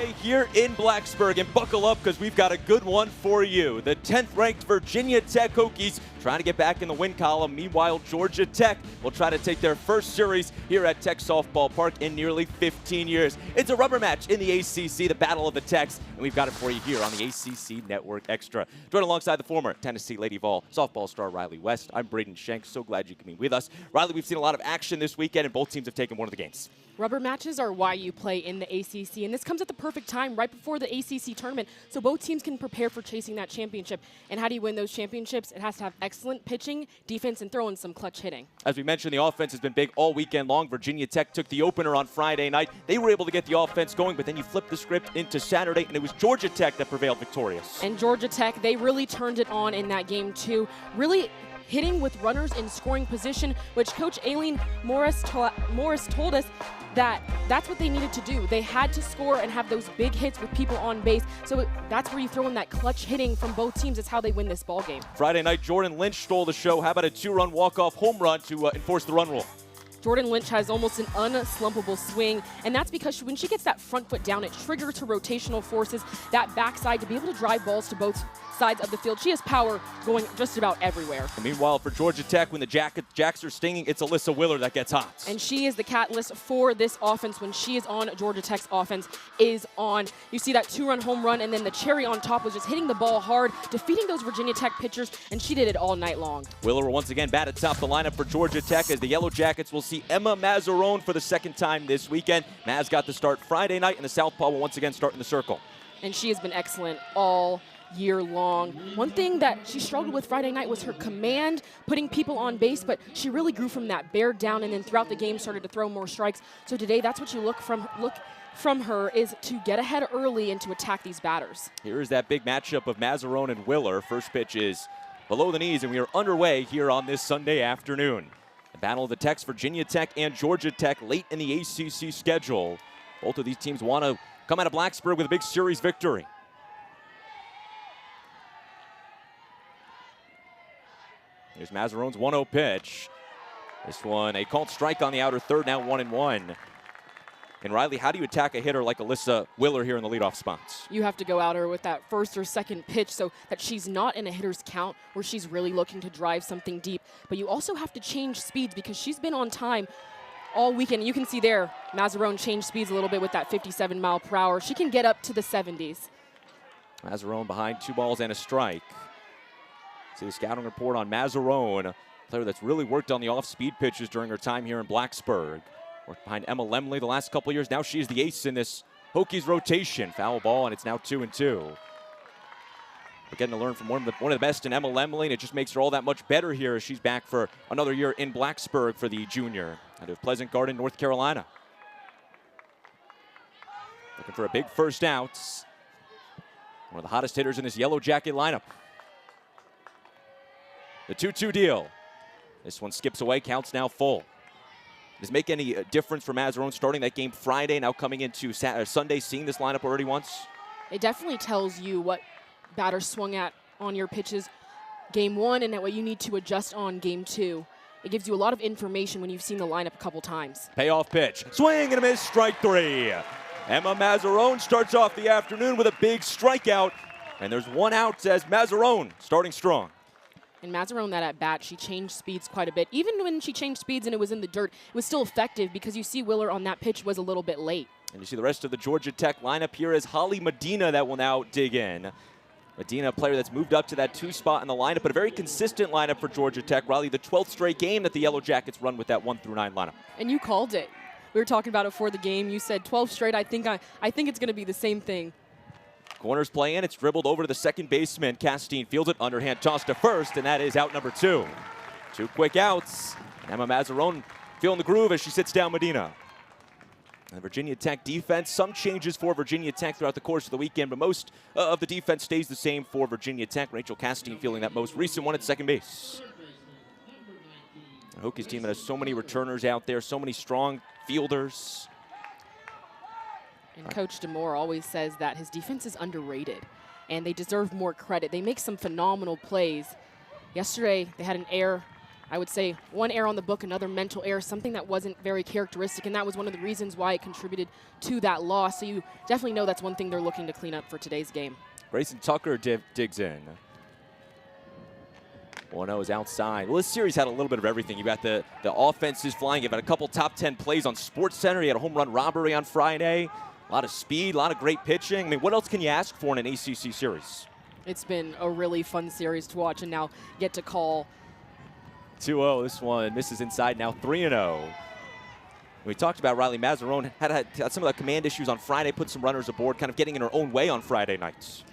Friday here in Blacksburg, and buckle up because we've got a good one for you. The 10th ranked Virginia Tech Hokies trying to get back in the win column. Meanwhile, Georgia Tech will try to take their first series here at Tech Softball Park in nearly 15 years. It's a rubber match in the ACC, the Battle of the Techs, and we've got it for you here on the ACC Network Extra. Joined alongside the former Tennessee Lady Vol softball star Riley West, I'm Braden Shanks. So glad you can be with us. Riley, we've seen a lot of action this weekend, and both teams have taken one of the games. Rubber matches are why you play in the ACC, and this comes at the perfect time right before the ACC tournament, so both teams can prepare for chasing that championship. And how do you win those championships? It has to have excellent pitching, defense, and throw in some clutch hitting. As we mentioned, the offense has been big all weekend long. Virginia Tech took the opener on Friday night. They were able to get the offense going, but then you flip the script into Saturday, and it was Georgia Tech that prevailed victorious. And Georgia Tech, they really turned it on in that game too. Really hitting with runners in scoring position, which Coach Aileen Morris told us that that's what they needed to do. They had to score and have those big hits with people on base. So that's where you throw in that clutch hitting from both teams. It's how they win this ball game. Friday night, Jordan Lynch stole the show. How about a 2-run walk-off home run to enforce the run rule? Jordan Lynch has almost an unslumpable swing, and that's because when she gets that front foot down, it triggers her rotational forces, that backside to be able to drive balls to both sides of the field. She has power going just about everywhere. And meanwhile, for Georgia Tech, when the Jacks are stinging, it's Alyssa Willer that gets hot. And she is the catalyst for this offense. When she is on, Georgia Tech's offense is on. You see that 2-run home run, and then the cherry on top was just hitting the ball hard, defeating those Virginia Tech pitchers, and she did it all night long. Willer will once again bat atop the lineup for Georgia Tech as the Yellow Jackets will see Emma Mazzarone for the second time this weekend. Maz got the start Friday night, and the Southpaw will once again start in the circle. And she has been excellent all year long. One thing that she struggled with Friday night was her command, putting people on base, but she really grew from that, bared down, and then throughout the game started to throw more strikes. So today, that's what you look from her, is to get ahead early and to attack these batters. Here is that big matchup of Mazzarone and Willer. First pitch is below the knees, and we are underway here on this Sunday afternoon. The Battle of the Techs, Virginia Tech and Georgia Tech late in the ACC schedule. Both of these teams want to come out of Blacksburg with a big series victory. Here's Mazzarone's 1-0 pitch. This one, a called strike on the outer third, now 1-1. And Riley, how do you attack a hitter like Alyssa Willer here in the leadoff spots? You have to go at her with that first or second pitch so that she's not in a hitter's count where she's really looking to drive something deep. But you also have to change speeds because she's been on time all weekend. You can see there, Mazzarone changed speeds a little bit with that 57 mile per hour. She can get up to the 70s. Mazzarone behind 2 balls and a strike. See the scouting report on Mazzarone, a player that's really worked on the off-speed pitches during her time here in Blacksburg. Worked behind Emma Lemley the last couple of years. Now she is the ace in this Hokies rotation. Foul ball, and it's now 2-2. We're getting to learn from one of the best in Emma Lemley, and it just makes her all that much better here as she's back for another year in Blacksburg for the junior out of Pleasant Garden, North Carolina. Looking for a big first out. One of the hottest hitters in this Yellow Jacket lineup. The 2-2 deal. This one skips away, counts now full. Does it make any difference for Mazzarone starting that game Friday, now coming into Sunday, seeing this lineup already once? It definitely tells you what batters swung at on your pitches game 1 and what you need to adjust on game 2. It gives you a lot of information when you've seen the lineup a couple times. Payoff pitch. Swing and a miss, strike 3. Emma Mazzarone starts off the afternoon with a big strikeout, and there's 1 out as Mazzarone starting strong. And Mazzarone, that at bat, she changed speeds quite a bit. Even when she changed speeds and it was in the dirt, it was still effective because you see Willer on that pitch was a little bit late. And you see the rest of the Georgia Tech lineup here is Holly Medina that will now dig in. Medina, a player that's moved up to that 2 spot in the lineup, but a very consistent lineup for Georgia Tech. Riley, the 12th straight game that the Yellow Jackets run with that 1 through 9 lineup. And you called it. We were talking about it before the game. You said 12 straight. I think it's going to be the same thing. Corners play in. It's dribbled over to the second baseman. Castine fields it. Underhand toss to first, and that is out number 2. 2 quick outs. Emma Mazzarone feeling the groove as she sits down Medina. And Virginia Tech defense, some changes for Virginia Tech throughout the course of the weekend, but most of the defense stays the same for Virginia Tech. Rachel Castine fielding that most recent one at second base. The Hokies team that has so many returners out there, so many strong fielders. And Coach DeMoore always says that his defense is underrated, and they deserve more credit. They make some phenomenal plays. Yesterday, they had an error I would say one error on the book, another mental error, something that wasn't very characteristic, and that was one of the reasons why it contributed to that loss. So you definitely know that's one thing they're looking to clean up for today's game. Grayson Tucker digs in. 1-0 is outside. Well, this series had a little bit of everything. You got the offenses flying. You've had a couple top 10 plays on SportsCenter. You had a home run robbery on Friday. A lot of speed, a lot of great pitching. I mean, what else can you ask for in an ACC series? It's been a really fun series to watch and now get to call. 2-0, this one misses inside, now 3-0. We talked about Riley Mazzarone, had some of the command issues on Friday, put some runners aboard, kind of getting in her own way on Friday nights.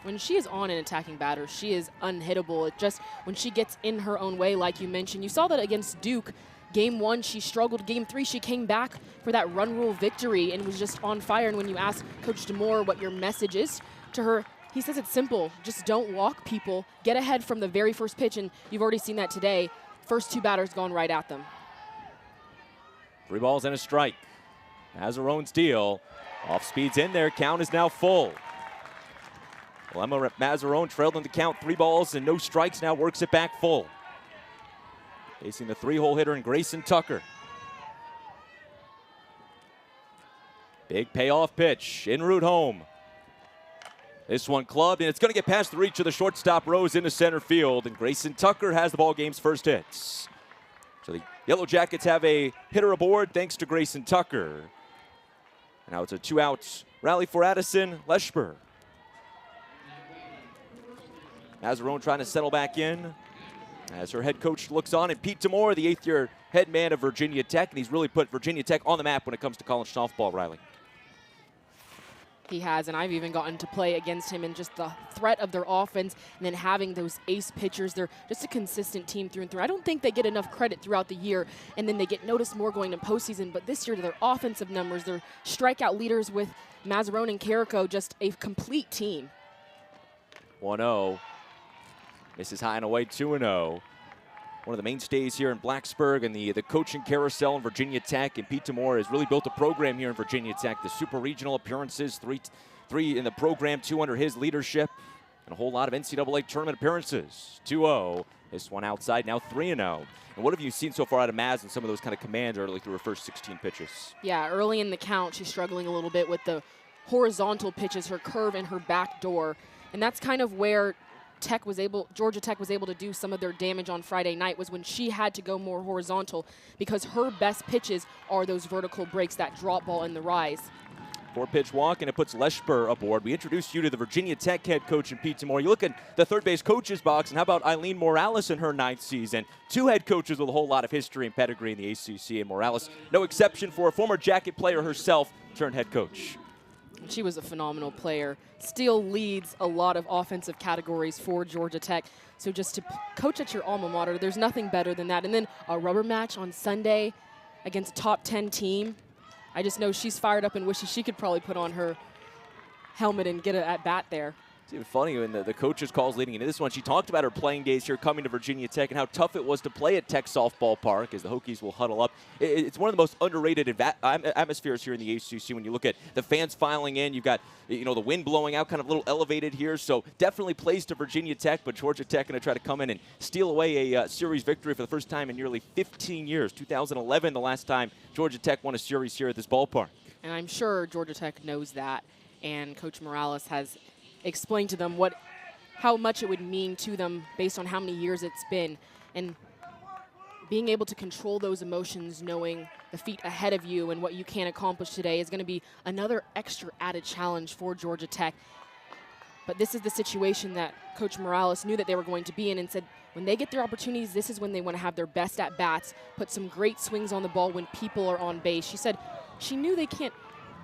When she is on an attacking batter, she is unhittable. It just, when she gets in her own way, like you mentioned, you saw that against Duke. Game 1, she struggled. Game 3, she came back for that run rule victory and was just on fire. And when you ask Coach DeMoore what your message is to her, he says it's simple. Just don't walk people. Get ahead from the very first pitch, and you've already seen that today. First 2 batters going right at them. 3 balls and a strike. Mazzarone's deal. Off speed's in there. Count is now full. Well, Emma Mazzarone trailed in the count, 3 balls and no strikes, now works it back full. Facing the 3-hole hitter in Grayson Tucker. Big payoff pitch, en route home. This one clubbed, and it's going to get past the reach of the shortstop Rose into center field, and Grayson Tucker has the ball game's first hits. So the Yellow Jackets have a hitter aboard thanks to Grayson Tucker. Now it's a 2-out rally for Addison Leschber. Mazzarone trying to settle back in as her head coach looks on, and Pete DeMoore, the 8th-year head man of Virginia Tech, and he's really put Virginia Tech on the map when it comes to college softball, Riley. He has, and I've even gotten to play against him, and just the threat of their offense and then having those ace pitchers. They're just a consistent team through and through. I don't think they get enough credit throughout the year, and then they get noticed more going to postseason, but this year their offensive numbers, their strikeout leaders with Mazzarone and Carrico, just a complete team. 1-0. Misses high and away, 2-0. One of the mainstays here in Blacksburg and the coaching carousel in Virginia Tech. And Pete DeMoore has really built a program here in Virginia Tech. The super regional appearances, three in the program, 2 under his leadership, and a whole lot of NCAA tournament appearances. 2-0. This one outside, now 3-0. And what have you seen so far out of Maz and some of those kind of commands early through her first 16 pitches? Yeah, early in the count, she's struggling a little bit with the horizontal pitches, her curve and her back door. And that's kind of where Georgia Tech was able to do some of their damage on Friday night, was when she had to go more horizontal, because her best pitches are those vertical breaks, that drop ball and the rise. 4-pitch walk, and it puts Leschber aboard. We introduced you to the Virginia Tech head coach and Pete DeMoore. You look at the third base coaches box, and how about Eileen Morales in her 9th season? 2 head coaches with a whole lot of history and pedigree in the ACC, and Morales, no exception, for a former Jacket player herself turned head coach. She was a phenomenal player. Still leads a lot of offensive categories for Georgia Tech. So just to coach at your alma mater, there's nothing better than that. And then a rubber match on Sunday against a top 10 team. I just know she's fired up and wishes she could probably put on her helmet and get an at-bat there. It's even funny when the coach's calls leading into this one. She talked about her playing days here coming to Virginia Tech and how tough it was to play at Tech Softball Park as the Hokies will huddle up. It's one of the most underrated atmospheres here in the ACC. When you look at the fans filing in, you've got the wind blowing out, kind of a little elevated here. So definitely plays to Virginia Tech, but Georgia Tech going to try to come in and steal away a series victory for the first time in nearly 15 years. 2011, the last time Georgia Tech won a series here at this ballpark. And I'm sure Georgia Tech knows that, and Coach Morales has explain to them how much it would mean to them based on how many years it's been. And being able to control those emotions, knowing the feat ahead of you and what you can accomplish today, is going to be another extra added challenge for Georgia Tech. But this is the situation that Coach Morales knew that they were going to be in, and said when they get their opportunities, this is when they want to have their best at-bats, put some great swings on the ball when people are on base. She said she knew they can't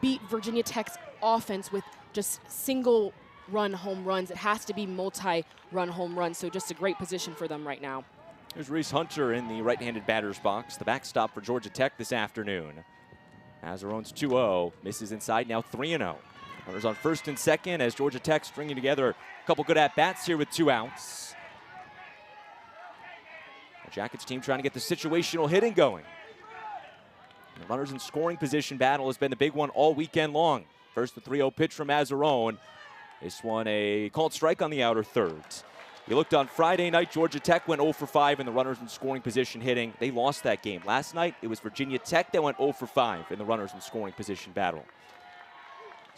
beat Virginia Tech's offense with just single-run home runs. It has to be multi-run home runs, so just a great position for them right now. Here's Reese Hunter in the right-handed batter's box, the backstop for Georgia Tech this afternoon. Mazzarone's 2-0, misses inside, now 3-0. Runners on first and second as Georgia Tech stringing together a couple good at-bats here with 2 outs. The Jackets team trying to get the situational hitting going. The runners in scoring position battle has been the big one all weekend long. First, the 3-0 pitch from Mazzarone. This one a called strike on the outer third. You looked on Friday night, Georgia Tech went 0 for 5 in the runners in scoring position hitting. They lost that game. Last night, it was Virginia Tech that went 0 for 5 in the runners in scoring position battle.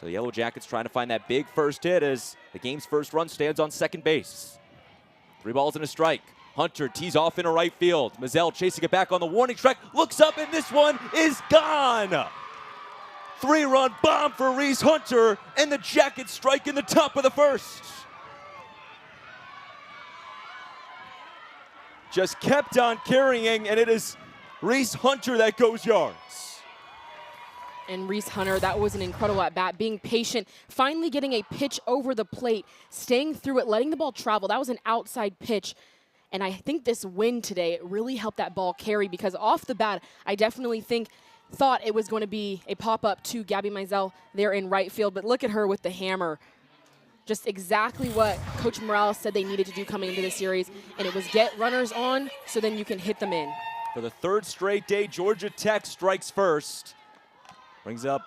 So the Yellow Jackets trying to find that big first hit as the game's first run stands on second base. 3 balls and a strike. Hunter tees off into right field. Mazzell chasing it back on the warning track. Looks up and this one is gone. 3-run bomb for Reese Hunter, and the Jackets strike in the top of the first. Just kept on carrying, and it is Reese Hunter that goes yards. And Reese Hunter, that was an incredible at-bat, being patient, finally getting a pitch over the plate, staying through it, letting the ball travel. That was an outside pitch. And I think this win today really helped that ball carry, because off the bat, I definitely thought it was going to be a pop-up to Gabby Mizell there in right field. But look at her with the hammer. Just exactly what Coach Morales said they needed to do coming into the series, and it was get runners on so then you can hit them in. For the 3rd straight day, Georgia Tech strikes first. Brings up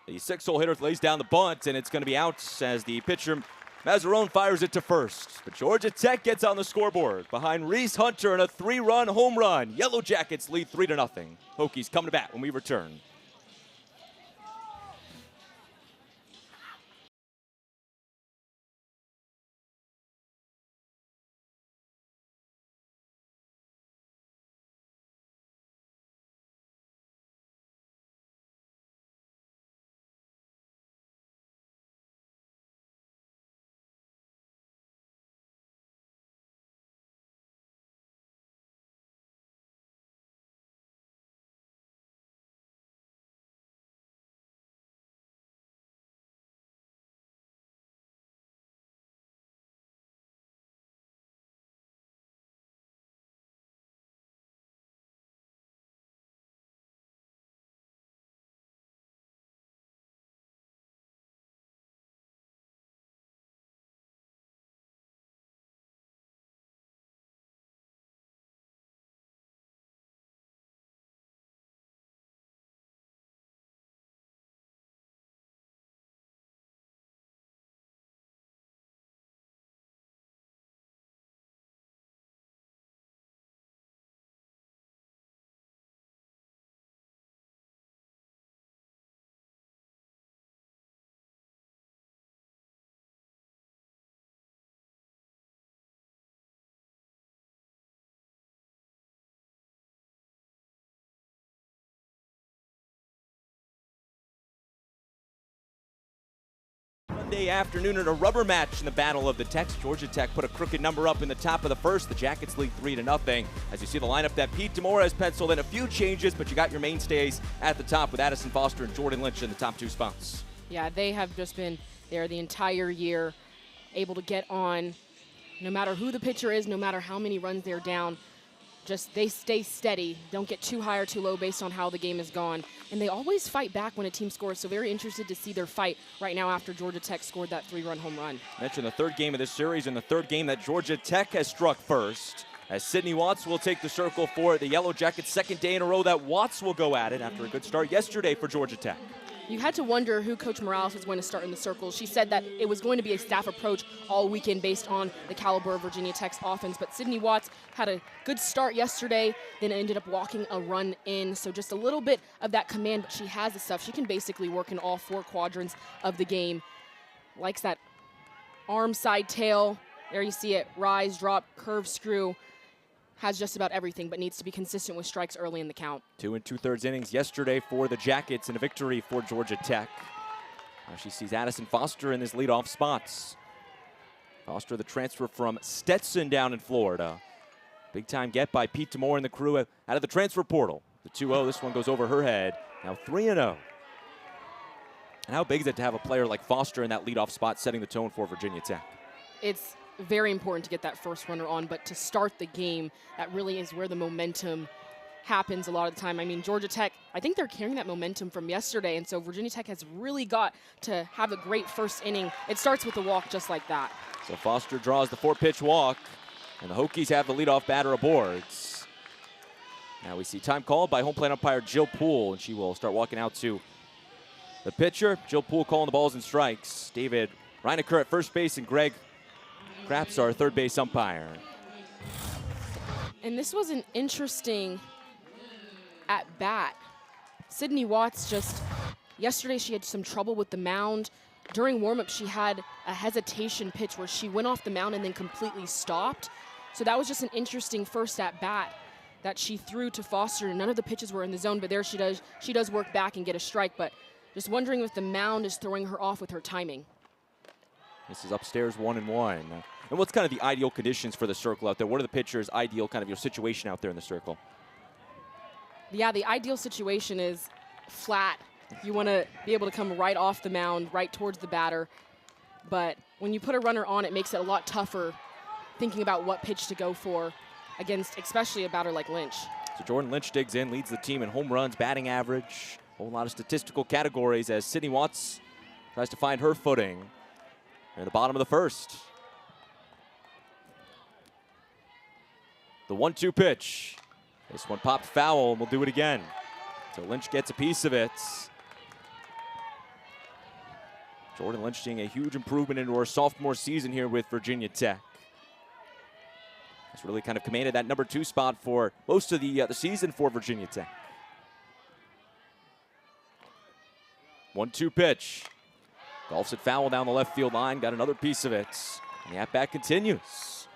the 6-hole hitter, lays down the bunt, and it's going to be out as the pitcher, Mazzarone, fires it to first. But Georgia Tech gets on the scoreboard behind Reese Hunter in a 3-run home run. Yellow Jackets lead 3-0. Hokies come to bat when we return. Monday afternoon in a rubber match in the Battle of the Techs. Georgia Tech put a crooked number up in the top of the first. The Jackets lead 3-0. As you see the lineup that Pete Demore has penciled in, a few changes, but you got your mainstays at the top with Addison Foster and Jordan Lynch in the top 2 spots. Yeah, they have just been there the entire year, able to get on no matter who the pitcher is, no matter how many runs they're down. Just they stay steady, don't get too high or too low based on how the game is gone. And they always fight back when a team scores, so very interested to see their fight right now after Georgia Tech scored that 3-run home run. Mentioned the 3rd game of this series and the 3rd game that Georgia Tech has struck first. As Sydney Watts will take the circle for the Yellow Jackets, 2nd day in a row that Watts will go at it after a good start yesterday for Georgia Tech. You had to wonder who Coach Morales was going to start in the circle. She said that it was going to be a staff approach all weekend based on the caliber of Virginia Tech's offense. But Sydney Watts had a good start yesterday, then ended up walking a run in. So just a little bit of that command, but she has the stuff. She can basically work in all 4 quadrants of the game. Likes that arm side tail. There you see it, rise, drop, curve, screw. Has just about everything, but needs to be consistent with strikes early in the count. 2 2/3 innings yesterday for the Jackets and a victory for Georgia Tech. Now she sees Addison Foster in his leadoff spots. Foster, the transfer from Stetson down in Florida. Big time get by Pete Demore and the crew out of the transfer portal. The 2-0, this one goes over her head. Now 3-0. And how big is it to have a player like Foster in that leadoff spot setting the tone for Virginia Tech? It's very important to get that first runner on, but to start the game, that really is where the momentum happens a lot of the time. I mean, Georgia Tech, I think they're carrying that momentum from yesterday, and so Virginia Tech has really got to have a great first inning. It starts with a walk just like that. So Foster draws the 4-pitch walk, and the Hokies have the leadoff batter aboard. Now we see time called by home plate umpire Jill Poole, and she will start walking out to the pitcher. Jill Poole calling the balls and strikes. David Reinecker at first base and Greg Craps, our third base umpire. And this was an interesting at bat. Sydney Watts yesterday she had some trouble with the mound. During warm-up, she had a hesitation pitch where she went off the mound and then completely stopped. So that was just an interesting first at bat that she threw to Foster. None of the pitches were in the zone, but there she does work back and get a strike. But just wondering if the mound is throwing her off with her timing. This is upstairs 1-1. And what's kind of the ideal conditions for the circle out there? What are the pitchers' ideal kind of your situation out there in the circle? Yeah, the ideal situation is flat. You want to be able to come right off the mound, right towards the batter. But when you put a runner on, it makes it a lot tougher thinking about what pitch to go for against especially a batter like Lynch. So Jordan Lynch digs in, leads the team in home runs, batting average, a whole lot of statistical categories as Sydney Watts tries to find her footing near the bottom of the first. The 1-2 pitch. This one popped foul, and we'll do it again. So Lynch gets a piece of it. Jordan Lynch seeing a huge improvement into her sophomore season here with Virginia Tech. Has really kind of commanded that number 2 spot for most of the season for Virginia Tech. 1-2 pitch. Golfs it foul down the left field line. Got another piece of it. And the at-bat continues.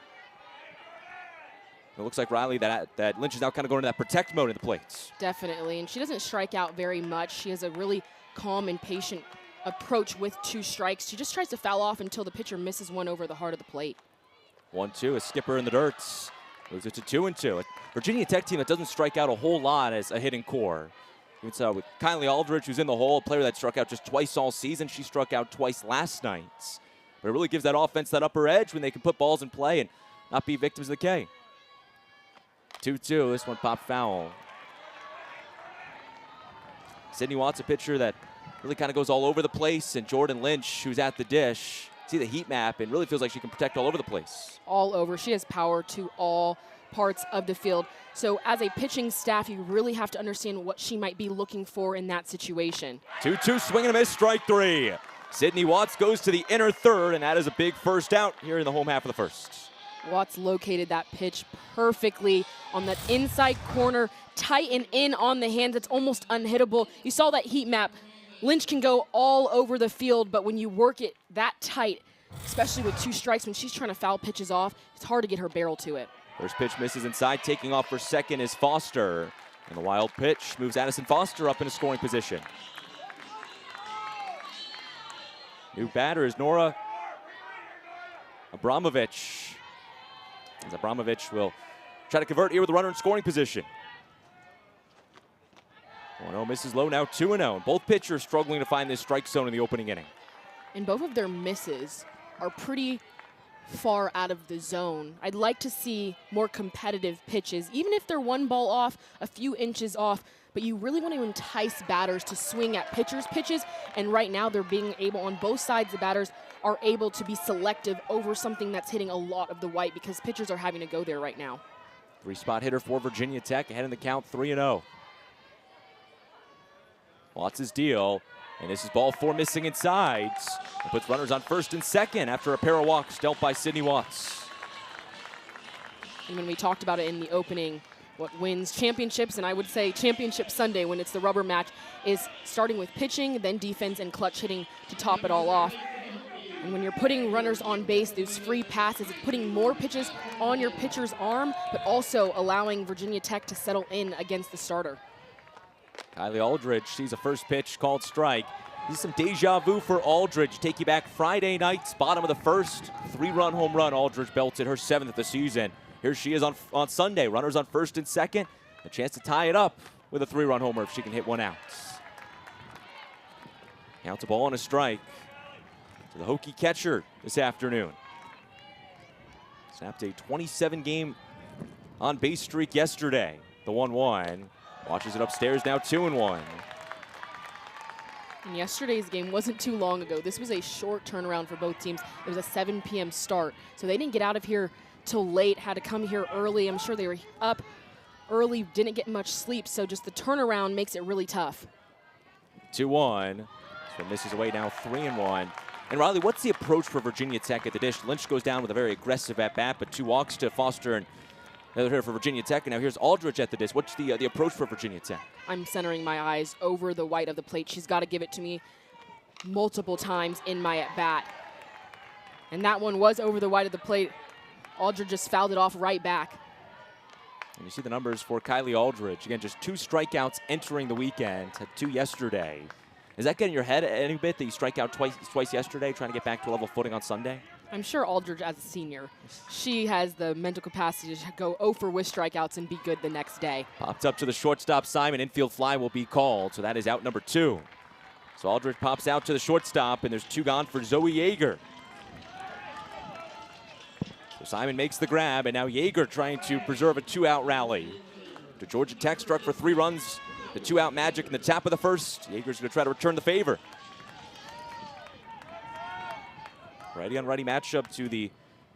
It looks like, Riley, that Lynch is now kind of going into that protect mode in the plates. Definitely, and she doesn't strike out very much. She has a really calm and patient approach with 2 strikes. She just tries to foul off until the pitcher misses one over the heart of the plate. 1-2, a skipper in the dirt. Moves it to 2-2. A Virginia Tech team that doesn't strike out a whole lot as a hitting core. You saw with Kylie Aldridge, who's in the hole, a player that struck out just twice all season. She struck out twice last night. But it really gives that offense that upper edge when they can put balls in play and not be victims of the K. 2-2, this one popped foul. Sydney Watts, a pitcher that really kind of goes all over the place, and Jordan Lynch, who's at the dish. See the heat map and really feels like she can protect all over the place. All over. She has power to all parts of the field. So as a pitching staff, you really have to understand what she might be looking for in that situation. 2-2, swing and a miss, strike 3. Sydney Watts goes to the inner third, and that is a big first out here in the home half of the first. Watts located that pitch perfectly on that inside corner, tight and in on the hands. It's almost unhittable. You saw that heat map. Lynch can go all over the field, but when you work it that tight, especially with 2 strikes, when she's trying to foul pitches off, it's hard to get her barrel to it. First pitch misses inside. Taking off for second is Foster. And the wild pitch moves Addison Foster up into scoring position. New batter is Nora Abramovich. As Abramovich will try to convert here with a runner in scoring position. 1-0 misses low, now 2-0. Both pitchers struggling to find this strike zone in the opening inning. And both of their misses are pretty far out of the zone. I'd like to see more competitive pitches, even if they're 1 ball off, a few inches off, but you really want to entice batters to swing at pitchers' pitches, and right now they're being able, on both sides, the batters are able to be selective over something that's hitting a lot of the white because pitchers are having to go there right now. 3-spot hitter for Virginia Tech, ahead in the count, 3-0. Watts' deal, and this is ball 4 missing inside. It puts runners on first and second after a pair of walks dealt by Sydney Watts. And when we talked about it in the opening, what wins championships, and I would say Championship Sunday when it's the rubber match, is starting with pitching, then defense and clutch hitting to top it all off. And when you're putting runners on base, those free passes, it's putting more pitches on your pitcher's arm, but also allowing Virginia Tech to settle in against the starter. Kylie Aldridge sees a first pitch called strike. This is some deja vu for Aldridge. Take you back Friday nights, bottom of the first, 3-run home run. Aldridge belted her 7th of the season. Here she is on Sunday. Runners on first and second. A chance to tie it up with a 3-run homer if she can hit one out. Counts a ball and a strike to the Hokie catcher this afternoon. Snapped a 27-game on-base streak yesterday. The 1-1. Watches it upstairs, now 2-1. And yesterday's game wasn't too long ago. This was a short turnaround for both teams. It was a 7 p.m. start, so they didn't get out of here till late, had to come here early. I'm sure they were up early, didn't get much sleep, so just the turnaround makes it really tough. 2-1. So misses away now, 3-1. And Riley, what's the approach for Virginia Tech at the dish? Lynch goes down with a very aggressive at-bat, but 2 walks to Foster and another here for Virginia Tech. And now here's Aldridge at the dish. What's the approach for Virginia Tech? I'm centering my eyes over the white of the plate. She's got to give it to me multiple times in my at-bat. And that one was over the white of the plate. Aldridge just fouled it off right back. And you see the numbers for Kylie Aldridge. Again, just 2 strikeouts entering the weekend. Had 2 yesterday. Is that getting your head any bit that you strike out twice yesterday, trying to get back to a level footing on Sunday? I'm sure Aldridge, as a senior, she has the mental capacity to go 0 for with strikeouts and be good the next day. Popped up to the shortstop, Simon. Infield fly will be called, so that is out number 2. So Aldridge pops out to the shortstop, and there's 2 gone for Zoe Yeager. So Simon makes the grab, and now Yeager trying to preserve a 2-out rally. To Georgia Tech, struck for 3 runs. The 2-out magic in the top of the first. Yeager's going to try to return the favor. Righty-on-righty matchup to the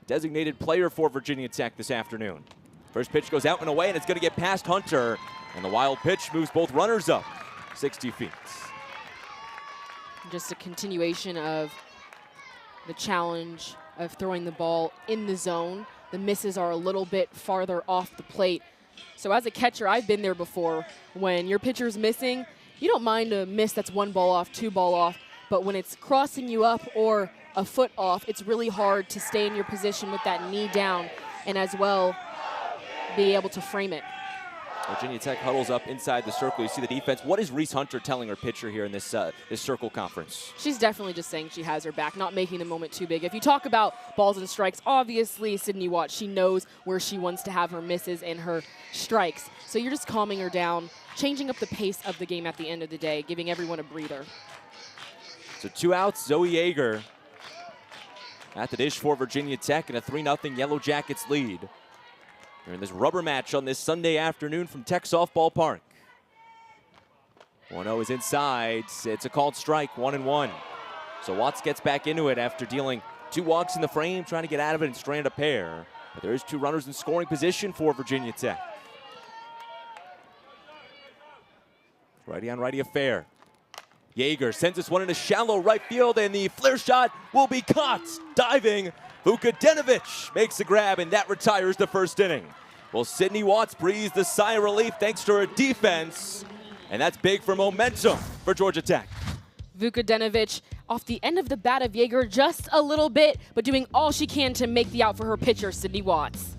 designated player for Virginia Tech this afternoon. First pitch goes out and away, and it's going to get past Hunter. And the wild pitch moves both runners up 60 feet. Just a continuation of the challenge of throwing the ball in the zone. The misses are a little bit farther off the plate. So as a catcher, I've been there before. When your pitcher's missing, you don't mind a miss that's 1 ball off, 2 ball off. But when it's crossing you up or a foot off, it's really hard to stay in your position with that knee down and as well be able to frame it. Virginia Tech huddles up inside the circle. You see the defense. What is Reese Hunter telling her pitcher here in this circle conference? She's definitely just saying she has her back, not making the moment too big. If you talk about balls and strikes, obviously Sydney Watts, she knows where she wants to have her misses and her strikes. So you're just calming her down, changing up the pace of the game at the end of the day, giving everyone a breather. So 2 outs, Zoe Yeager at the dish for Virginia Tech, and a 3-0 Yellow Jackets lead. They're in this rubber match on this Sunday afternoon from Tech Softball Park. 1-0 is inside. It's a called strike, 1-1. So Watts gets back into it after dealing 2 walks in the frame, trying to get out of it and strand a pair. But there is 2 runners in scoring position for Virginia Tech. Righty-on-righty affair. Yeager sends this one into shallow right field, and the flare shot will be caught. Diving, Vukadinovic makes the grab, and that retires the first inning. Well, Sydney Watts breathes the sigh of relief thanks to her defense, and that's big for momentum for Georgia Tech. Vukadinovic off the end of the bat of Yeager just a little bit, but doing all she can to make the out for her pitcher, Sydney Watts.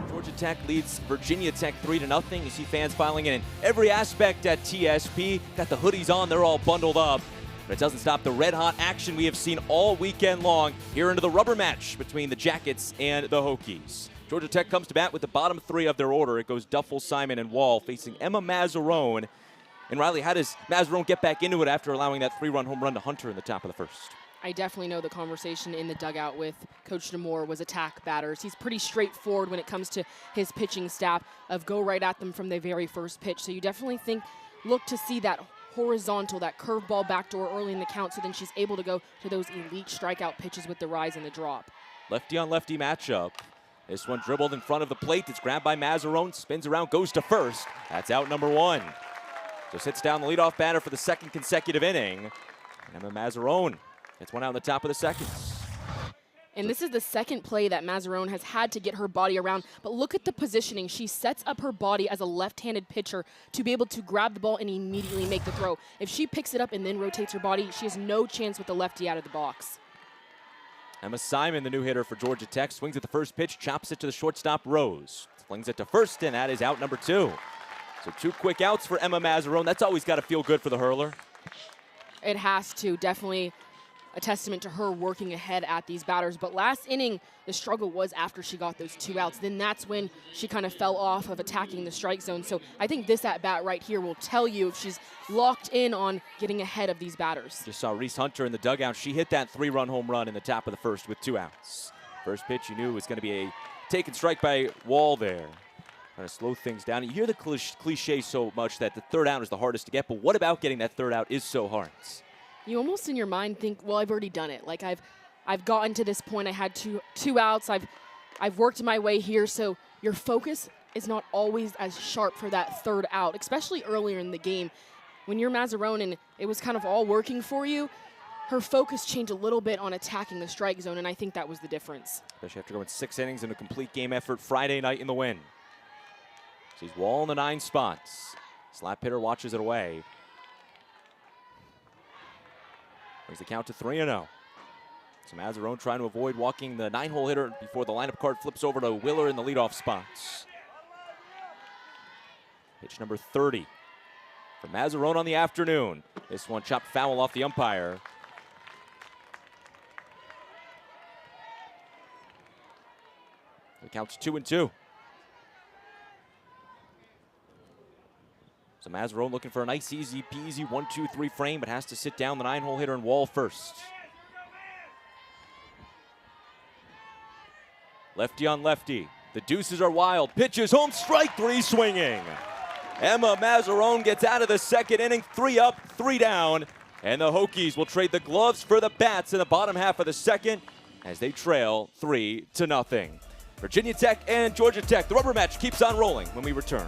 Georgia Tech leads Virginia Tech 3-0. You see fans filing in every aspect at TSP. Got the hoodies on, they're all bundled up. But it doesn't stop the red-hot action we have seen all weekend long here into the rubber match between the Jackets and the Hokies. Georgia Tech comes to bat with the bottom 3 of their order. It goes Duffel, Simon, and Wall facing Emma Mazzarone. And Riley, how does Mazzarone get back into it after allowing that 3-run home run to Hunter in the top of the first? I definitely know the conversation in the dugout with Coach Demore was attack batters. He's pretty straightforward when it comes to his pitching staff of go right at them from the very first pitch. So you definitely look to see that horizontal, that curveball backdoor early in the count, so then she's able to go to those elite strikeout pitches with the rise and the drop. Lefty on lefty matchup. This one dribbled in front of the plate. It's grabbed by Mazzarone, spins around, goes to first. That's out number one. So sits down the leadoff batter for the second consecutive inning. And Emma Mazzarone gets one out in the top of the second. And this is the second play that Mazzarone has had to get her body around. But look at the positioning. She sets up her body as a left-handed pitcher to be able to grab the ball and immediately make the throw. If she picks it up and then rotates her body, she has no chance with the lefty out of the box. Emma Simon, the new hitter for Georgia Tech, swings at the first pitch, chops it to the shortstop Rose. Flings it to first, and that is out number two. So 2 quick outs for Emma Mazzarone. That's always got to feel good for the hurler. It has to. Definitely a testament to her working ahead at these batters. But last inning, the struggle was after she got those 2 outs. Then that's when she kind of fell off of attacking the strike zone. So I think this at-bat right here will tell you if she's locked in on getting ahead of these batters. Just saw Reese Hunter in the dugout. She hit that 3-run home run in the top of the first with 2 outs. First pitch you knew was going to be a taken strike by Wall there. Trying to slow things down. You hear the cliche so much that the third out is the hardest to get, but what about getting that third out is so hard? You almost in your mind think, well, I've already done it. Like I've gotten to this point. I had two outs. I've worked my way here. So your focus is not always as sharp for that third out, especially earlier in the game. When you're Mazzarone and it was kind of all working for you, her focus changed a little bit on attacking the strike zone, and I think that was the difference. Especially after going 6 innings in a complete game effort Friday night in the win. Sees Wall in the 9 spots. Slap hitter watches it away. Brings the count to 3-0. So Mazzarone trying to avoid walking the 9-hole hitter before the lineup card flips over to Willer in the leadoff spots. Pitch number 30 for Mazzarone on the afternoon. This one chopped foul off the umpire. The count's 2-2. So Mazzarone looking for a nice, easy peasy 1-2-3 frame, but has to sit down the 9-hole hitter and Wall first. Lefty on lefty. The deuces are wild. Pitches home, strike 3 swinging. Emma Mazzarone gets out of the second inning, 3 up, 3 down. And the Hokies will trade the gloves for the bats in the bottom half of the second as they trail 3-0. Virginia Tech and Georgia Tech. The rubber match keeps on rolling when we return.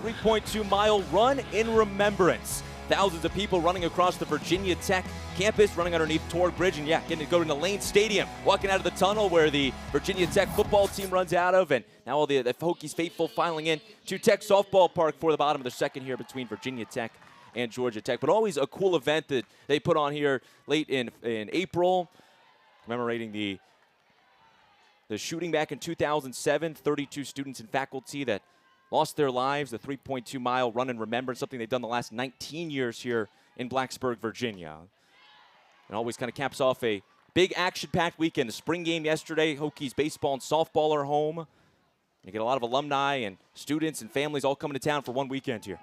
The 3.2-mile run in remembrance. Thousands of people running across the Virginia Tech campus, running underneath Torg Bridge, and yeah, getting to go to Lane Stadium, walking out of the tunnel where the Virginia Tech football team runs out of, and now all the Hokies faithful filing in to Tech Softball Park for the bottom of the second here between Virginia Tech and Georgia Tech. But always a cool event that they put on here late in April, commemorating the shooting back in 2007, 32 students and faculty that lost their lives, the 3.2-mile run in remembrance, something they've done the last 19 years here in Blacksburg, Virginia. And always kind of caps off a Big action-packed weekend. The spring game yesterday, Hokies baseball and softball are home. You get a lot of alumni and students and families all coming to town for one weekend here.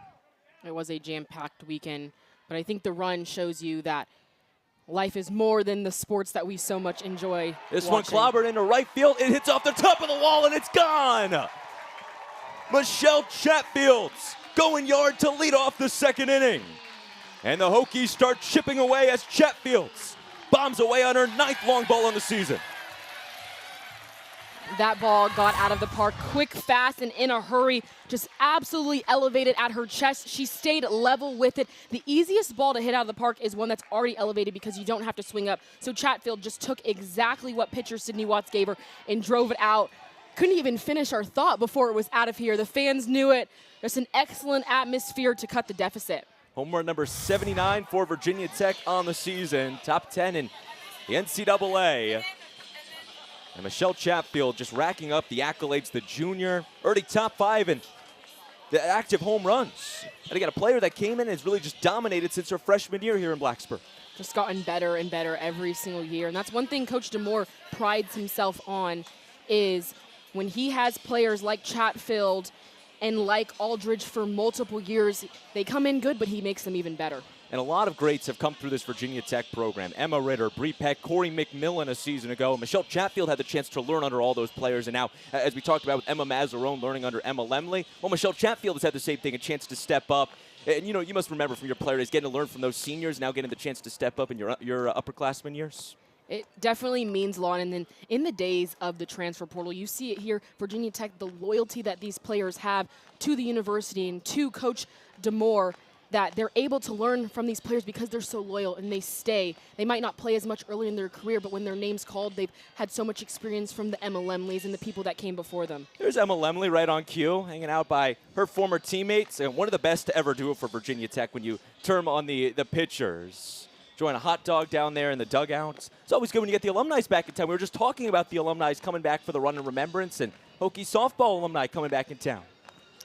It was a jam-packed weekend, but I think the run shows you that life is more than the sports that we so much enjoy This watching. one clobbered into right field. It hits off the top of the wall, and it's gone. Michelle Chatfield's going yard to lead off the second inning. And the Hokies start chipping away as Chatfield's bombs away on her 9th long ball on the season. That ball got out of the park quick, fast, and in a hurry. Just absolutely elevated at her chest. She stayed level with it. The easiest ball to hit out of the park is one that's already elevated because you don't have to swing up. So Chatfield just took exactly what pitcher Sydney Watts gave her and drove it out. Couldn't even finish our thought before it was out of here. The fans knew it. There's an excellent atmosphere to cut the deficit. Home run number 79 for Virginia Tech on the season. Top 10 in the NCAA. And Michelle Chatfield just racking up the accolades, the junior, already top 5 in the active home runs. And again, a player that came in and has really just dominated since her freshman year here in Blacksburg. Just gotten better and better every single year. And that's one thing Coach DeMoore prides himself on is when he has players like Chatfield and like Aldridge for multiple years, they come in good, but he makes them even better. And a lot of greats have come through this Virginia Tech program. Emma Ritter, Bree Peck, Corey McMillan a season ago. Michelle Chatfield had the chance to learn under all those players. And now, as we talked about with Emma Mazzarone learning under Emma Lemley, well, Michelle Chatfield has had the same thing, a chance to step up. And, you know, you must remember from your player days getting to learn from those seniors, now getting the chance to step up in your upperclassmen years. It definitely means a lot. And then in the days of the transfer portal, you see it here, Virginia Tech, the loyalty that these players have to the university and to Coach DeMoore, that they're able to learn from these players because they're so loyal and they stay. They might not play as much early in their career, but when their name's called, they've had so much experience from the Emma Lemleys and the people that came before them. There's Emma Lemley right on cue, hanging out by her former teammates, and one of the best to ever do it for Virginia Tech when you term on the pitchers. Enjoying a hot dog down there in the dugouts. It's always good when you get the alumni back in town. We were just talking about the alumni coming back for the Run in Remembrance, and Hokie softball alumni coming back in town.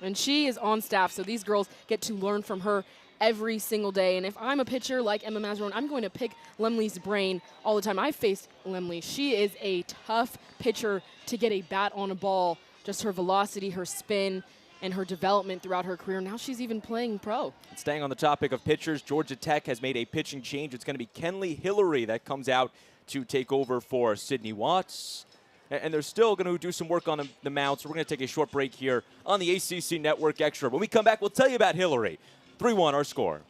And she is on staff, so these girls get to learn from her every single day. And if I'm a pitcher like Emma Mazzarone, I'm going to pick Lemley's brain all the time. I've faced Lemley. She is a tough pitcher to get a bat on a ball. Just her velocity, her spin, and her development throughout her career. Now she's even playing pro. And staying on the topic of pitchers, Georgia Tech has made a pitching change. It's going to be Kenley Hillary that comes out to take over for Sydney Watts. And they're still going to do some work on the mound, so we're going to take a short break here on the ACC Network Extra. When we come back, we'll tell you about Hillary. 3-1 our score.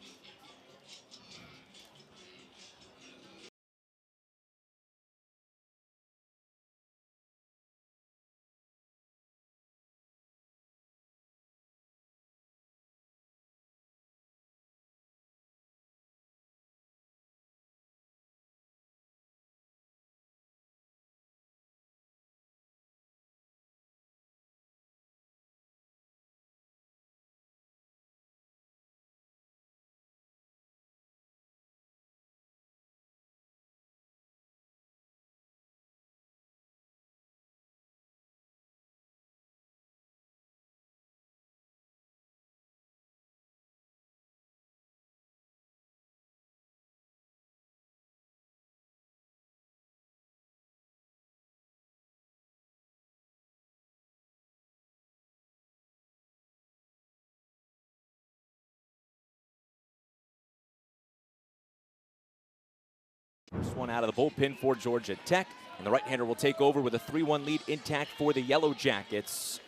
First one out of the bullpen for Georgia Tech. And the right-hander will take over with a 3-1 lead intact for the Yellow Jackets.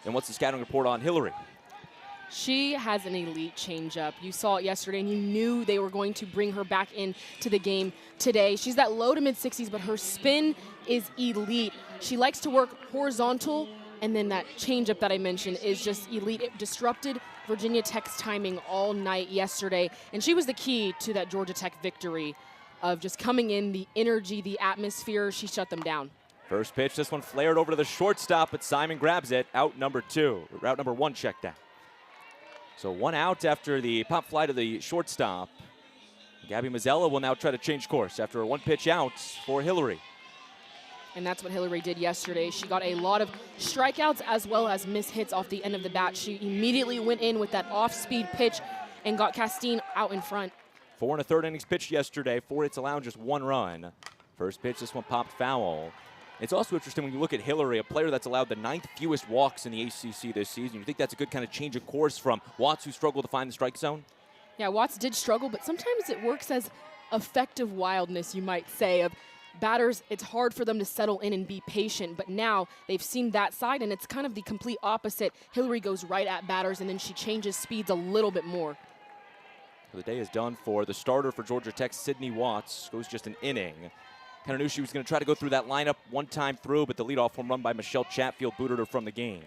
And what's the scouting report on Hillary? She has an elite changeup. You saw it yesterday, and you knew they were going to bring her back into the game today. She's that low to mid-60s, but her spin is elite. She likes to work horizontal, and then that changeup that I mentioned is just elite. It disrupted Virginia Tech's timing all night yesterday, and she was the key to that Georgia Tech victory of just coming in, the energy, the atmosphere. She shut them down. First pitch, this one flared over to the shortstop, but Simon grabs it. Out number 2, route number 1 checked down. So 1 out after the pop fly to the shortstop. Gabby Mazzella will now try to change course after a 1-pitch out for Hillary. And that's what Hillary did yesterday. She got a lot of strikeouts as well as miss hits off the end of the bat. She immediately went in with that off-speed pitch and got Castine out in front. 4 1/3 innings pitched yesterday. 4 hits allowed, just 1 run. First pitch, this one popped foul. It's also interesting when you look at Hillary, a player that's allowed the 9th fewest walks in the ACC this season. You think that's a good kind of change of course from Watts, who struggled to find the strike zone? Yeah, Watts did struggle, but sometimes it works as effective wildness, you might say, of batters. It's hard for them to settle in and be patient, but now they've seen that side, and it's kind of the complete opposite. Hillary goes right at batters, and then she changes speeds a little bit more. The day is done for the starter for Georgia Tech, Sydney Watts. Goes just an inning. Kind of knew she was going to try to go through that lineup one time through, but the leadoff home run by Michelle Chatfield booted her from the game.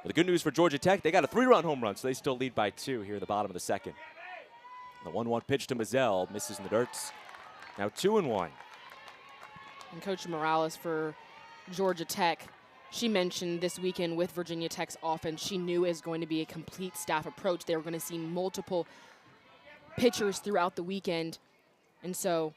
But the good news for Georgia Tech, they got a 3-run home run, so they still lead by 2 here at the bottom of the second. The 1-1 pitch to Mazzell, misses in the dirt. Now 2-1. And Coach Morales for Georgia Tech, she mentioned this weekend with Virginia Tech's offense, she knew it was going to be a complete staff approach. They were going to see multiple pitchers throughout the weekend, and so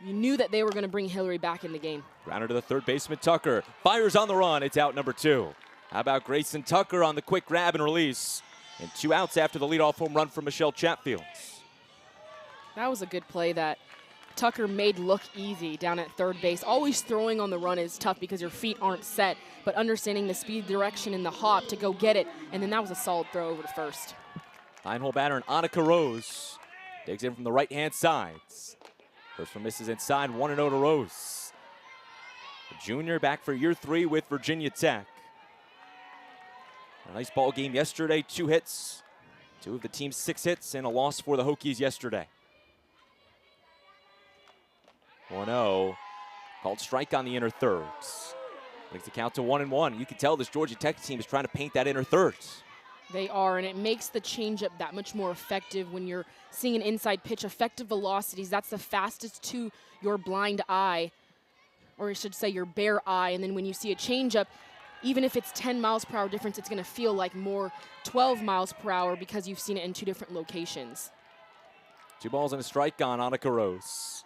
you knew that they were going to bring Hillary back in the game. Grounder to the third baseman, Tucker. Fires on the run. It's out number 2. How about Grayson Tucker on the quick grab and release? And 2 outs after the leadoff home run from Michelle Chatfield. That was a good play that Tucker made look easy down at third base. Always throwing on the run is tough because your feet aren't set, but understanding the speed, direction, and the hop to go get it, and then that was a solid throw over to first. 9-hole batter and Annika Rose digs in from the right-hand side. First one misses inside, 1-0 to Rose. The junior back for year 3 with Virginia Tech. A nice ball game yesterday, 2 hits. 2 of the team's 6 hits and a loss for the Hokies yesterday. 1-0, called strike on the inner thirds. Brings the count to 1-1. You can tell this Georgia Tech team is trying to paint that inner thirds. They are, and it makes the changeup that much more effective when you're seeing an inside pitch. Effective velocities, that's the fastest to your blind eye, or I should say your bare eye. And then when you see a changeup, even if it's 10 miles per hour difference, it's going to feel like more 12 miles per hour because you've seen it in 2 different locations. 2 balls and a strike on Annika Rose.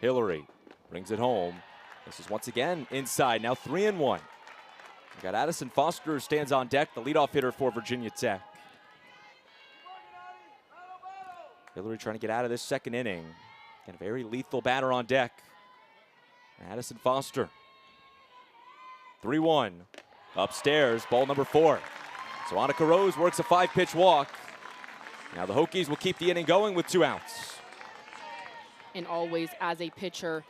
Hillary brings it home. This is once again inside, now 3-1. We got Addison Foster who stands on deck, the leadoff hitter for Virginia Tech. Hillary trying to get out of this second inning. Got a very lethal batter on deck. Addison Foster. 3-1. Upstairs, ball number 4. So Annika Rose works a 5-pitch walk. Now the Hokies will keep the inning going with 2 outs. And always, as a pitcher,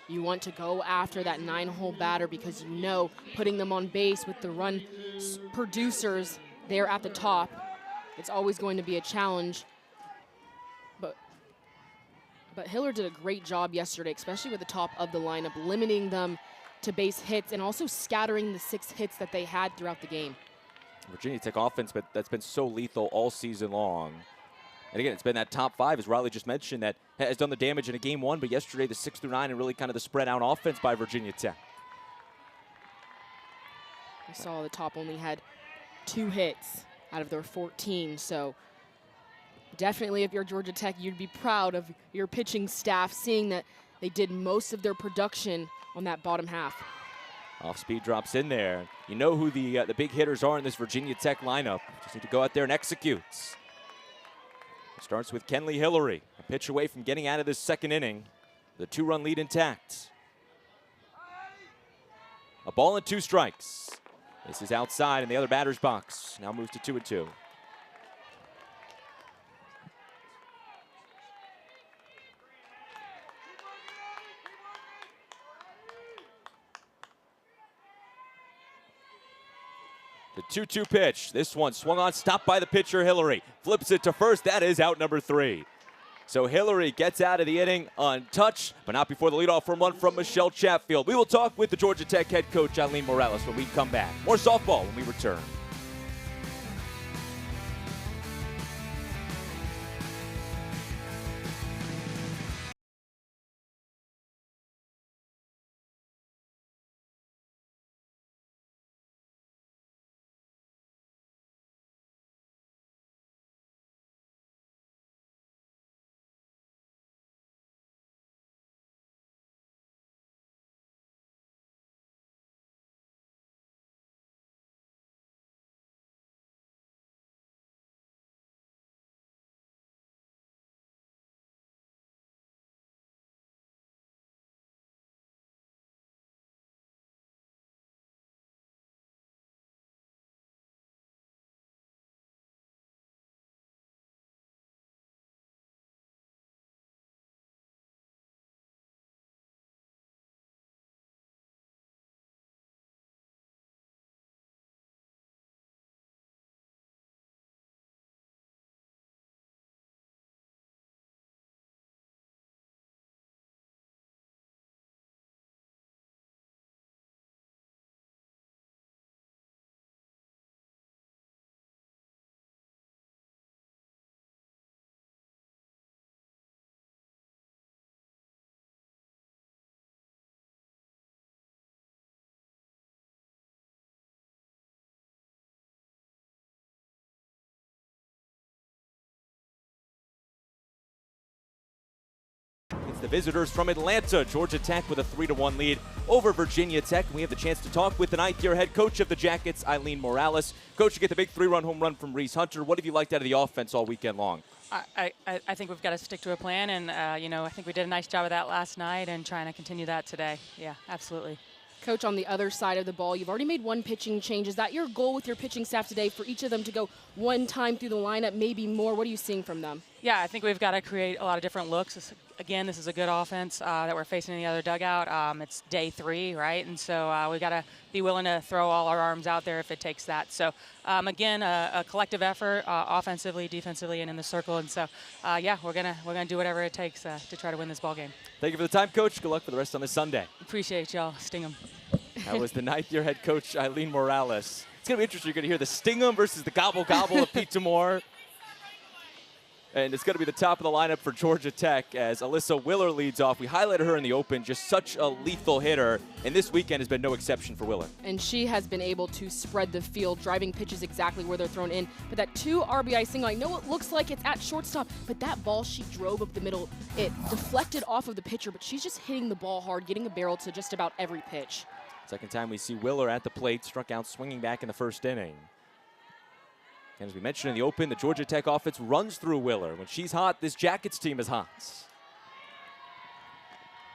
you want to go after that 9-hole batter because you know putting them on base with the run producers there at the top, it's always going to be a challenge. But Hiller did a great job yesterday, especially with the top of the lineup, limiting them to base hits and also scattering the 6 hits that they had throughout the game. Virginia Tech offense, but that's been so lethal all season long. And again, it's been that top 5, as Riley just mentioned, that has done the damage in a game 1, but yesterday the 6 through 9 and really kind of the spread out offense by Virginia Tech. We saw the top only had 2 hits out of their 14, so definitely if you're Georgia Tech, you'd be proud of your pitching staff, seeing that they did most of their production on that bottom half. Off speed drops in there. You know who the big hitters are in this Virginia Tech lineup. Just need to go out there and execute. Starts with Kenley Hillary, a pitch away from getting out of this second inning. The 2-run lead intact. A ball and 2 strikes. This is outside in the other batter's box. Now moves to 2-2. The 2-2 pitch. This one swung on, stopped by the pitcher, Hillary. Flips it to first. That is out number 3. So Hillary gets out of the inning untouched, but not before the leadoff home run from Michelle Chatfield. We will talk with the Georgia Tech head coach, Eileen Morales, when we come back. More softball when we return. the visitors from Atlanta. Georgia Tech with a 3-1 lead over Virginia Tech. We have the chance to talk with the ninth-year head coach of the Jackets, Eileen Morales. Coach, you get the big 3-run home run from Reese Hunter. What have you liked out of the offense all weekend long? I think we've got to stick to a plan, and I think we did a nice job of that last night and trying to continue that today. Yeah, absolutely. Coach, on the other side of the ball, you've already made one pitching change. Is that your goal with your pitching staff today, for each of them to go one time through the lineup, maybe more? What are you seeing from them? Yeah, I think we've got to create a lot of different looks. Again, this is a good offense that we're facing in the other dugout. It's day 3, right? And so we've got to be willing to throw all our arms out there if it takes that. So, again, a collective effort, offensively, defensively, and in the circle. And so, yeah, we're gonna do whatever it takes to try to win this ball game. Thank you for the time, Coach. Good luck for the rest on this Sunday. Appreciate y'all. Sting 'em. That was the ninth-year head coach, Eileen Morales. It's going to be interesting. You're going to hear the sting 'em versus the gobble-gobble of Pete Tamore. And it's going to be the top of the lineup for Georgia Tech as Alyssa Willer leads off. We highlighted her in the Open, just such a lethal hitter. And this weekend has been no exception for Willer. And she has been able to spread the field, driving pitches exactly where they're thrown in. But that 2 RBI single, I know it looks like it's at shortstop, but that ball she drove up the middle, it deflected off of the pitcher, but she's just hitting the ball hard, getting a barrel to just about every pitch. Second time we see Willer at the plate, struck out swinging back in the first inning. And as we mentioned in the Open, the Georgia Tech offense runs through Willer. When she's hot, this Jackets team is hot.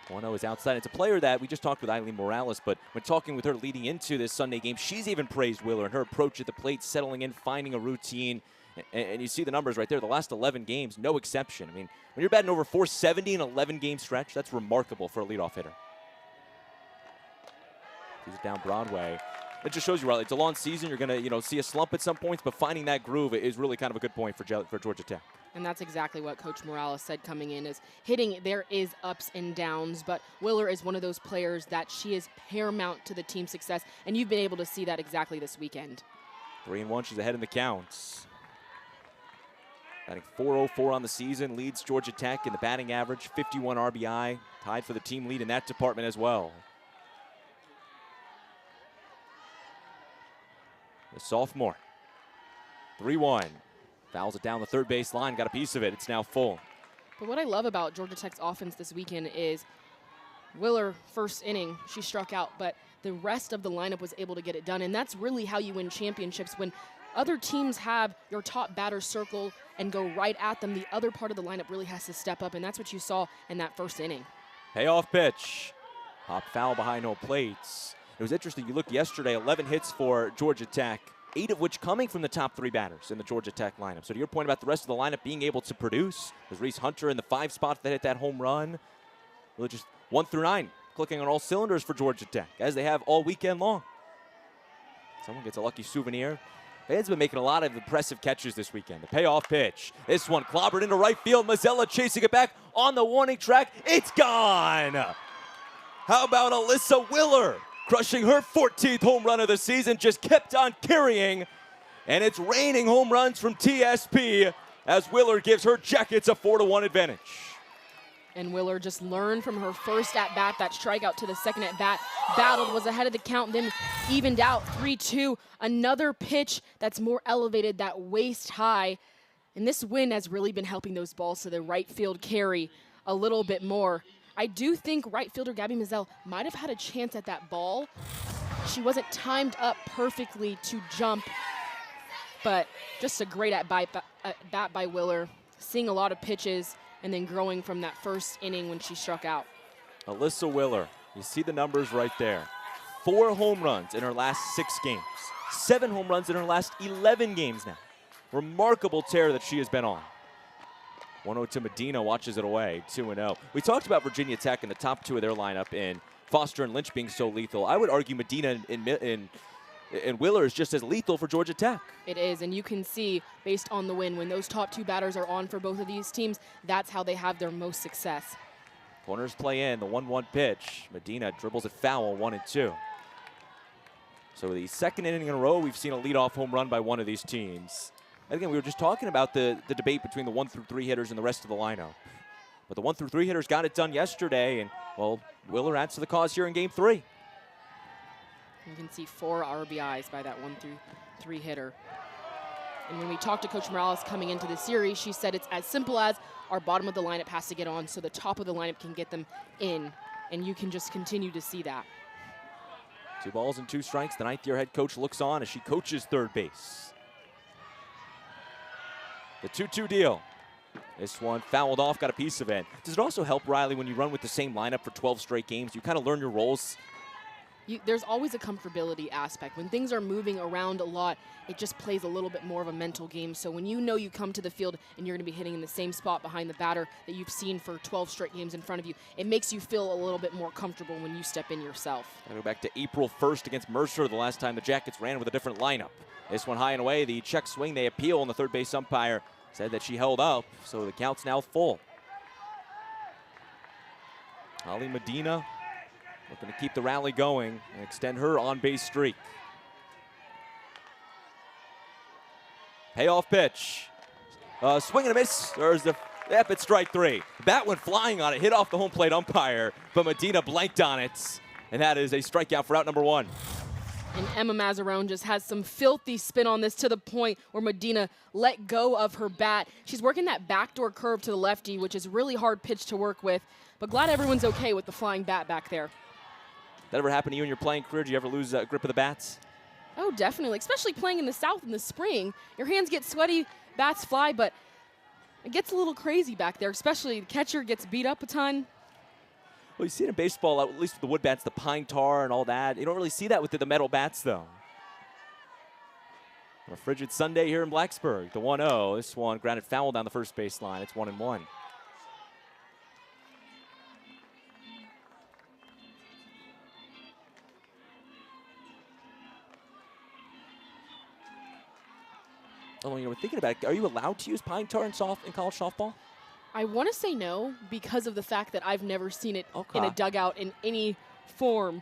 1-0 is outside. It's a player that we just talked with Eileen Morales, but when talking with her leading into this Sunday game, she's even praised Willer and her approach at the plate, settling in, finding a routine. And you see the numbers right there. The last 11 games, no exception. I mean, when you're batting over 470 in an 11-game stretch, that's remarkable for a leadoff hitter. He's down Broadway. It just shows you, Riley, it's a long season. You're going to, see a slump at some points, but finding that groove is really kind of a good point for Georgia Tech. And that's exactly what Coach Morales said coming in, is hitting, there is ups and downs, but Willer is one of those players that she is paramount to the team's success, and you've been able to see that exactly this weekend. 3-1, she's ahead in the counts. Batting .404 on the season, leads Georgia Tech in the batting average, 51 RBI, tied for the team lead in that department as well. The sophomore, 3-1, fouls it down the third base line, got a piece of it, it's now full. But what I love about Georgia Tech's offense this weekend is Willer, first inning, she struck out, but the rest of the lineup was able to get it done, and that's really how you win championships. When other teams have your top batter circle and go right at them, the other part of the lineup really has to step up, and that's what you saw in that first inning. Payoff pitch, pop foul behind no plates. It was interesting, you looked yesterday, 11 hits for Georgia Tech, 8 of which coming from the top 3 batters in the Georgia Tech lineup. So to your point about the rest of the lineup being able to produce, was Reese Hunter in the 5 spot that hit that home run. Really just 1 through 9, clicking on all cylinders for Georgia Tech, as they have all weekend long. Someone gets a lucky souvenir. Fans have been making a lot of impressive catches this weekend. The payoff pitch. This one clobbered into right field. Mazzella chasing it back on the warning track. It's gone. How about Alyssa Willer? Crushing her 14th home run of the season, just kept on carrying. And it's raining home runs from TSP as Willer gives her Jackets a 4-1 advantage. And Willer just learned from her first at-bat, that strikeout to the second at-bat, battled, was ahead of the count, then evened out 3-2. Another pitch that's more elevated, that waist high. And this win has really been helping those balls to the right field carry a little bit more. I do think right fielder Gabby Mazzell might have had a chance at that ball. She wasn't timed up perfectly to jump, but just a great at-bat by Willer, seeing a lot of pitches and then growing from that first inning when she struck out. Alyssa Willer, you see the numbers right there. 4 home runs in her last 6 games. 7 home runs in her last 11 games now. Remarkable tear that she has been on. 1-0 to Medina, watches it away, 2-0. We talked about Virginia Tech and the top 2 of their lineup in Foster and Lynch being so lethal. I would argue Medina and Willer is just as lethal for Georgia Tech. It is, and you can see, based on the win, when those top 2 batters are on for both of these teams, that's how they have their most success. Corners play in, the 1-1 pitch. Medina dribbles it foul, 1-2. So the second inning in a row, we've seen a leadoff home run by one of these teams. Again, we were just talking about the debate between the 1 through 3 hitters and the rest of the lineup. But the 1 through 3 hitters got it done yesterday, and, well, Willer adds to the cause here in Game 3. You can see 4 RBIs by that 1 through 3 hitter. And when we talked to Coach Morales coming into the series, she said it's as simple as our bottom of the lineup has to get on so the top of the lineup can get them in. And you can just continue to see that. 2 balls and 2 strikes. The 9th-year head coach looks on as she coaches third base. The 2-2 deal. This one fouled off, got a piece of it. Does it also help, Riley, when you run with the same lineup for 12 straight games? You kind of learn your roles. There's always a comfortability aspect. When things are moving around a lot, it just plays a little bit more of a mental game. So when you know you come to the field and you're going to be hitting in the same spot behind the batter that you've seen for 12 straight games in front of you, it makes you feel a little bit more comfortable when you step in yourself. I go back to April 1st against Mercer, the last time the Jackets ran with a different lineup. This one high and away, the check swing, they appeal, and the third base umpire said that she held up, so the count's now full. Ali Medina looking to keep the rally going and extend her on-base streak. Payoff pitch. Swing and a miss. There's the, yep, it's strike 3. The bat went flying on it, hit off the home plate umpire, but Medina blanked on it, and that is a strikeout for out number 1. And Emma Mazzarone just has some filthy spin on this to the point where Medina let go of her bat. She's working that backdoor curve to the lefty, which is a really hard pitch to work with, but glad everyone's okay with the flying bat back there. That ever happened to you in your playing career? Did you ever lose grip of the bats? Oh, definitely, especially playing in the South in the spring. Your hands get sweaty, bats fly, but it gets a little crazy back there, especially the catcher gets beat up a ton. Well, you see it in baseball, at least with the wood bats, the pine tar and all that. You don't really see that with the metal bats, though. On a frigid Sunday here in Blacksburg, the 1-0. This one grounded foul down the first baseline. It's 1-1. Oh, you know, we're thinking about it. Are you allowed to use pine tar in college softball? I want to say no because of the fact that I've never seen it in a dugout in any form.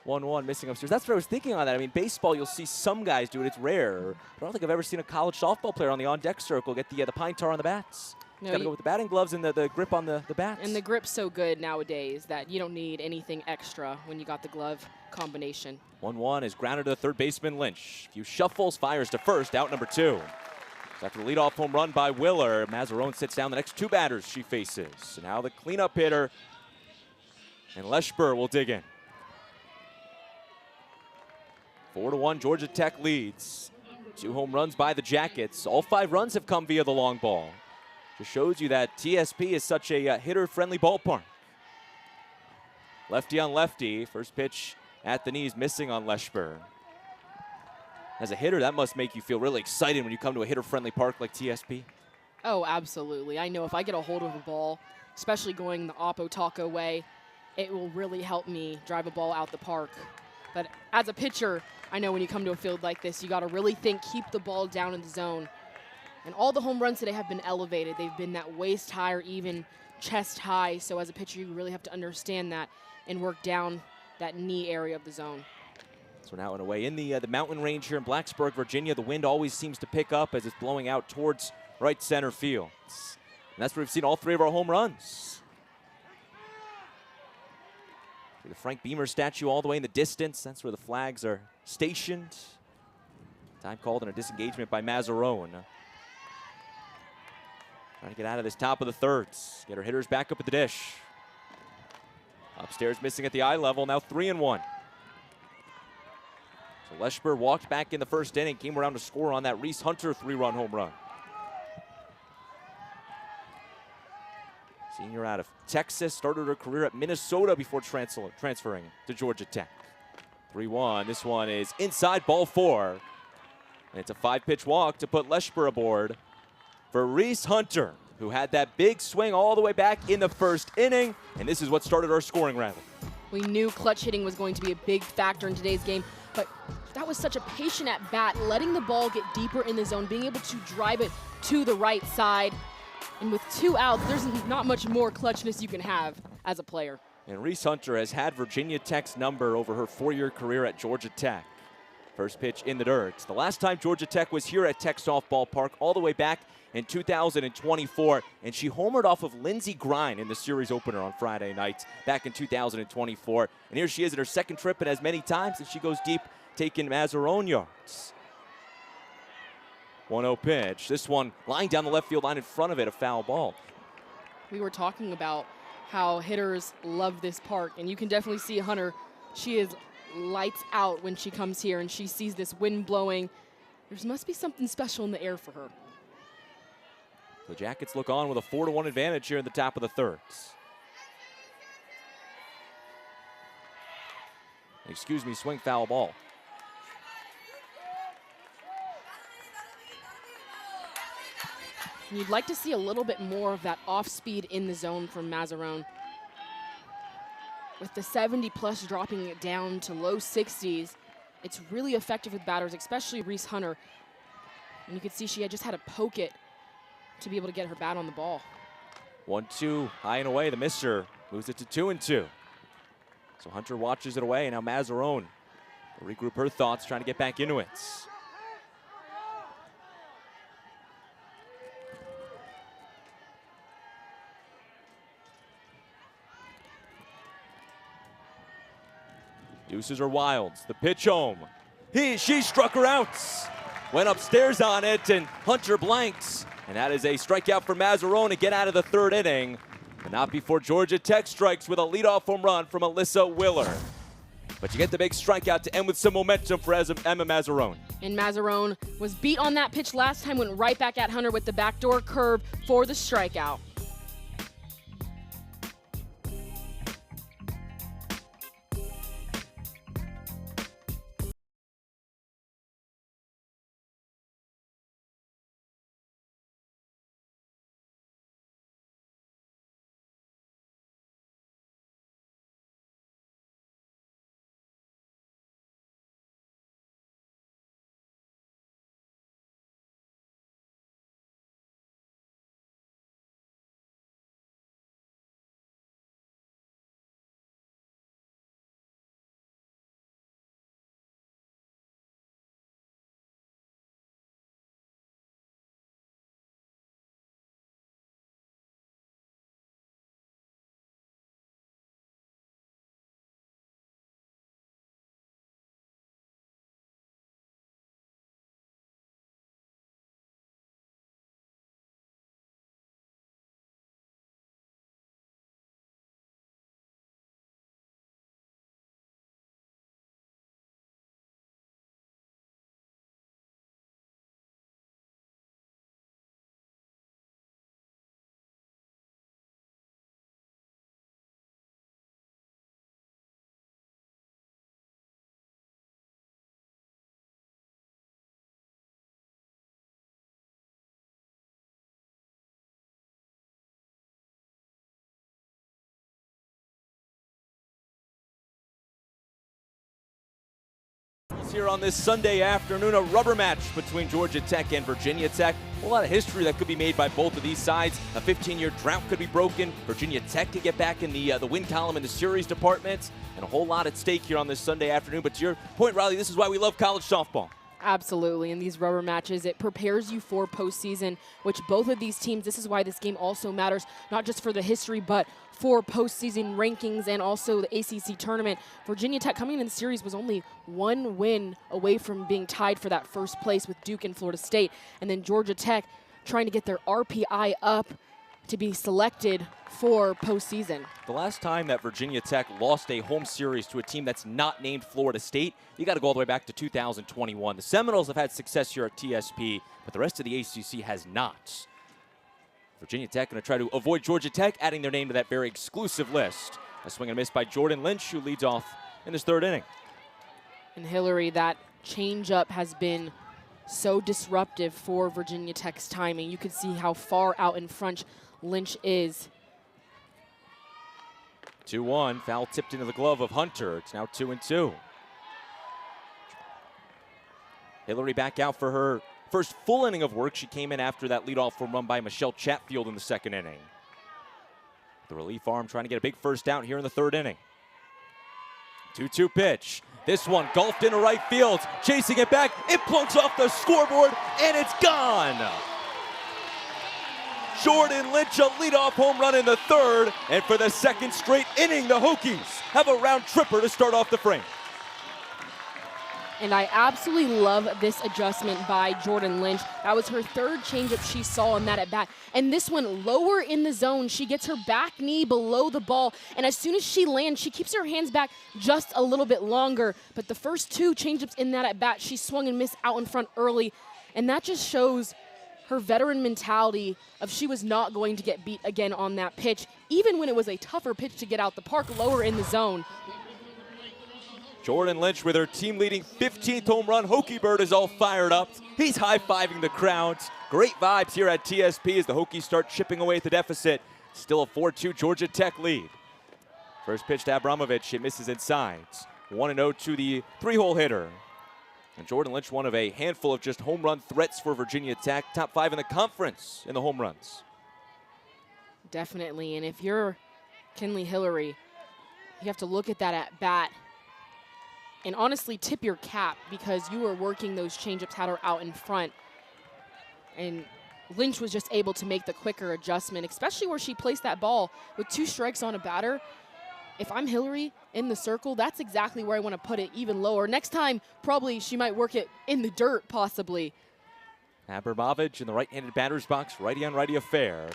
1-1 missing upstairs. That's what I was thinking on that. I mean, baseball, you'll see some guys do it. It's rare. But I don't think I've ever seen a college softball player on the on-deck circle get the pine tar on the bats. No, got to go with the batting gloves and the grip on the bats. And the grip's so good nowadays that you don't need anything extra when you got the glove combination. 1-1 is grounded to the third baseman, Lynch. A few shuffles, fires to first, out number 2. So after the leadoff home run by Willer, Mazzarone sits down the next 2 batters she faces. So now the cleanup hitter, and Leshber will dig in. 4-1, Georgia Tech leads. 2 home runs by the Jackets. All 5 runs have come via the long ball. Just shows you that TSP is such a hitter-friendly ballpark. Lefty on lefty. First pitch at the knees, missing on Leshber. As a hitter, that must make you feel really excited when you come to a hitter-friendly park like TSP. Oh, absolutely. I know if I get a hold of a ball, especially going the Oppo Taco way, it will really help me drive a ball out the park. But as a pitcher, I know when you come to a field like this, you got to really think, keep the ball down in the zone. And all the home runs today have been elevated. They've been that waist high or even chest high. So as a pitcher, you really have to understand that and work down that knee area of the zone. So now and away in the mountain range here in Blacksburg, Virginia, the wind always seems to pick up as it's blowing out towards right center field. And that's where we've seen all 3 of our home runs. The Frank Beamer statue all the way in the distance. That's where the flags are stationed. Time called and a disengagement by Mazzarone. Trying to get out of this top of the thirds. Get her hitters back up at the dish. Upstairs missing at the eye level, now 3-1. So Leshber walked back in the first inning, came around to score on that Reese Hunter 3-run home run. Senior out of Texas, started her career at Minnesota before transferring to Georgia Tech. 3-1, this one is inside, ball 4. And it's a 5-pitch walk to put Leshber aboard for Reese Hunter, who had that big swing all the way back in the first inning. And this is what started our scoring rally. We knew clutch hitting was going to be a big factor in today's game, but that was such a patient at bat, letting the ball get deeper in the zone, being able to drive it to the right side. And with 2 outs, there's not much more clutchness you can have as a player. And Reese Hunter has had Virginia Tech's number over her 4-year career at Georgia Tech. First pitch in the dirt. The last time Georgia Tech was here at Tech Softball Park, all the way back in 2024, and she homered off of Lindsey Grine in the series opener on Friday night back in 2024. And here she is in her second trip, and as many times as she goes deep, taking Mazzarone yards. 1-0 pitch. This one lying down the left field line in front of it, a foul ball. We were talking about how hitters love this park, and you can definitely see Hunter. She is lights out when she comes here and she sees this wind blowing. There must be something special in the air for her. The Jackets look on with a 4-1 advantage here in the top of the third. Excuse me, swing foul ball. You'd like to see a little bit more of that off speed in the zone from Mazzarone. With the 70+ dropping it down to low 60s, it's really effective with batters, especially Reese Hunter. And you can see she had just had to poke it to be able to get her bat on the ball. 1-2, high and away. The misser moves it to 2-2. So Hunter watches it away, and now Mazzarone will regroup her thoughts, trying to get back into it. Deuces are Wilds. The pitch home. She struck her out. Went upstairs on it, and Hunter blanks. And that is a strikeout for Mazzarone to get out of the third inning. But not before Georgia Tech strikes with a leadoff home run from Alyssa Willer. But you get the big strikeout to end with some momentum for Emma Mazzarone. And Mazzarone was beat on that pitch last time, went right back at Hunter with the backdoor curve for the strikeout. Here on this Sunday afternoon, a rubber match between Georgia Tech and Virginia Tech. A lot of history that could be made by both of these sides. A 15-year drought could be broken. Virginia Tech could get back in the win column in the series department, and a whole lot at stake here on this Sunday afternoon. But to your point, Riley, this is why we love college softball. Absolutely, in these rubber matches, it prepares you for postseason, which both of these teams, this is why this game also matters, not just for the history, but for postseason rankings and also the ACC tournament. Virginia Tech coming in the series was only one win away from being tied for that first place with Duke and Florida State. And then Georgia Tech trying to get their RPI up to be selected for postseason. The last time that Virginia Tech lost a home series to a team that's not named Florida State, you got to go all the way back to 2021. The Seminoles have had success here at TSP, but the rest of the ACC has not. Virginia Tech going to try to avoid Georgia Tech, adding their name to that very exclusive list. A swing and a miss by Jordan Lynch, who leads off in this third inning. And Hillary, that changeup has been so disruptive for Virginia Tech's timing. You can see how far out in front Lynch is. 2-1, foul tipped into the glove of Hunter. It's now 2-2. Hillary back out for her first full inning of work. She came in after that leadoff home run by Michelle Chatfield in the second inning. The relief arm trying to get a big first out here in the third inning. 2-2 pitch. This one golfed into right field. Chasing it back. It plunks off the scoreboard, and it's gone. Jordan Lynch, a leadoff home run in the third. And for the second straight inning, the Hokies have a round tripper to start off the frame. And I absolutely love this adjustment by Jordan Lynch. That was her third changeup she saw in that at bat. And this one lower in the zone. She gets her back knee below the ball. And as soon as she lands, she keeps her hands back just a little bit longer. But the first two changeups in that at bat, she swung and missed out in front early. And that just shows her veteran mentality of she was not going to get beat again on that pitch, even when it was a tougher pitch to get out the park lower in the zone. Jordan Lynch with her team-leading 15th home run. Hokie Bird is all fired up. He's high-fiving the crowd. Great vibes here at TSP as the Hokies start chipping away at the deficit. Still a 4-2 Georgia Tech lead. First pitch to Abramovich. It misses inside. 1-0 to the three-hole hitter. And Jordan Lynch, one of a handful of just home run threats for Virginia Tech. Top 5 in the conference in the home runs. Definitely, and if you're Kinley Hillary, you have to look at that at bat and honestly tip your cap because you were working those changeups, had her out in front. And Lynch was just able to make the quicker adjustment, especially where she placed that ball with 2 strikes on a batter. If I'm Hillary in the circle, that's exactly where I want to put it, even lower. Next time, probably she might work it in the dirt, possibly. Abramovich in the right-handed batter's box, righty on righty affair.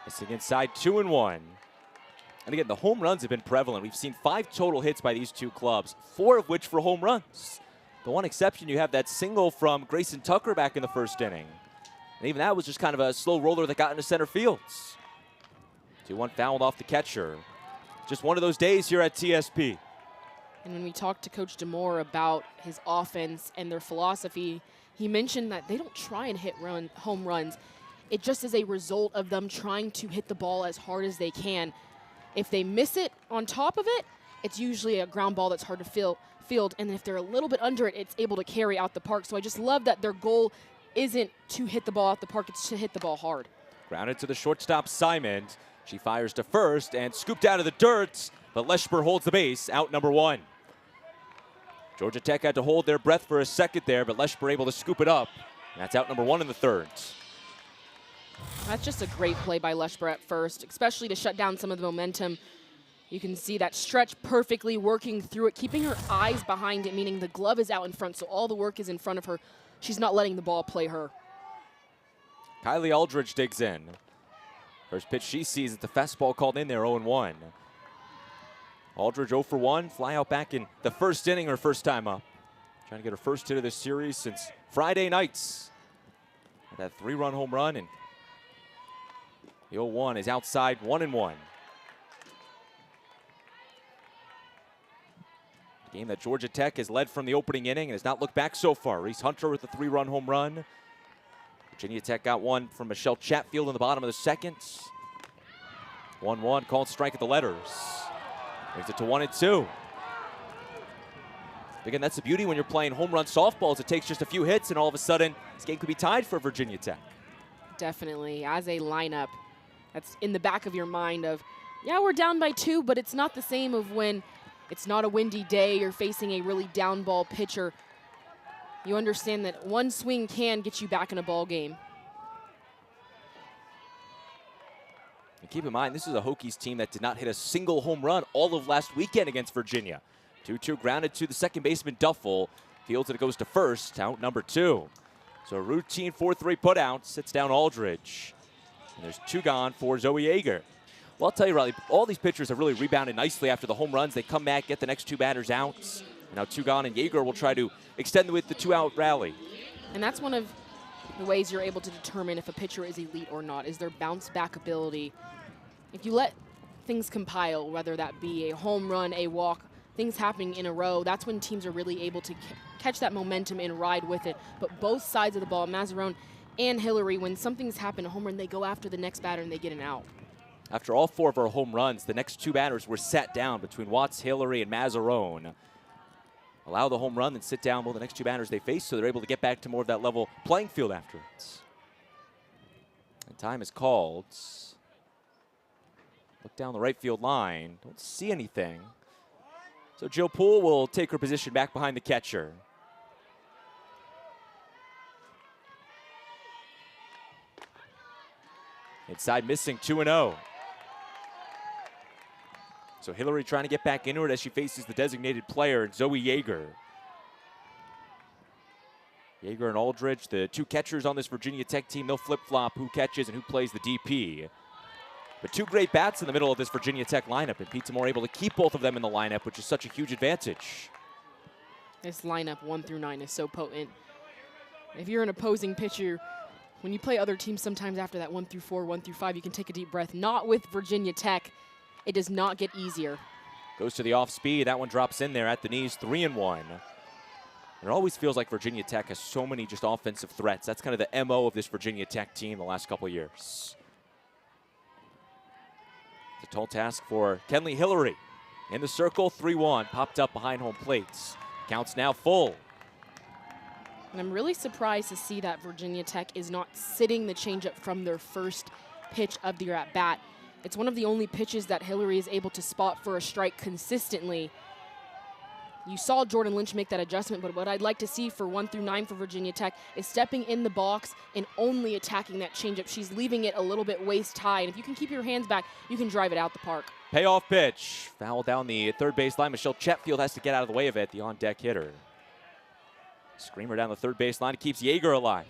Missing inside, 2-1. And again, the home runs have been prevalent. We've seen 5 total hits by these two clubs, 4 of which for home runs. The one exception, you have that single from Grayson Tucker back in the first inning. And even that was just kind of a slow roller that got into center fields. 2-1 fouled off the catcher. Just one of those days here at TSP. And when we talked to Coach DeMore about his offense and their philosophy, he mentioned that they don't try and hit home runs. It just is a result of them trying to hit the ball as hard as they can. If they miss it on top of it, it's usually a ground ball that's hard to field. And if they're a little bit under it, it's able to carry out the park. So I just love that their goal isn't to hit the ball out the park, it's to hit the ball hard. Grounded to the shortstop, Simon. She fires to first and scooped out of the dirt, but Leschber holds the base, out number 1. Georgia Tech had to hold their breath for a second there, but Leschber able to scoop it up. And that's out number 1 in the third. That's just a great play by Leschber at first, especially to shut down some of the momentum. You can see that stretch perfectly working through it, keeping her eyes behind it, meaning the glove is out in front, so all the work is in front of her. She's not letting the ball play her. Kylie Aldridge digs in. First pitch she sees, it's the fastball called in there, 0-1. Aldridge 0 for 1, fly out back in the first inning, her first time up. Trying to get her first hit of this series since Friday nights. That 3-run home run, and the 0-1 is outside, 1-1. Game that Georgia Tech has led from the opening inning and has not looked back so far. Reese Hunter with a 3-run home run. Virginia Tech got one from Michelle Chatfield in the bottom of the second. 1-1, called strike at the letters. Brings it to 1-2. Again, that's the beauty when you're playing home run softballs. It takes just a few hits and all of a sudden this game could be tied for Virginia Tech. Definitely, as a lineup, that's in the back of your mind of, yeah, we're down by 2, but it's not the same of when it's not a windy day, you're facing a really down ball pitcher. You understand that one swing can get you back in a ball game. And keep in mind, this is a Hokies team that did not hit a single home run all of last weekend against Virginia. 2-2 grounded to the second baseman, Duffel. Fields it goes to first, out number 2. So a routine 4-3 putout, sits down Aldridge. And there's 2 gone for Zoe Yeager. Well, I'll tell you, Riley, all these pitchers have really rebounded nicely after the home runs. They come back, get the next 2 batters out. And now 2 gone, and Yeager will try to extend with the 2-out rally. And that's one of the ways you're able to determine if a pitcher is elite or not, is their bounce back ability. If you let things compile, whether that be a home run, a walk, things happening in a row, that's when teams are really able to catch that momentum and ride with it. But both sides of the ball, Mazzarone and Hillary, when something's happened, a home run, they go after the next batter and they get an out. After all 4 of our home runs, the next 2 batters were sat down between Watts, Hillary, and Mazzarone. Allow the home run, then sit down. Well, the next 2 batters they face, so they're able to get back to more of that level playing field afterwards. And time is called. Look down the right field line. Don't see anything. So Jill Poole will take her position back behind the catcher. Inside missing, 2-0. So Hillary trying to get back into it as she faces the designated player, Zoe Yeager. Yeager and Aldridge, the two catchers on this Virginia Tech team, they'll flip-flop who catches and who plays the DP. But two great bats in the middle of this Virginia Tech lineup, and Pete Zamora able to keep both of them in the lineup, which is such a huge advantage. This lineup 1 through 9 is so potent. If you're an opposing pitcher, when you play other teams, sometimes after that 1 through 4, 1 through 5, you can take a deep breath. Not with Virginia Tech. It does not get easier. Goes to the off speed. That one drops in there at the knees, 3-1. It always feels like Virginia Tech has so many just offensive threats. That's kind of the MO of this Virginia Tech team the last couple of years. It's a tall task for Kenley Hillary. In the circle, 3-1, popped up behind home plates. Counts now full. And I'm really surprised to see that Virginia Tech is not sitting the changeup from their first pitch of their at-bat. It's one of the only pitches that Hillary is able to spot for a strike consistently. You saw Jordan Lynch make that adjustment, but what I'd like to see for 1 through 9 for Virginia Tech is stepping in the box and only attacking that changeup. She's leaving it a little bit waist high, and if you can keep your hands back, you can drive it out the park. Payoff pitch. Foul down the third base line. Michelle Chetfield has to get out of the way of it, the on-deck hitter. Screamer down the third base line. It keeps Yeager alive.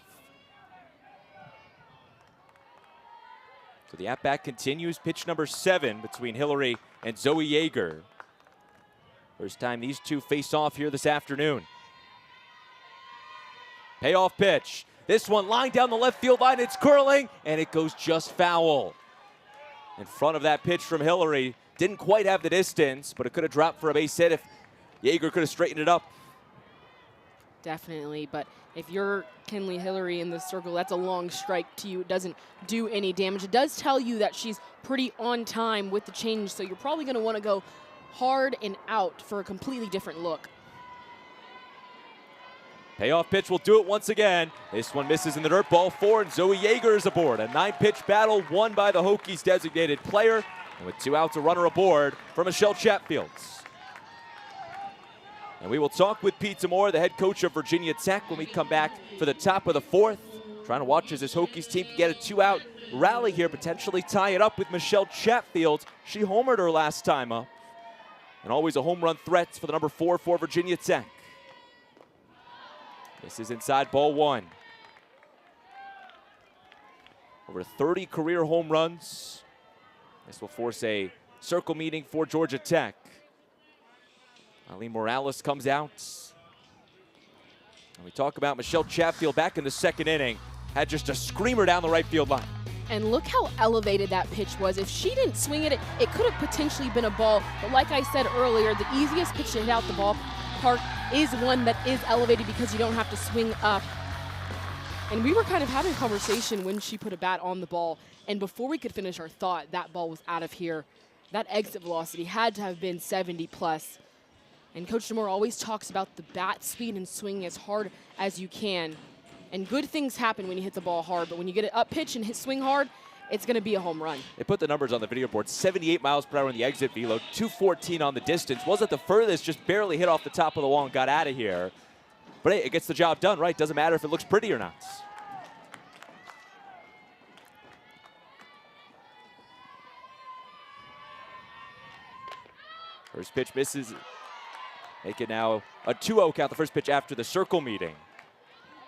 So the at-bat continues. Pitch number 7 between Hillary and Zoe Yeager. First time these two face off here this afternoon. Payoff pitch. This one lined down the left field line. It's curling, and it goes just foul. In front of that pitch from Hillary. Didn't quite have the distance, but it could have dropped for a base hit if Yeager could have straightened it up. Definitely, but if you're Kenley Hillary in the circle, that's a long strike to you. It doesn't do any damage. It does tell you that she's pretty on time with the change, so you're probably going to want to go hard and out for a completely different look. Payoff pitch will do it once again. This one misses in the dirt, ball 4, and Zoe Yeager is aboard. A 9-pitch battle won by the Hokies' designated player, and with 2 outs, a runner aboard for Michelle Chatfield. And we will talk with Pete Zamora, the head coach of Virginia Tech, when we come back for the top of the 4th. Trying to watch as this Hokies team can get a 2-out rally here, potentially tie it up with Michelle Chatfield. She homered her last time up. And always a home run threat for the number 4 for Virginia Tech. This is inside, ball 1. Over 30 career home runs. This will force a circle meeting for Georgia Tech. Eileen Morales comes out. And we talk about Michelle Chatfield back in the 2nd inning. Had just a screamer down the right field line. And look how elevated that pitch was. If she didn't swing it, it could have potentially been a ball. But like I said earlier, the easiest pitch to hit out the ballpark is one that is elevated because you don't have to swing up. And we were kind of having a conversation when she put a bat on the ball. And before we could finish our thought, that ball was out of here. That exit velocity had to have been 70 plus. And Coach Zamora always talks about the bat speed and swinging as hard as you can. And good things happen when you hit the ball hard, but when you get it up pitch and swing hard, it's going to be a home run. They put the numbers on the video board. 78 miles per hour in the exit velo, 214 on the distance. Wasn't the furthest, just barely hit off the top of the wall and got out of here. But hey, it gets the job done, right? Doesn't matter if it looks pretty or not. First pitch misses. Make it now a 2-0 count, the first pitch after the circle meeting.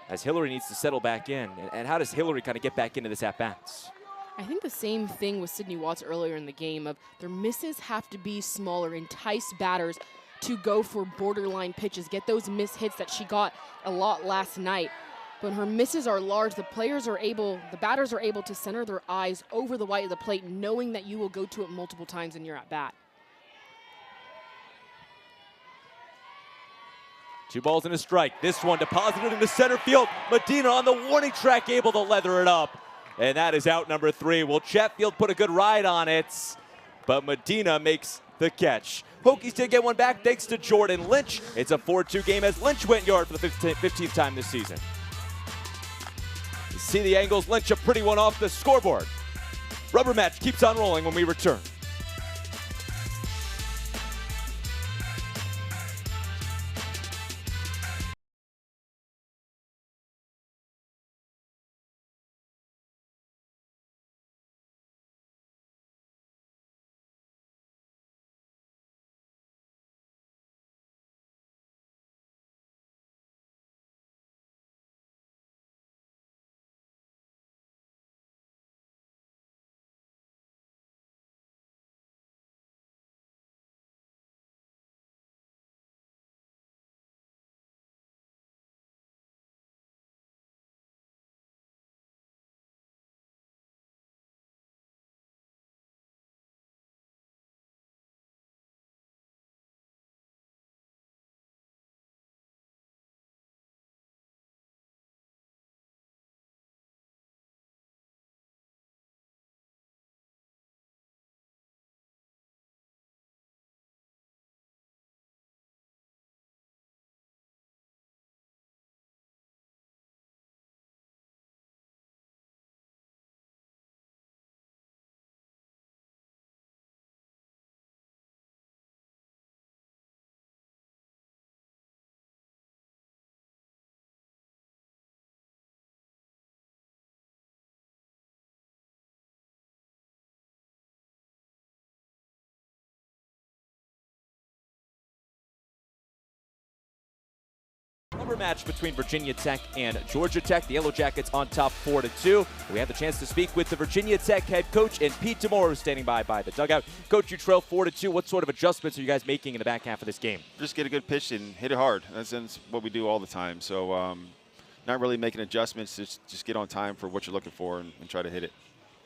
As Hillary needs to settle back in. And how does Hillary kind of get back into this at-bats? I think the same thing with Sydney Watts earlier in the game of their misses have to be smaller, entice batters to go for borderline pitches, get those miss hits that she got a lot last night. When her misses are large, the batters are able to center their eyes over the white of the plate, knowing that you will go to it multiple times in your at-bat. 2 balls and a strike. This one deposited into center field. Medina on the warning track, able to leather it up. And that is out number 3. Well, Chatfield put a good ride on it, but Medina makes the catch. Hokies did get one back thanks to Jordan Lynch. It's a 4-2 game as Lynch went yard for the 15th time this season. You see the angles. Lynch a pretty one off the scoreboard. Rubber match keeps on rolling when we return. match between Virginia Tech and Georgia Tech. The Yellow Jackets on top 4-2. We have the chance to speak with the Virginia Tech head coach and Pete Demore, who's standing by the dugout. Coach, you trail 4-2. What sort of adjustments are you guys making in the back half of this game? Just get a good pitch and hit it hard. That's what we do all the time. So not really making adjustments, just get on time for what you're looking for and try to hit it.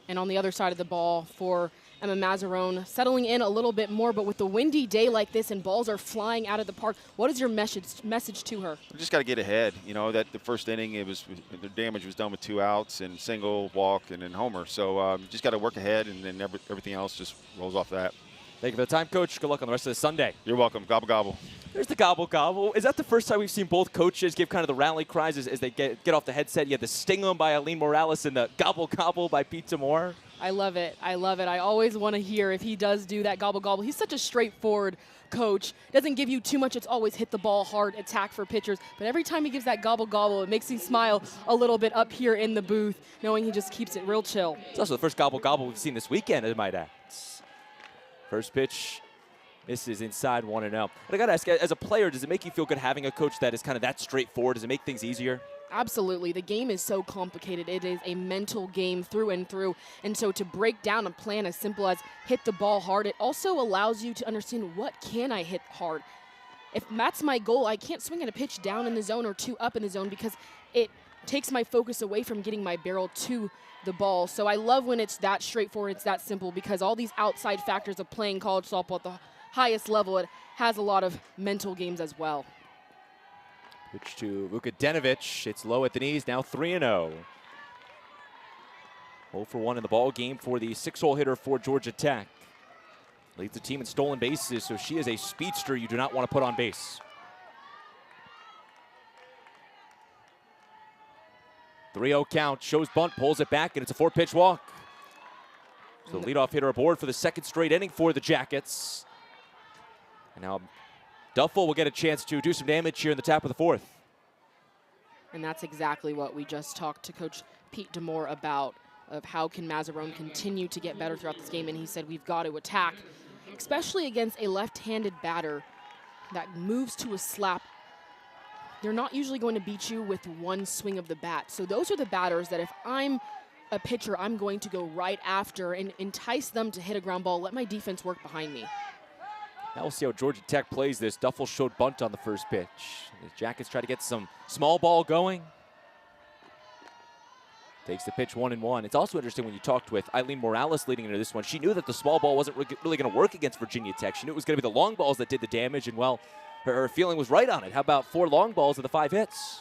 And on the other side of the ball for Emma Mazzarone, settling in a little bit more, but with the windy day like this and balls are flying out of the park, what is your message to her? We just got to get ahead. You know, that the first inning, the damage was done with 2 outs and single, walk, and then homer. So just got to work ahead, and then everything else just rolls off that. Thank you for the time, Coach. Good luck on the rest of the Sunday. You're welcome. Gobble, gobble. There's the gobble, gobble. Is that the first time we've seen both coaches give kind of the rally cries as they get off the headset? You had the sting 'em by Eileen Morales and the gobble, gobble by Pete Demore. I love it. I love it. I always want to hear if he does do that gobble, gobble. He's such a straightforward coach. Doesn't give you too much. It's always hit the ball hard, attack for pitchers. But every time he gives that gobble, gobble, it makes me smile a little bit up here in the booth, knowing he just keeps it real chill. It's also the first gobble, gobble we've seen this weekend, I might add. First pitch. Misses inside 1-0. But I got to ask, as a player, does it make you feel good having a coach that is kind of that straightforward? Does it make things easier? Absolutely. The game is so complicated. It is a mental game through and through. And so to break down a plan as simple as hit the ball hard, it also allows you to understand what can I hit hard. If that's my goal, I can't swing at a pitch down in the zone or 2 up in the zone because it takes my focus away from getting my barrel to the ball. So I love when it's that straightforward, it's that simple, because all these outside factors of playing college softball at the highest level, it has a lot of mental games as well. Pitch to Vukadinovic. It's low at the knees, now 3-0. 0 for 1 in the ball game for the 6-hole hitter for Georgia Tech. Leads the team in stolen bases, so she is a speedster you do not want to put on base. 3-0 count, shows bunt, pulls it back, and it's a 4-pitch walk. So the leadoff hitter aboard for the second straight inning for the Jackets. And now Duffel will get a chance to do some damage here in the top of the 4th. And that's exactly what we just talked to Coach Pete Demore about, of how can Mazzarone continue to get better throughout this game. And he said we've got to attack, especially against a left-handed batter that moves to a slap. They're not usually going to beat you with one swing of the bat. So those are the batters that if I'm a pitcher, I'm going to go right after and entice them to hit a ground ball, let my defense work behind me. Now we'll see how Georgia Tech plays this. Duffel showed bunt on the first pitch. The Jackets try to get some small ball going. Takes the pitch 1-1. It's also interesting when you talked with Eileen Morales leading into this one. She knew that the small ball wasn't really going to work against Virginia Tech. She knew it was going to be the long balls that did the damage, and well, her feeling was right on it. How about 4 long balls of the 5 hits?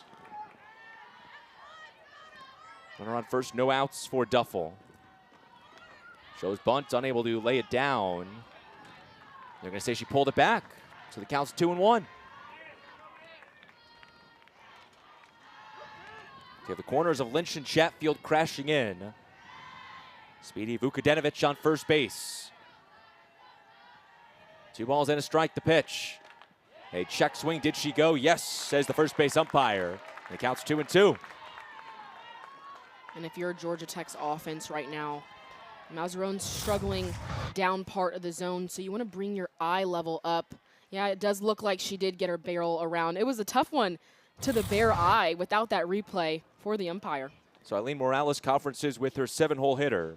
Runner on first, no outs for Duffel. Shows bunt, unable to lay it down. They're going to say she pulled it back. So the count's 2-1. Okay, the corners of Lynch and Chatfield crashing in. Speedy Vukadinovic on first base. 2 balls and a strike, the pitch. A check swing, did she go? Yes, says the first base umpire. And the count's 2-2. And if you're Georgia Tech's offense right now, Mazzarone's struggling down part of the zone, so you want to bring your eye level up. Yeah, it does look like she did get her barrel around. It was a tough one to the bare eye without that replay for the umpire. So Eileen Morales conferences with her 7-hole hitter.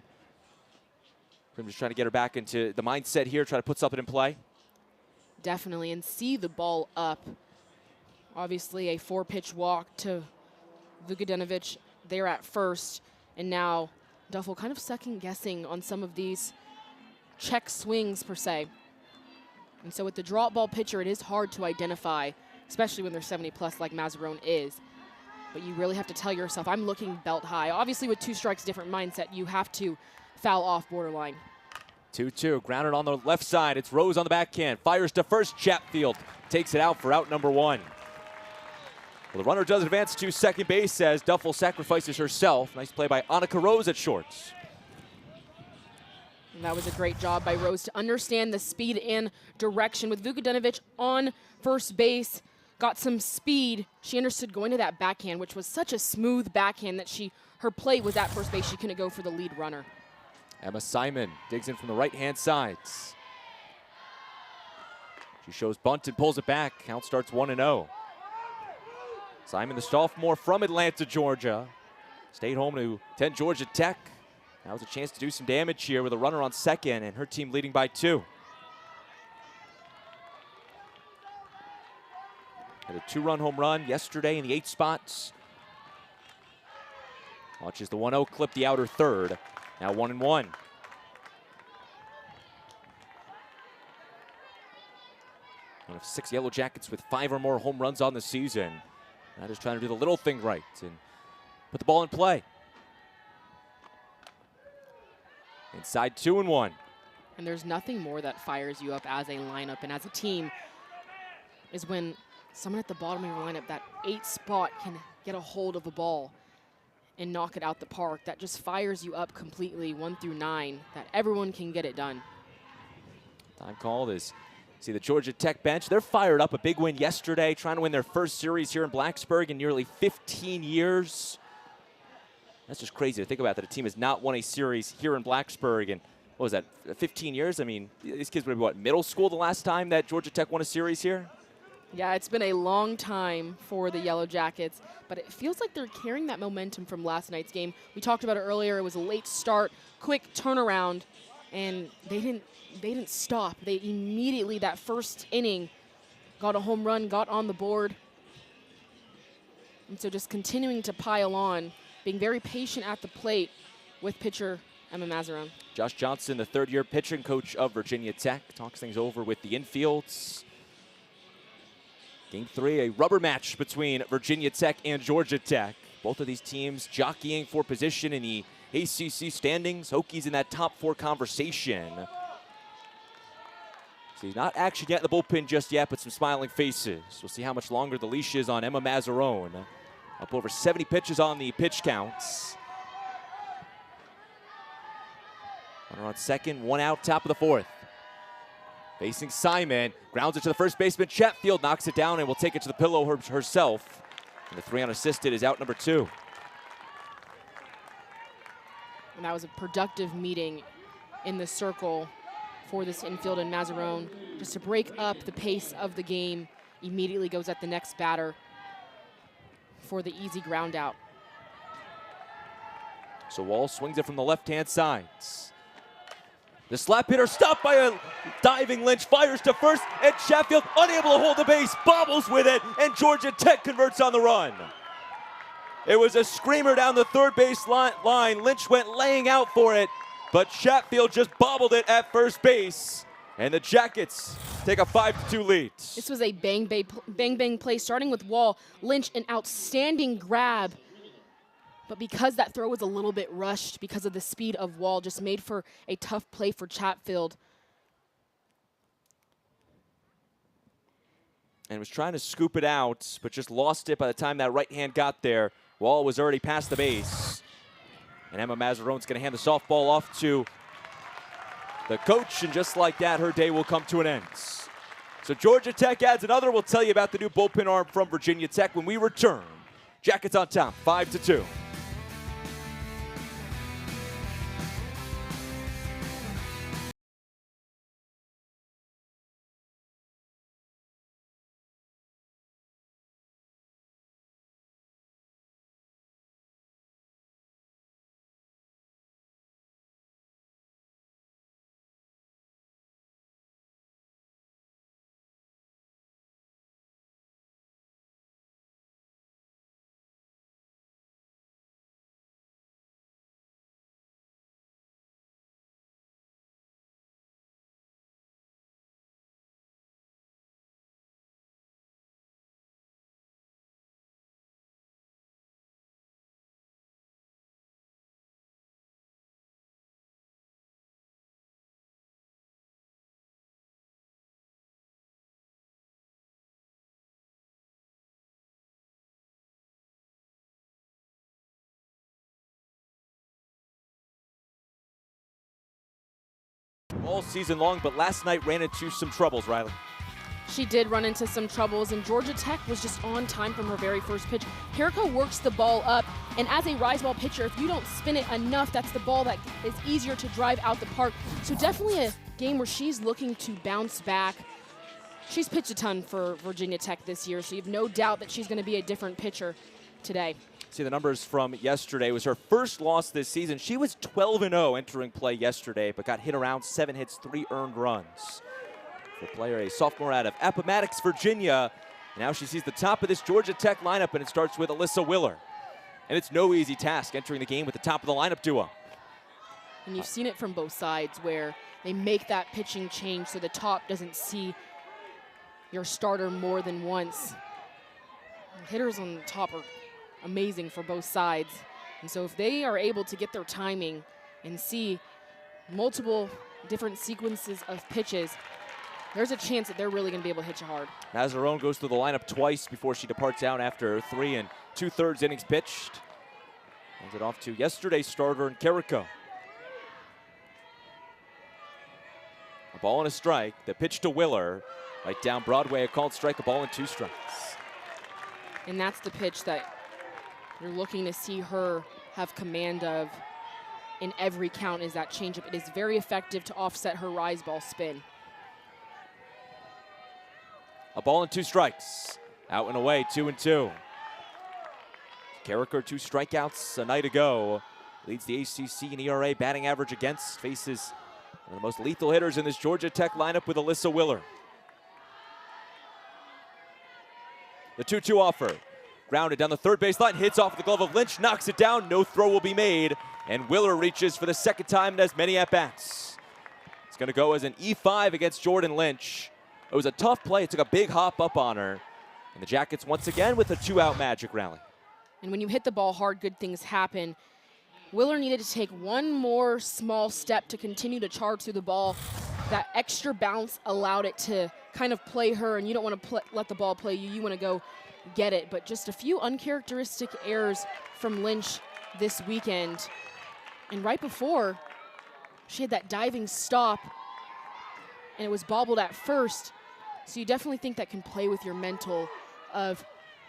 I'm just trying to get her back into the mindset here, try to put something in play. Definitely, and see the ball up. Obviously a 4-pitch walk to Vukadinovic there at first, and now Duffel kind of second-guessing on some of these check swings, per se. And so with the drop ball pitcher, it is hard to identify, especially when they're 70-plus like Mazzarone is. But you really have to tell yourself, I'm looking belt high. Obviously, with 2 strikes, different mindset, you have to foul off borderline. 2-2, grounded on the left side. It's Rose on the backhand. Fires to first, Chatfield takes it out for out number 1. Well, the runner does advance to second base as Duffel sacrifices herself. Nice play by Annika Rose at shorts. And that was a great job by Rose to understand the speed and direction. With Vukadinovic on first base, got some speed. She understood going to that backhand, which was such a smooth backhand that her play was at first base. She couldn't go for the lead runner. Emma Simon digs in from the right-hand side. She shows bunt and pulls it back. Count starts 1-0. Simon, the sophomore from Atlanta, Georgia, stayed home to attend Georgia Tech. Now has a chance to do some damage here with a runner on second and her team leading by 2. Had a 2-run home run yesterday in the 8th spots. Watches the 1-0 clip the outer third. Now 1-1. One of 6 Yellow Jackets with 5 or more home runs on the season. Now just trying to do the little thing right and put the ball in play. Inside 2-1. And there's nothing more that fires you up as a lineup and as a team is when someone at the bottom of your lineup, that 8th spot, can get a hold of a ball and knock it out the park. That just fires you up completely, 1 through 9, that everyone can get it done. Time called is, see the Georgia Tech bench, they're fired up. A big win yesterday, trying to win their first series here in Blacksburg in nearly 15 years. That's just crazy to think about, that a team has not won a series here in Blacksburg in, what was that, 15 years? I mean, these kids were, what, middle school the last time that Georgia Tech won a series here? Yeah, it's been a long time for the Yellow Jackets, but it feels like they're carrying that momentum from last night's game. We talked about it earlier. It was a late start, quick turnaround, and they didn't stop. They immediately, that first inning, got a home run, got on the board. And so just continuing to pile on, being very patient at the plate with pitcher Emma Mazzarone. Josh Johnson, the third-year pitching coach of Virginia Tech, talks things over with the infields. Game 3, a rubber match between Virginia Tech and Georgia Tech. Both of these teams jockeying for position in the ACC standings. Hokies in that top 4 conversation. See, not action yet in the bullpen just yet, but some smiling faces. We'll see how much longer the leash is on Emma Mazzarone. Up over 70 pitches on the pitch counts. Runner on second, 1 out, top of the 4th. Facing Simon, grounds it to the first baseman. Chatfield knocks it down and will take it to the pillow herself. And the 3 unassisted is out number 2. And that was a productive meeting in the circle for this infield, and Mazzarone, just to break up the pace of the game, immediately goes at the next batter for the easy ground out. So Wall swings it from the left-hand side. The slap hitter stopped by a diving Lynch, fires to first, and Chatfield unable to hold the base, bobbles with it, and Georgia Tech converts on the run. It was a screamer down the third base line. Lynch went laying out for it, but Chatfield just bobbled it at first base, and the Jackets take a 5-2 lead. This was a bang play, starting with Wall. Lynch, an outstanding grab. But because that throw was a little bit rushed because of the speed of Wall, just made for a tough play for Chatfield. And was trying to scoop it out, but just lost it by the time that right hand got there. Wall was already past the base. And Emma Mazzarone's going to hand the softball off to the coach, and just like that, her day will come to an end. So Georgia Tech adds another. We'll tell you about the new bullpen arm from Virginia Tech when we return. Jackets on top, 5-2. All season long, but last night ran into some troubles, Riley. She did run into some troubles, and Georgia Tech was just on time from her very first pitch. Herico works the ball up, and as a rise ball pitcher, if you don't spin it enough, that's the ball that is easier to drive out the park. So definitely a game where she's looking to bounce back. She's pitched a ton for Virginia Tech this year, so you have no doubt that she's going to be a different pitcher today. See the numbers from yesterday. It was her first loss this season. She was 12-0 entering play yesterday, but got hit around 7 hits, 3 earned runs. The player, a sophomore out of Appomattox, Virginia. Now she sees the top of this Georgia Tech lineup, and it starts with Alyssa Willer. And it's no easy task entering the game with the top of the lineup duo. And you've seen it from both sides where they make that pitching change so the top doesn't see your starter more than once. The hitters on the top are amazing for both sides. And so if they are able to get their timing and see multiple different sequences of pitches, there's a chance that they're really going to be able to hit you hard. Mazzarone goes through the lineup twice before she departs out after 3 2/3 innings pitched. Hands it off to yesterday's starter in Carrico. A ball and a strike. The pitch to Willer. Right down Broadway, a called strike, a ball and 2 strikes. And that's the pitch that you're looking to see her have command of in every count, is that changeup. It is very effective to offset her rise ball spin. A ball and 2 strikes. Out and away, 2-2. Carricker, 2 strikeouts a night ago. Leads the ACC in ERA batting average against. Faces one of the most lethal hitters in this Georgia Tech lineup with Alyssa Willer. The 2-2 offer. Grounded down the third base line, hits off the glove of Lynch, knocks it down, no throw will be made, and Willer reaches for the second time in as many at-bats. It's going to go as an E5 against Jordan Lynch. It was a tough play, it took a big hop up on her, and the Jackets once again with a 2-out magic rally. And when you hit the ball hard, good things happen. Willer needed to take one more small step to continue to charge through the ball. That extra bounce allowed it to kind of play her, and you don't want to let the ball play you. You want to go get it. But just a few uncharacteristic errors from Lynch this weekend. And right before, she had that diving stop, and it was bobbled at first. So you definitely think that can play with your mental of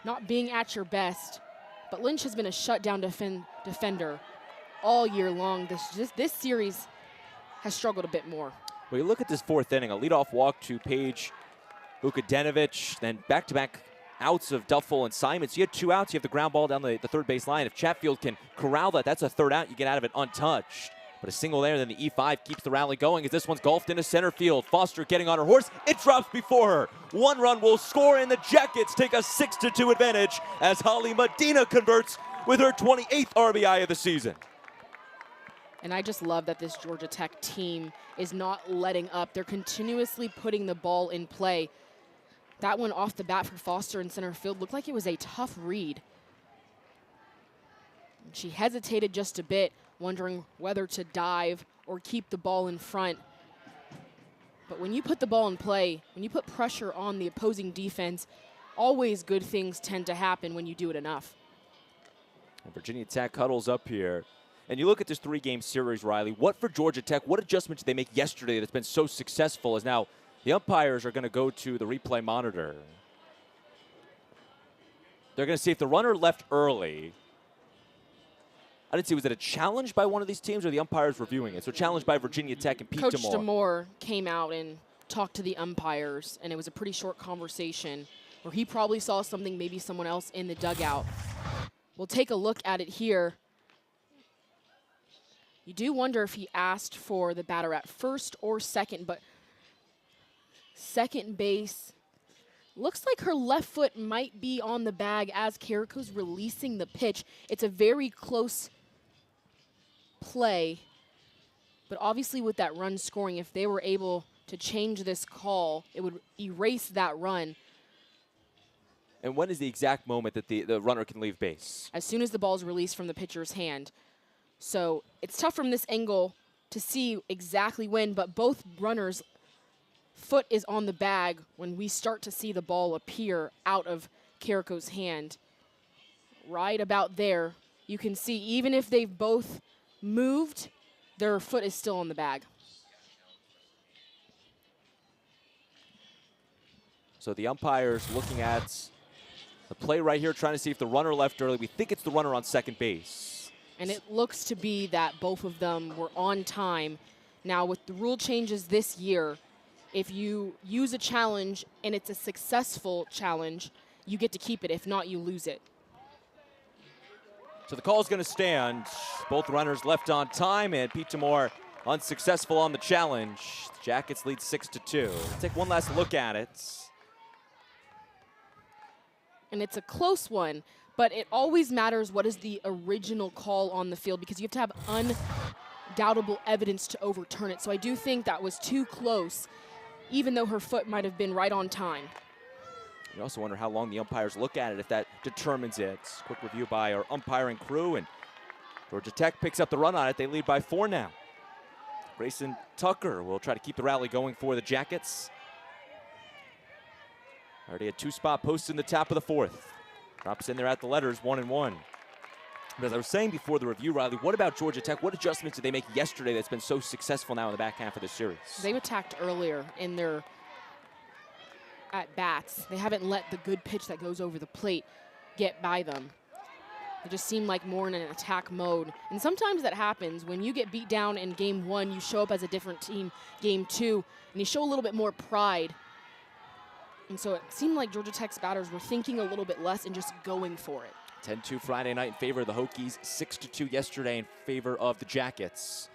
not being at your best. But Lynch has been a shutdown defender all year long. This series has struggled a bit more. Well, you look at this 4th inning, a leadoff walk to Paige Vukadinovic, then back-to-back outs of Duffel and Simons. You had 2 outs. You have the ground ball down the third base line. If Chatfield can corral that, that's a 3rd out. You get out of it untouched. But a single there, then the E5 keeps the rally going as this one's golfed into center field. Foster getting on her horse. It drops before her. 1 run will score, and the Jackets take a 6-2 advantage as Holly Medina converts with her 28th RBI of the season. And I just love that this Georgia Tech team is not letting up. They're continuously putting the ball in play. That one off the bat for Foster in center field looked like it was a tough read. She hesitated just a bit, wondering whether to dive or keep the ball in front. But when you put the ball in play, when you put pressure on the opposing defense, always good things tend to happen when you do it enough. And Virginia Tech huddles up here. And you look at this 3-game series, Riley, what for Georgia Tech, what adjustments did they make yesterday that's been so successful as now the umpires are going to go to the replay monitor. They're going to see if the runner left early. I didn't see, was it a challenge by one of these teams or the umpires reviewing it? So challenged by Virginia Tech and Pete Coach DeMore. DeMore came out and talked to the umpires, and it was a pretty short conversation where he probably saw something maybe someone else in the dugout. We'll take a look at it here. You do wonder if he asked for the batter at first or second, but second base. Looks like her left foot might be on the bag as Carrico's releasing the pitch. It's a very close play, but obviously with that run scoring, if they were able to change this call, it would erase that run. And when is the exact moment that the runner can leave base? As soon as the ball is released from the pitcher's hand. So it's tough from this angle to see exactly when, but both runners' foot is on the bag when we start to see the ball appear out of Carrico's hand. Right about there, you can see even if they've both moved, their foot is still on the bag. So the umpire's looking at the play right here, trying to see if the runner left early. We think it's the runner on second base. And it looks to be that both of them were on time. Now, with the rule changes this year, If you use a challenge and it's a successful challenge, you get to keep it. If not, you lose it. So the call is going to stand. Both runners left on time, and Pete Tamor unsuccessful on the challenge. The Jackets lead 6-2. Let's take one last look at it. And it's a close one, but it always matters what is the original call on the field, because you have to have undoubtable evidence to overturn it. So I do think that was too close, even though her foot might have been right on time. You also wonder how long the umpires look at it, if that determines it. Quick review by our umpiring crew, and Georgia Tech picks up the run on it. They lead by 4 now. Grayson Tucker will try to keep the rally going for the Jackets. Already a 2-spot post in the top of the 4th. Drops in there at the letters, 1-1. But as I was saying before the review, Riley, what about Georgia Tech? What adjustments did they make yesterday that's been so successful now in the back half of the series? They've attacked earlier in their at-bats. They haven't let the good pitch that goes over the plate get by them. They just seem like more in an attack mode. And sometimes that happens. When you get beat down in game 1, you show up as a different team game 2, and you show a little bit more pride. And so it seemed like Georgia Tech's batters were thinking a little bit less and just going for it. 10-2 Friday night in favor of the Hokies, 6-2 yesterday in favor of the Jackets.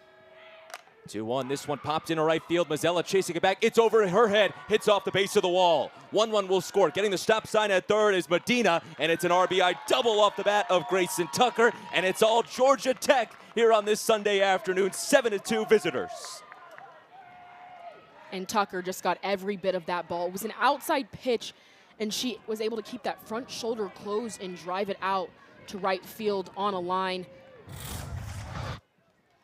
2-1, this one popped into right field. Mazzella chasing it back. It's over her head, hits off the base of the wall. 1-1 will score. Getting the stop sign at third is Medina, and it's an RBI double off the bat of Grayson Tucker, and it's all Georgia Tech here on this Sunday afternoon, 7-2 visitors. And Tucker just got every bit of that ball. It was an outside pitch, and she was able to keep that front shoulder closed and drive it out to right field on a line.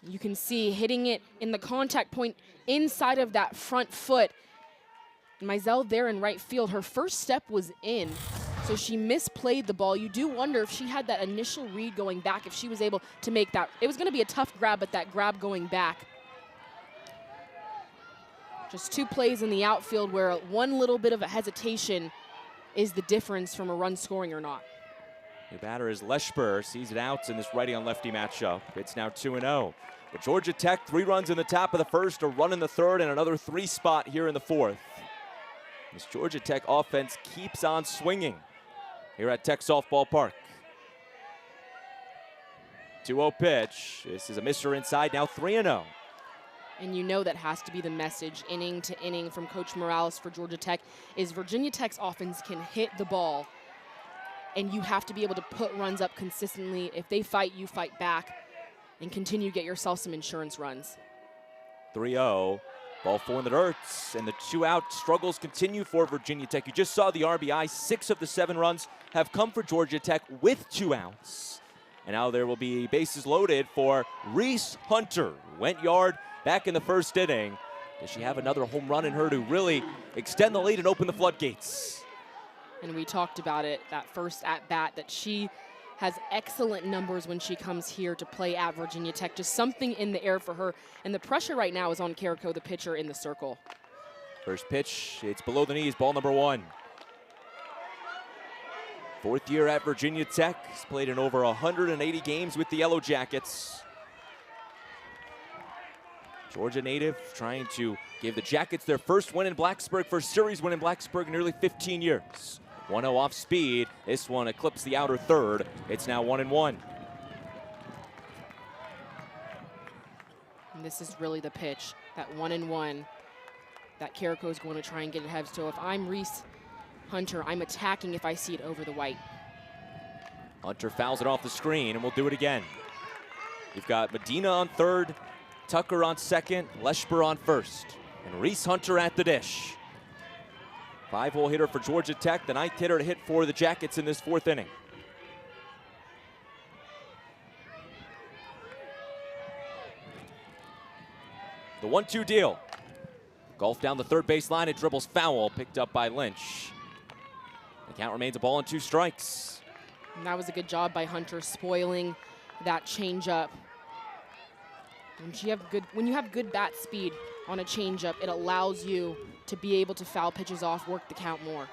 You can see hitting it in the contact point inside of that front foot. Mizell there in right field, her first step was in, so she misplayed the ball. You do wonder if she had that initial read going back, if she was able to make that. It was going to be a tough grab, but that grab going back. Just 2 plays in the outfield where one little bit of a hesitation is the difference from a run scoring or not. The batter is Leschber, sees it out in this righty on lefty matchup. It's now 2-0. But Georgia Tech, 3 runs in the top of the first, a run in the third, and another 3 spot here in the 4th. This Georgia Tech offense keeps on swinging here at Tech Softball Park. 2-0 pitch. This is a misser inside, now 3-0. And you know that has to be the message inning to inning from Coach Morales for Georgia Tech, is Virginia Tech's offense can hit the ball, and you have to be able to put runs up consistently. If they fight, you fight back and continue to get yourself some insurance runs. 3-0, ball 4 in the dirt, and the 2-out struggles continue for Virginia Tech. You just saw the RBI. 6 of the 7 runs have come for Georgia Tech with 2 outs. And now there will be bases loaded for Reese Hunter. Went yard back in the first inning. Does she have another home run in her to really extend the lead and open the floodgates? And we talked about it, that first at-bat, that she has excellent numbers when she comes here to play at Virginia Tech. Just something in the air for her. And the pressure right now is on Carrico, the pitcher, in the circle. First pitch, it's below the knees, ball number 1. 4th year at Virginia Tech. He's played in over 180 games with the Yellow Jackets. Georgia native trying to give the Jackets their first win in Blacksburg, first series win in Blacksburg in nearly 15 years. 1-0 off speed. This one eclipsed the outer third. It's now 1-1. And this is really the pitch, that 1-1 that Carrico is going to try and get ahead. So if I'm Reese Hunter, I'm attacking if I see it over the white. Hunter fouls it off the screen, and we'll do it again. You've got Medina on third, Tucker on second, Leschber on first, and Reese Hunter at the dish. 5-hole hitter for Georgia Tech, the 9th hitter to hit for the Jackets in this 4th inning. The 1-2 deal. Golf down the third base line, it dribbles foul, picked up by Lynch. The count remains a ball and 2 strikes. And that was a good job by Hunter, spoiling that changeup. When you have good bat speed on a changeup, it allows you to be able to foul pitches off, work the count more.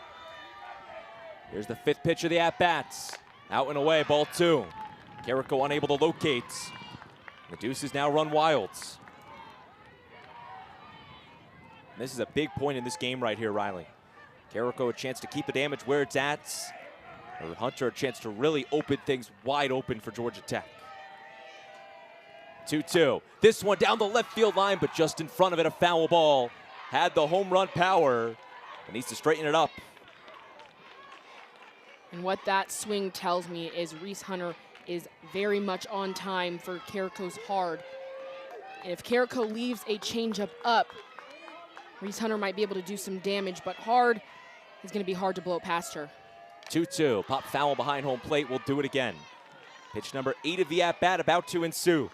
Here's the 5th pitch of the at-bats. Out and away, ball 2. Carrico unable to locate. The Deuces now run wild. And this is a big point in this game right here, Riley. Carrico a chance to keep the damage where it's at. Or Hunter a chance to really open things wide open for Georgia Tech. 2-2. This one down the left field line, but just in front of it, a foul ball. Had the home run power, but needs to straighten it up. And what that swing tells me is Reese Hunter is very much on time for Carrico's hard. And if Carrico leaves a changeup up, Reese Hunter might be able to do some damage, but hard is going to be hard to blow past her. 2-2. Pop foul behind home plate. We'll do it again. Pitch number 8 of the at-bat about to ensue.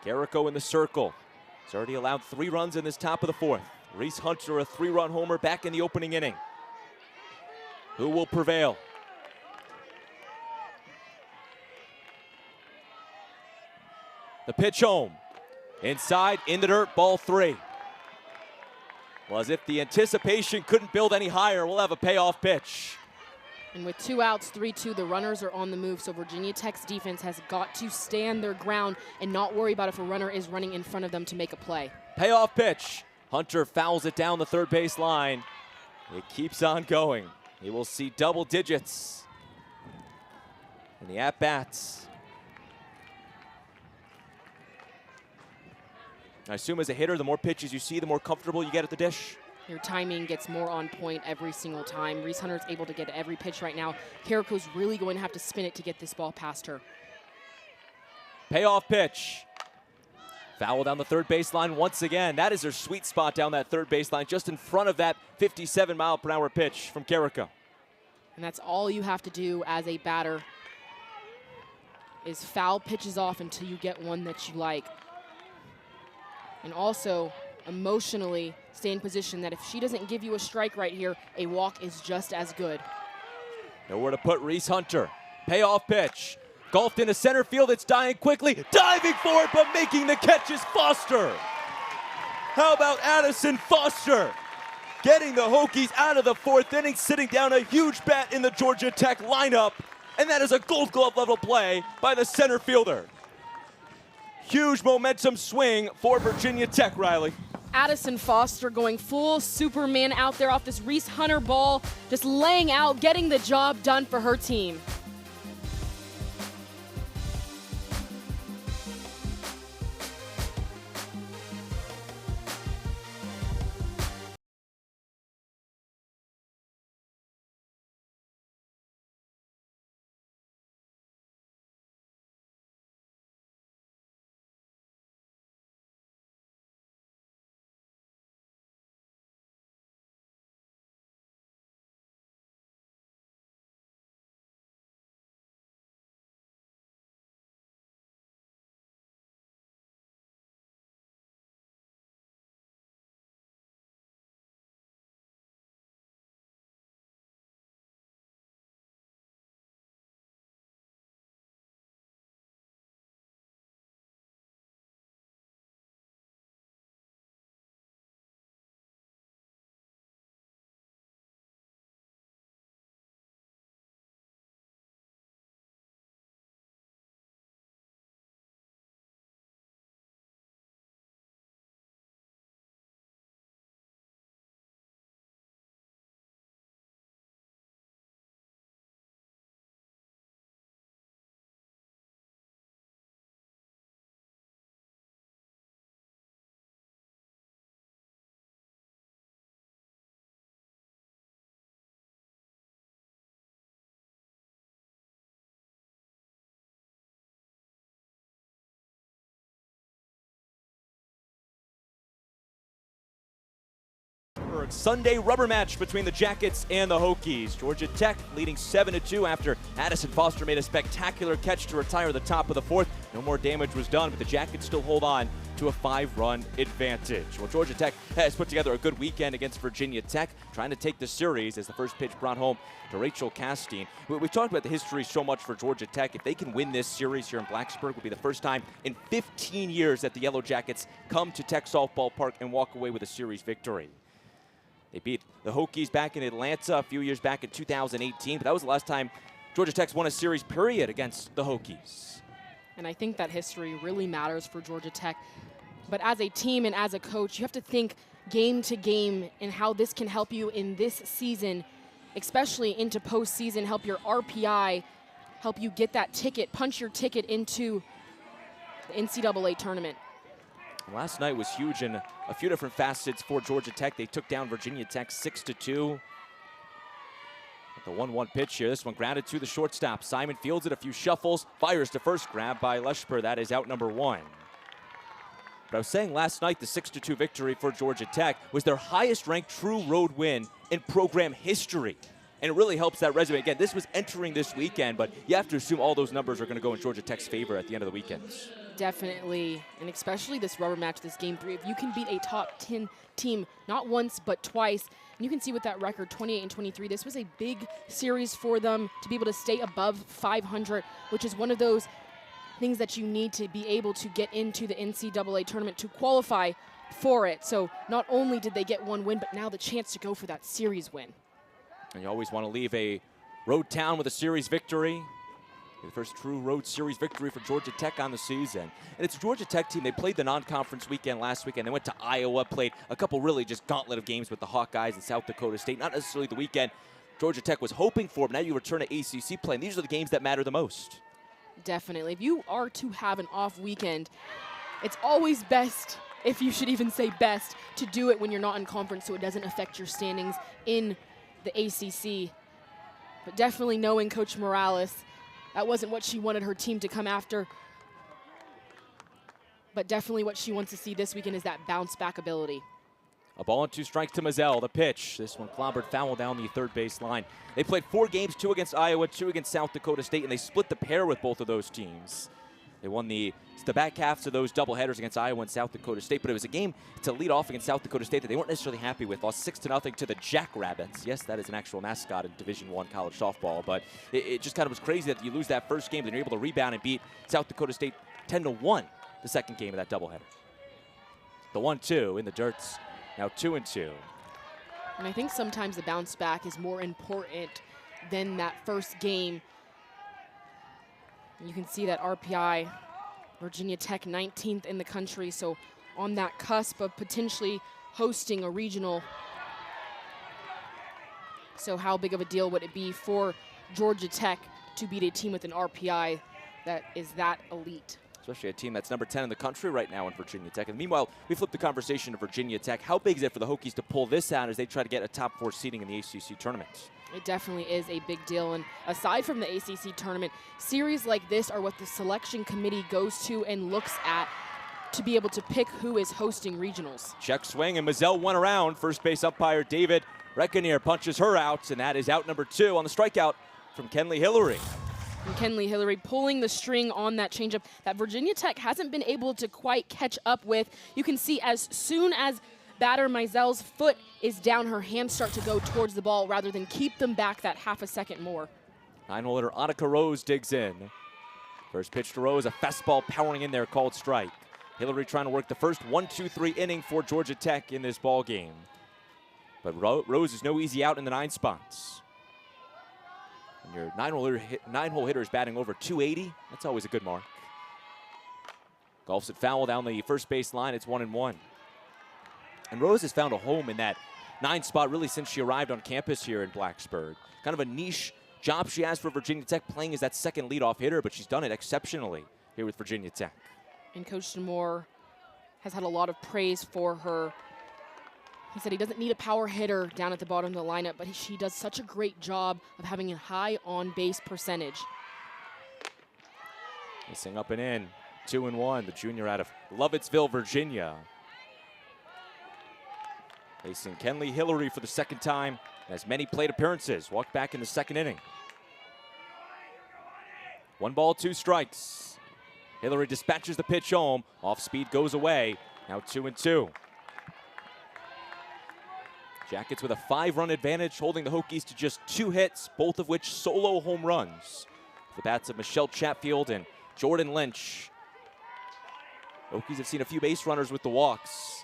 Carrico in the circle. He's already allowed 3 runs in this top of the 4th. Reese Hunter a 3-run homer back in the opening inning. Who will prevail? The pitch home. Inside, in the dirt, ball 3. Well, as if the anticipation couldn't build any higher, we'll have a payoff pitch. And with 2 outs, 3-2, the runners are on the move, so Virginia Tech's defense has got to stand their ground and not worry about if a runner is running in front of them to make a play. Payoff pitch. Hunter fouls it down the third base line. It keeps on going. He will see double digits in the at-bats. I assume as a hitter, the more pitches you see, the more comfortable you get at the dish. Your timing gets more on point every single time. Reese Hunter's able to get every pitch right now. Carrico's really going to have to spin it to get this ball past her. Payoff pitch. Foul down the third baseline once again. That is their sweet spot down that third baseline, just in front of that 57-mile-per-hour pitch from Carrico. And that's all you have to do as a batter is foul pitches off until you get one that you like. And also, emotionally, stay in position that if she doesn't give you a strike right here, a walk is just as good. Nowhere to put Reese Hunter. Payoff pitch. Golfed into center field, it's dying quickly. Diving for it, but making the catch is Foster. How about Addison Foster? Getting the Hokies out of the 4th inning, sitting down a huge bat in the Georgia Tech lineup. And that is a Gold Glove level play by the center fielder. Huge momentum swing for Virginia Tech, Riley. Addison Foster going full Superman out there off this Reese Hunter ball, just laying out, getting the job done for her team. Sunday rubber match between the Jackets and the Hokies. Georgia Tech leading 7-2 after Addison Foster made a spectacular catch to retire the top of the 4th. No more damage was done, but the Jackets still hold on to a 5-run advantage. Well, Georgia Tech has put together a good weekend against Virginia Tech, trying to take the series as the first pitch brought home to Rachel Castine. We've talked about the history so much for Georgia Tech. If they can win this series here in Blacksburg, it will be the first time in 15 years that the Yellow Jackets come to Tech Softball Park and walk away with a series victory. They beat the Hokies back in Atlanta a few years back in 2018, but that was the last time Georgia Tech's won a series, period, against the Hokies. And I think that history really matters for Georgia Tech. But as a team and as a coach, you have to think game to game and how this can help you in this season, especially into postseason, help your RPI, help you get that ticket, punch your ticket into the NCAA tournament. Last night was huge in a few different facets for Georgia Tech. They took down Virginia Tech 6-2. The 1-1 pitch here. This one grounded to the shortstop. Simon fields it, a few shuffles, fires to first, grab by Leshper. That is out number 1. But I was saying last night the 6-2 victory for Georgia Tech was their highest ranked true road win in program history. And it really helps that resume. Again, this was entering this weekend, but you have to assume all those numbers are going to go in Georgia Tech's favor at the end of the weekend. Definitely, and especially this rubber match, this game 3. If you can beat a top 10 team not once but twice, and you can see with that record 28-23, this was a big series for them to be able to stay above 500, which is one of those things that you need to be able to get into the NCAA tournament to qualify for it. So not only did they get one win, but now the chance to go for that series win. And you always want to leave a road town with a series victory. The first true road series victory for Georgia Tech on the season. And it's a Georgia Tech team. They played the non-conference weekend last weekend. They went to Iowa, played a couple really just gauntlet of games with the Hawkeyes and South Dakota State. Not necessarily the weekend Georgia Tech was hoping for, but now you return to ACC play, and these are the games that matter the most. Definitely. If you are to have an off weekend, it's always best, if you should even say best, to do it when you're not in conference so it doesn't affect your standings in the ACC. But definitely knowing Coach Morales, that wasn't what she wanted her team to come after. But definitely what she wants to see this weekend is that bounce back ability. A ball and 2 strikes to Mazel. The pitch. This one clobbered foul down the third base line. They played 4 games, 2 against Iowa, 2 against South Dakota State, and they split the pair with both of those teams. They won the back halves of those doubleheaders against Iowa and South Dakota State, but it was a game to lead off against South Dakota State that they weren't necessarily happy with. Lost 6-0 to the Jackrabbits. Yes, that is an actual mascot in Division I college softball, but it just kind of was crazy that you lose that first game, then you're able to rebound and beat South Dakota State 10-1 the second game of that doubleheader. The 1-2 in the dirts, now 2-2. And I think sometimes the bounce back is more important than that first game. You can see that RPI, Virginia Tech 19th in the country, so on that cusp of potentially hosting a regional. So how big of a deal would it be for Georgia Tech to beat a team with an RPI that is that elite? Especially a team that's number 10 in the country right now in Virginia Tech. And meanwhile, we flipped the conversation to Virginia Tech. How big is it for the Hokies to pull this out as they try to get a top 4 seeding in the ACC tournament? It definitely is a big deal. And aside from the ACC tournament, series like this are what the selection committee goes to and looks at to be able to pick who is hosting regionals. Check swing, and Mazel went around. First base umpire David Reconier punches her out, and that is out number 2 on the strikeout from Kenley Hillary. And Kenley Hillary pulling the string on that changeup that Virginia Tech hasn't been able to quite catch up with. You can see as soon as batter Meisel's foot is down, her hands start to go towards the ball rather than keep them back that half a second more. 9-hole hitter Annika Rose digs in. First pitch to Rose, a fastball powering in there, called strike. Hillary trying to work the first 1-2-3 inning for Georgia Tech in this ball game. But Rose is no easy out in the 9 spots. And your 9-hole hitter is batting over 280. That's always a good mark. Golfs it foul down the first base line. It's 1-1. And Rose has found a home in that 9 spot really since she arrived on campus here in Blacksburg. Kind of a niche job she has for Virginia Tech, playing as that second leadoff hitter, but she's done it exceptionally here with Virginia Tech. And Coach Moore has had a lot of praise for her. He said he doesn't need a power hitter down at the bottom of the lineup, but she does such a great job of having a high on-base percentage. Missing up and in, 2-1, the junior out of Lovettsville, Virginia. Facing Kenley Hillary for the second time, has many plate appearances. Walked back in the second inning. 1 ball, 2 strikes. Hillary dispatches the pitch home. Off speed goes away. Now 2-2. Jackets with a 5-run advantage, holding the Hokies to just 2 hits, both of which solo home runs. The bats of Michelle Chatfield and Jordan Lynch. Hokies have seen a few base runners with the walks.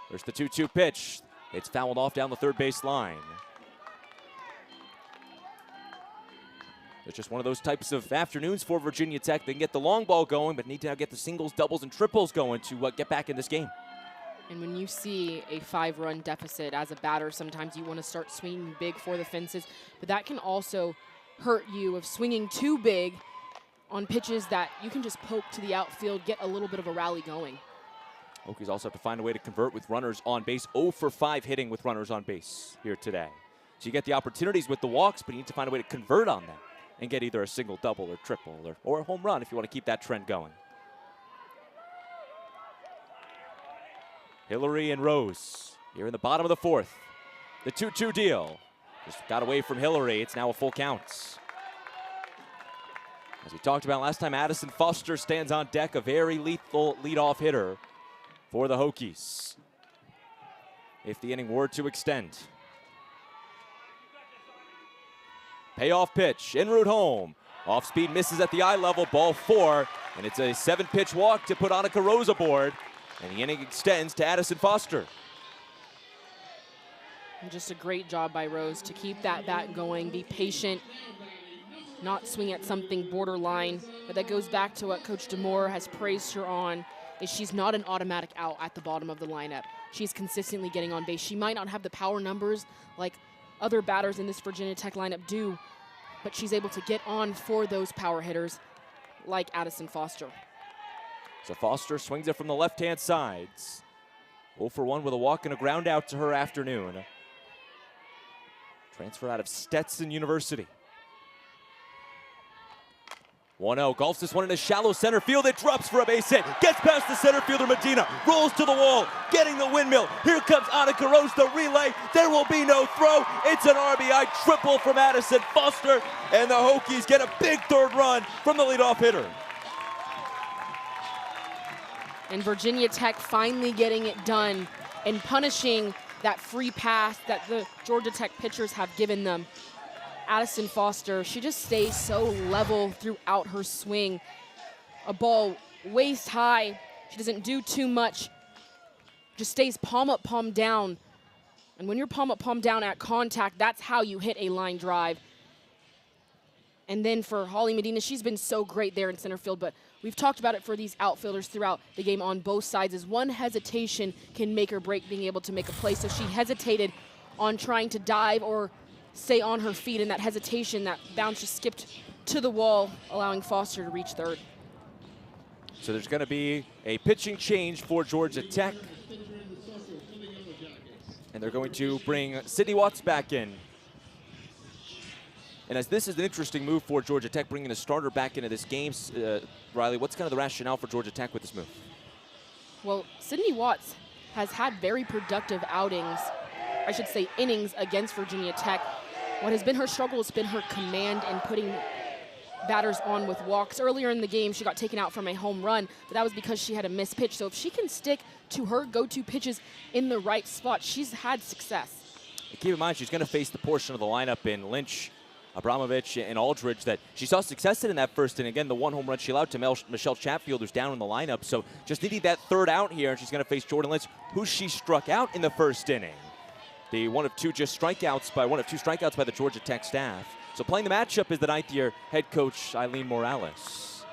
There's the 2-2 pitch. It's fouled off down the third base line. It's just one of those types of afternoons for Virginia Tech. They can get the long ball going, but need to now get the singles, doubles, and triples going to get back in this game. And when you see a 5-run deficit as a batter, sometimes you want to start swinging big for the fences, but that can also hurt you of swinging too big on pitches that you can just poke to the outfield, get a little bit of a rally going. Hokies also have to find a way to convert with runners on base. 0 for 5 hitting with runners on base here today. So you get the opportunities with the walks, but you need to find a way to convert on them and get either a single, double, or triple, or a home run if you want to keep that trend going. Hillary and Rose here in the bottom of the 4th. The 2-2 deal. Just got away from Hillary. It's now a full count. As we talked about last time, Addison Foster stands on deck, a very lethal leadoff hitter for the Hokies if the inning were to extend. Payoff pitch, en route home. Off speed misses at the eye level, ball 4, and it's a 7-pitch walk to put Annika Rose aboard, and the inning extends to Addison Foster. And just a great job by Rose to keep that bat going, be patient, not swing at something borderline. But that goes back to what Coach DeMore has praised her on, is she's not an automatic out at the bottom of the lineup. She's consistently getting on base. She might not have the power numbers like other batters in this Virginia Tech lineup do, but she's able to get on for those power hitters like Addison Foster. So Foster swings it from the left-hand sides. 0 for 1 with a walk and a ground out to her afternoon. Transfer out of Stetson University. 1-0, golfs this one in a shallow center field. It drops for a base hit. Gets past the center fielder Medina. Rolls to the wall, getting the windmill. Here comes Annika Rose, the relay. There will be no throw. It's an RBI triple from Addison Foster. And the Hokies get a big 3rd run from the leadoff hitter. And Virginia Tech finally getting it done and punishing that free pass that the Georgia Tech pitchers have given them. Addison Foster, she just stays so level throughout her swing. A ball waist high. She doesn't do too much. Just stays palm up, palm down. And when you're palm up, palm down at contact, that's how you hit a line drive. And then for Holly Medina, she's been so great there in center field, but we've talked about it for these outfielders throughout the game on both sides, is one hesitation can make or break being able to make a play. So she hesitated on trying to dive or stay on her feet, and that hesitation, that bounce just skipped to the wall, allowing Foster to reach 3rd. So there's going to be a pitching change for Georgia Tech. And they're going to bring Sydney Watts back in. And as this is an interesting move for Georgia Tech, bringing a starter back into this game, Riley, what's kind of the rationale for Georgia Tech with this move? Well, Sydney Watts has had very productive outings, I should say innings, against Virginia Tech. What has been her struggle has been her command and putting batters on with walks. Earlier in the game, she got taken out from a home run, but that was because she had a missed pitch. So if she can stick to her go-to pitches in the right spot, she's had success. Keep in mind, she's going to face the portion of the lineup in Lynch, Abramovich, and Aldridge that she saw success in that first inning. Again, the 1 home run she allowed to Michelle Chatfield, who's down in the lineup. So just needing that 3rd out here, and she's going to face Jordan Lynch, who she struck out in the first inning. The one of two strikeouts by the Georgia Tech staff. So playing the matchup is the 9th-year head coach Eileen Morales.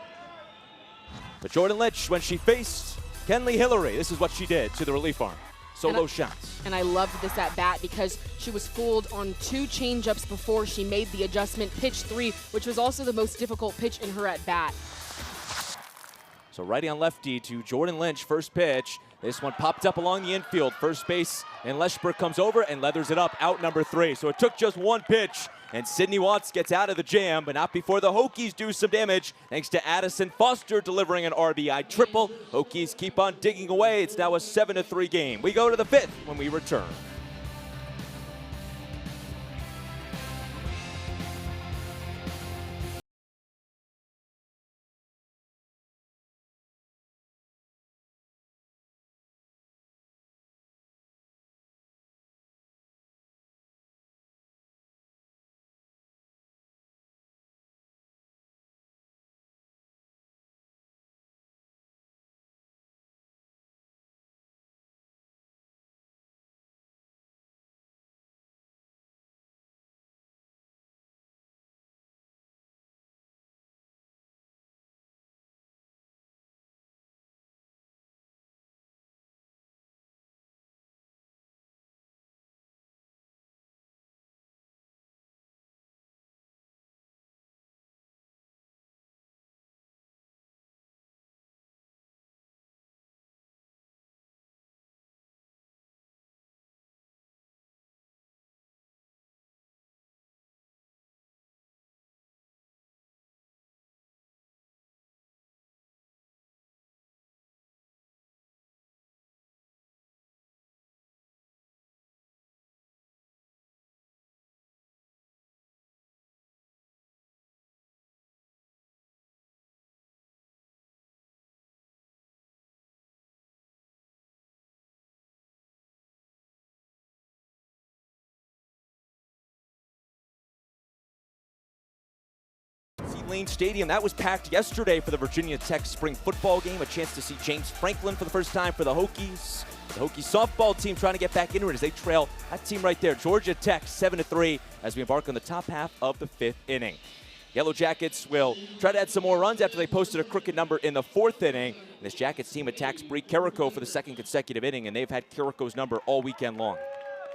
But Jordan Lynch, when she faced Kenley Hillary, this is what she did to the relief arm. Solo shots. And I loved this at bat because she was fooled on 2 changeups before she made the adjustment. Pitch 3, which was also the most difficult pitch in her at bat. So righty on lefty to Jordan Lynch, first pitch. This one popped up along the infield. First base, and Leschberg comes over and leathers it up, out number 3. So it took just 1 pitch, and Sydney Watts gets out of the jam, but not before the Hokies do some damage, thanks to Addison Foster delivering an RBI triple. Hokies keep on digging away. It's now a 7-3 game. We go to the 5th when we return. Lane Stadium. That was packed yesterday for the Virginia Tech spring football game. A chance to see James Franklin for the first time for the Hokies. The Hokies softball team trying to get back into it as they trail that team right there, Georgia Tech, 7-3, as we embark on the top half of the 5th inning. Yellow Jackets will try to add some more runs after they posted a crooked number in the 4th inning. This Jackets team attacks Bree Carrico for the 2nd consecutive inning, and they've had Carrico's number all weekend long.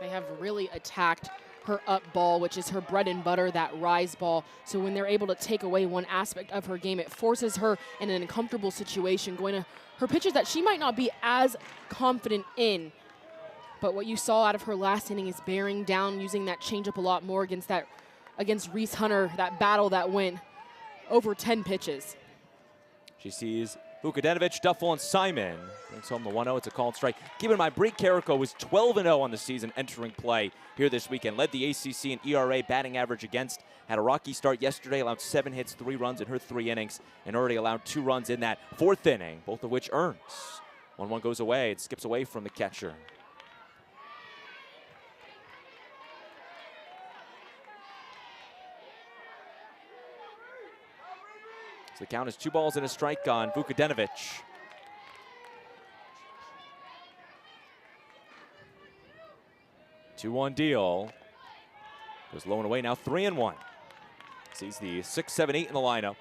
They have really attacked her up ball, which is her bread and butter, that rise ball. So when they're able to take away one aspect of her game, it forces her in an uncomfortable situation, going to her pitches that she might not be as confident in. But what you saw out of her last inning is bearing down, using that changeup a lot more against Reese Hunter, that battle that went over 10 pitches. She sees Vukadinovic, Duffel, and Simon. Brings home the 1-0. It's a called strike. Keep in mind, Bree Carrico was 12-0 on the season entering play here this weekend. Led the ACC in ERA batting average against. Had a rocky start yesterday, allowed 7 hits, 3 runs in her 3 innings, and already allowed 2 runs in that 4th inning, both of which earns. 1-1 goes away. It skips away from the catcher. So the count is 2 balls and a strike on Vukadinovic. 2-1 deal. Goes low and away, now 3-1. Sees the 6, 7, 8 in the lineup.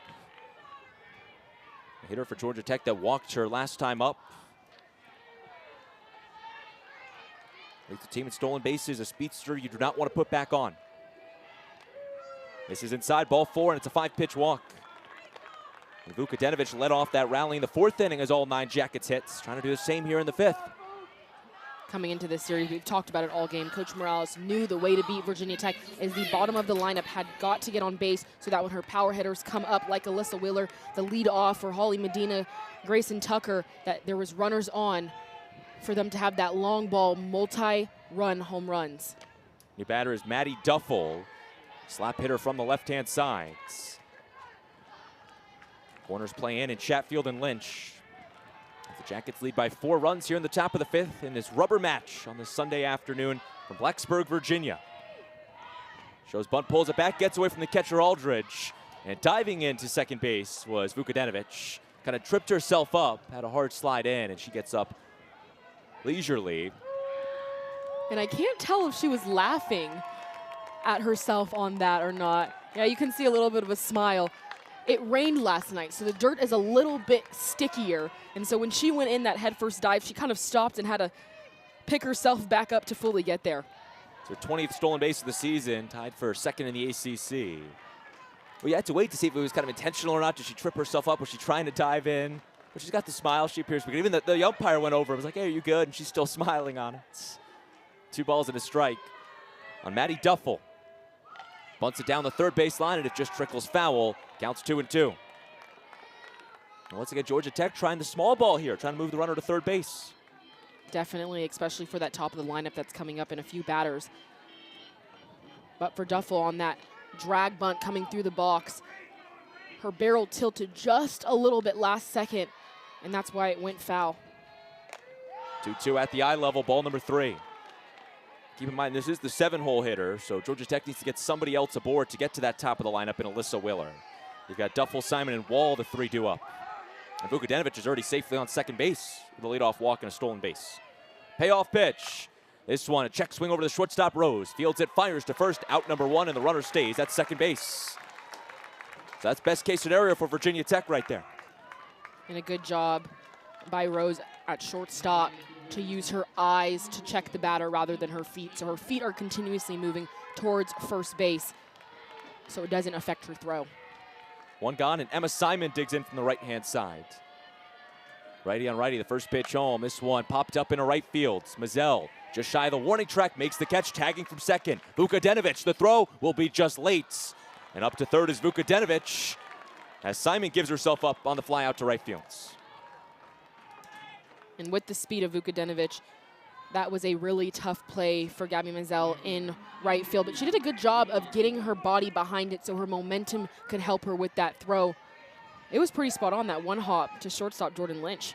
A hitter for Georgia Tech that walked her last time up. Leads the team in stolen bases, a speedster you do not want to put back on. This is inside, ball 4, and it's a 5-pitch walk. And Vukadinovic led off that rally in the 4th inning as all 9 Jackets hits. Trying to do the same here in the 5th. Coming into this series, we've talked about it all game. Coach Morales knew the way to beat Virginia Tech is the bottom of the lineup had got to get on base so that when her power hitters come up like Alyssa Wheeler, the lead off for Holly Medina, Grayson Tucker, that there was runners on for them to have that long ball multi-run home runs. New batter is Maddie Duffel. Slap hitter from the left-hand side. Corners play in Chatfield and Lynch. The Jackets lead by 4 runs here in the top of the 5th in this rubber match on this Sunday afternoon from Blacksburg, Virginia. Shows bunt, pulls it back, gets away from the catcher Aldridge. And diving into second base was Vukadinovic. Kind of tripped herself up, had a hard slide in, and she gets up leisurely. And I can't tell if she was laughing at herself on that or not. Yeah, you can see a little bit of a smile. It rained last night, so the dirt is a little bit stickier. And so when she went in that headfirst dive, she kind of stopped and had to pick herself back up to fully get there. It's her 20th stolen base of the season, tied for 2nd in the ACC. Well, you had to wait to see if it was kind of intentional or not. Did she trip herself up? Was she trying to dive in? But she's got the smile. She appears to be good. Even the umpire went over and was like, hey, are you good? And she's still smiling on it. 2 balls and a strike on Maddie Duffel. Bunts it down the 3rd base line, and it just trickles foul. Counts 2-2. Once again, Georgia Tech trying the small ball here, trying to move the runner to 3rd base. Definitely, especially for that top of the lineup that's coming up in a few batters. But for Duffel on that drag bunt coming through the box, her barrel tilted just a little bit last second, and that's why it went foul. 2-2 at the eye level, ball number 3. Keep in mind, this is the 7-hole hitter, so Georgia Tech needs to get somebody else aboard to get to that top of the lineup in Alyssa Wheeler. You've got Duffel, Simon, and Wall, the 3 due up. And Vukadinovic is already safely on second base with a leadoff walk and a stolen base. Payoff pitch. This one, a check swing over the shortstop Rose. Fields it, fires to first, out number 1, and the runner stays at second base. So that's best case scenario for Virginia Tech right there. And a good job by Rose at shortstop to use her eyes to check the batter rather than her feet. So her feet are continuously moving towards first base so it doesn't affect her throw. 1 gone, and Emma Simon digs in from the right-hand side. Righty on righty, the first pitch home. This one popped up in a right field. Mazel, just shy of the warning track, makes the catch, tagging from second. Vukadinovic, the throw will be just late. And up to 3rd is Vukadinovic as Simon gives herself up on the fly out to right field. And with the speed of Vukadinovic, that was a really tough play for Gabby Mazel in right field. But she did a good job of getting her body behind it so her momentum could help her with that throw. It was pretty spot on, that 1 hop to shortstop Jordan Lynch.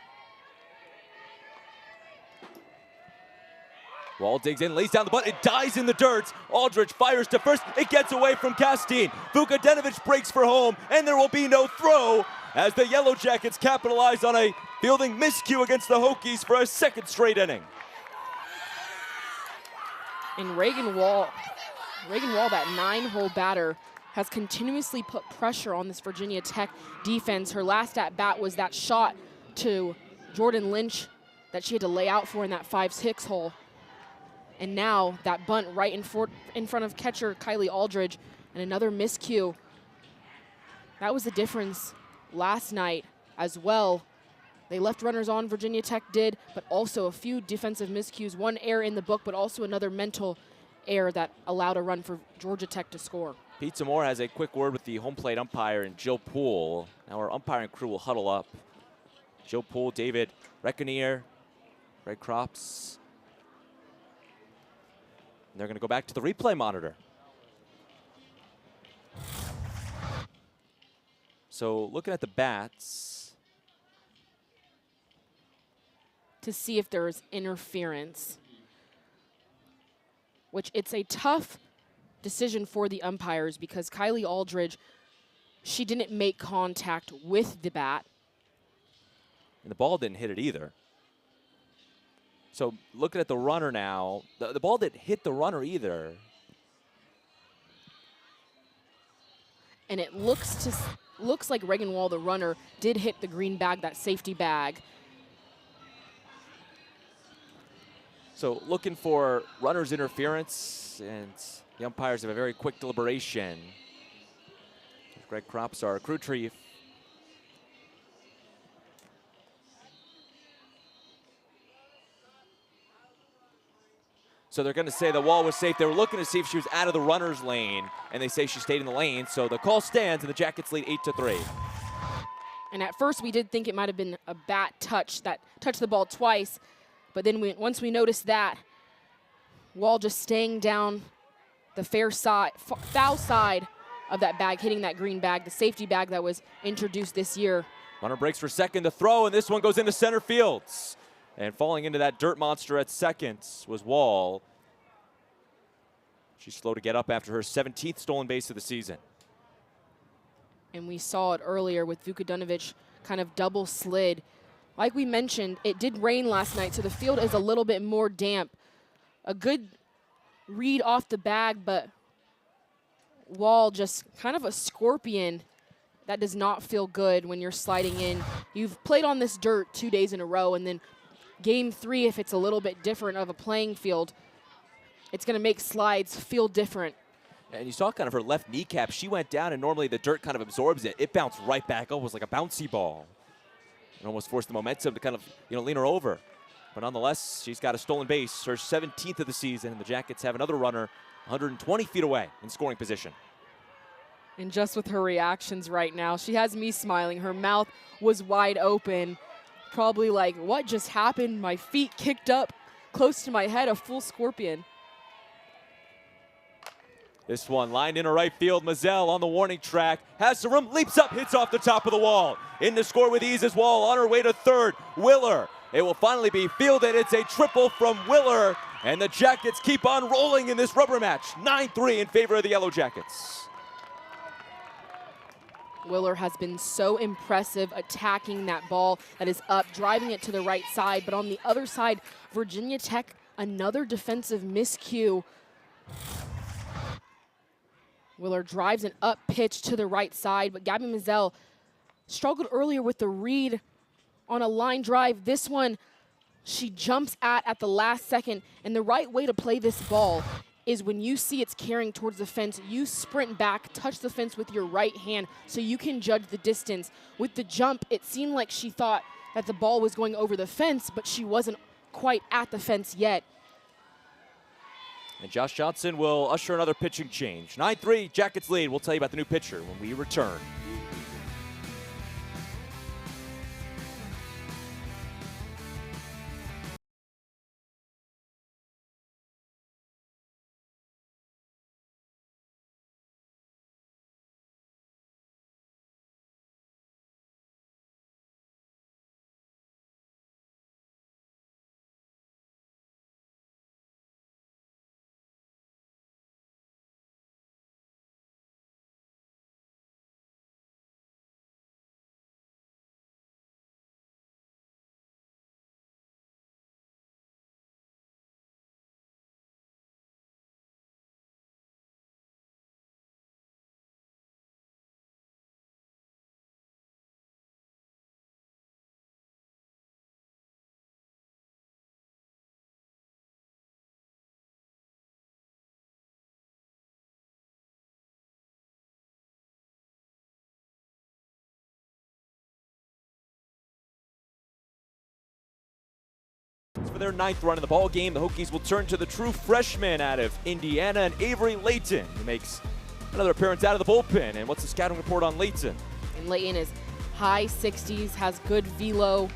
Wall digs in, lays down the butt, it dies in the dirt. Aldridge fires to first, it gets away from Castine. Vukadinovic breaks for home, and there will be no throw as the Yellow Jackets capitalize on a fielding miscue against the Hokies for a second straight inning. And Reagan Wall, that 9-hole batter, has continuously put pressure on this Virginia Tech defense. Her last at-bat was that shot to Jordan Lynch that she had to lay out for in that 5-6 hole. And now that bunt right in front of catcher Kylie Aldridge, and another miscue. That was the difference last night as well. They left runners on, Virginia Tech did, but also a few defensive miscues. One error in the book, but also another mental error that allowed a run for Georgia Tech to score. Pete Zamora has a quick word with the home plate umpire and Jill Poole. Now our umpiring crew will huddle up. Jill Poole, David Reconier, Greg Krops. And they're going to go back to the replay monitor. So looking at the bats, to see if there's interference, which it's a tough decision for the umpires because Kylie Aldridge, she didn't make contact with the bat. and the ball didn't hit it either. So looking at the runner now, the ball didn't hit the runner either. And it looks like Reagan Wall, the runner, did hit the green bag, that safety bag. So looking for runner's interference, and the umpires have a very quick deliberation. Greg Krops, our crew chief. So they're going to say the wall was safe. They were looking to see if she was out of the runner's lane, and they say she stayed in the lane. So the call stands, and the Jackets lead 8-3. And at first we did think it might have been a bat touch that touched the ball twice, but then once we noticed that, Wall just staying down the foul side of that bag, hitting that green bag, the safety bag that was introduced this year. Runner breaks for second to throw, and this one goes into center fields. And falling into that dirt monster at second was Wall. She's slow to get up after her 17th stolen base of the season. And we saw it earlier with Vukadinovic kind of double slid. Like we mentioned, it did rain last night, so the field is a little bit more damp. A good read off the bag, but Wall just kind of a scorpion. That does not feel good when you're sliding in. You've played on this dirt 2 days in a row, and then Game 3, if it's a little bit different of a playing field, it's going to make slides feel different. And you saw kind of her left kneecap. She went down, and normally the dirt kind of absorbs it. It bounced right back up. It was like a bouncy ball. It almost forced the momentum to kind of, lean her over. But nonetheless, she's got a stolen base, her 17th of the season, and the Jackets have another runner 120 feet away in scoring position. And just with her reactions right now, she has me smiling. Her mouth was wide open. Probably like, what just happened? My feet kicked up close to my head, a full scorpion. This one lined into right field. Mazel on the warning track. Has some room, leaps up, hits off the top of the wall. In to score with ease as Wall on her way to third. Willer. It will finally be fielded. It's a triple from Willer. And the Jackets keep on rolling in this rubber match. 9-3 in favor of the Yellow Jackets. Willer has been so impressive attacking that ball that is up, driving it to the right side. But on the other side, Virginia Tech, another defensive miscue. Willer drives an up pitch to the right side, but Gabby Mazel struggled earlier with the read on a line drive. This one, she jumps at the last second, and the right way to play this ball is when you see it's carrying towards the fence, you sprint back, touch the fence with your right hand so you can judge the distance. With the jump, it seemed like she thought that the ball was going over the fence, but she wasn't quite at the fence yet. And Josh Johnson will usher another pitching change. 9-3, Jackets lead. We'll tell you about the new pitcher when we return. For their 9th run in the ball game, the Hokies will turn to the true freshman out of Indiana, and Avery Layton, who makes another appearance out of the bullpen. And what's the scouting report on Layton? And Layton is high 60s, has good velo,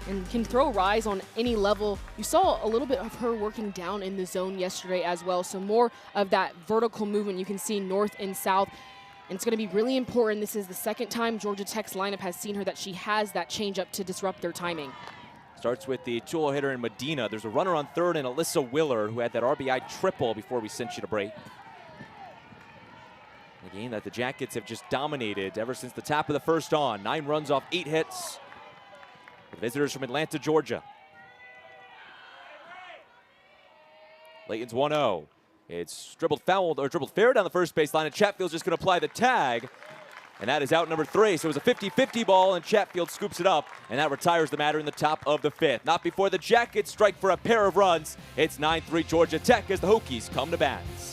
and can throw rise on any level. You saw a little bit of her working down in the zone yesterday as well, so more of that vertical movement you can see north and south. And it's going to be really important. This is the second time Georgia Tech's lineup has seen her that she has that changeup to disrupt their timing. Starts with the two-hole hitter in Medina. There's a runner on third and Alyssa Willer, who had that RBI triple before we sent you to break. A game that the Jackets have just dominated ever since the top of the first on. 9 runs off 8 hits. The visitors from Atlanta, Georgia. Layton's 1-0. It's dribbled fair down the first baseline, and Chatfield's just going to apply the tag. And that is out number 3. So it was a 50-50 ball, and Chatfield scoops it up, and that retires the matter in the top of the 5th. Not before the Jackets strike for a pair of runs. It's 9-3 Georgia Tech as the Hokies come to bats.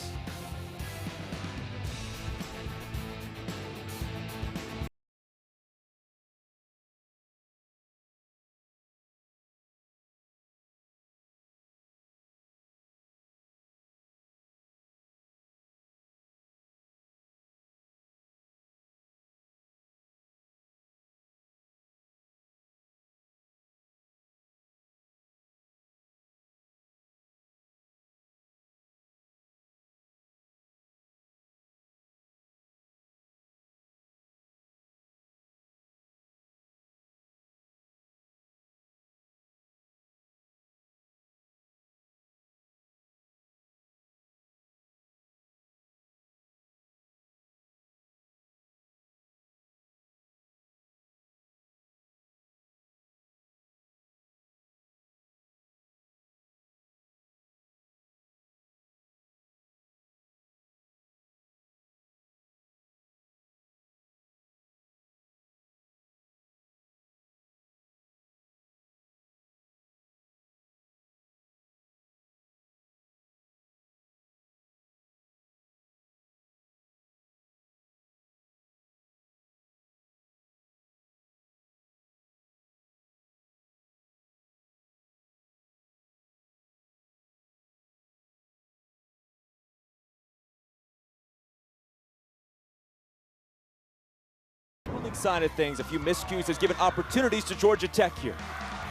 Side of things, a few miscues has given opportunities to Georgia Tech here.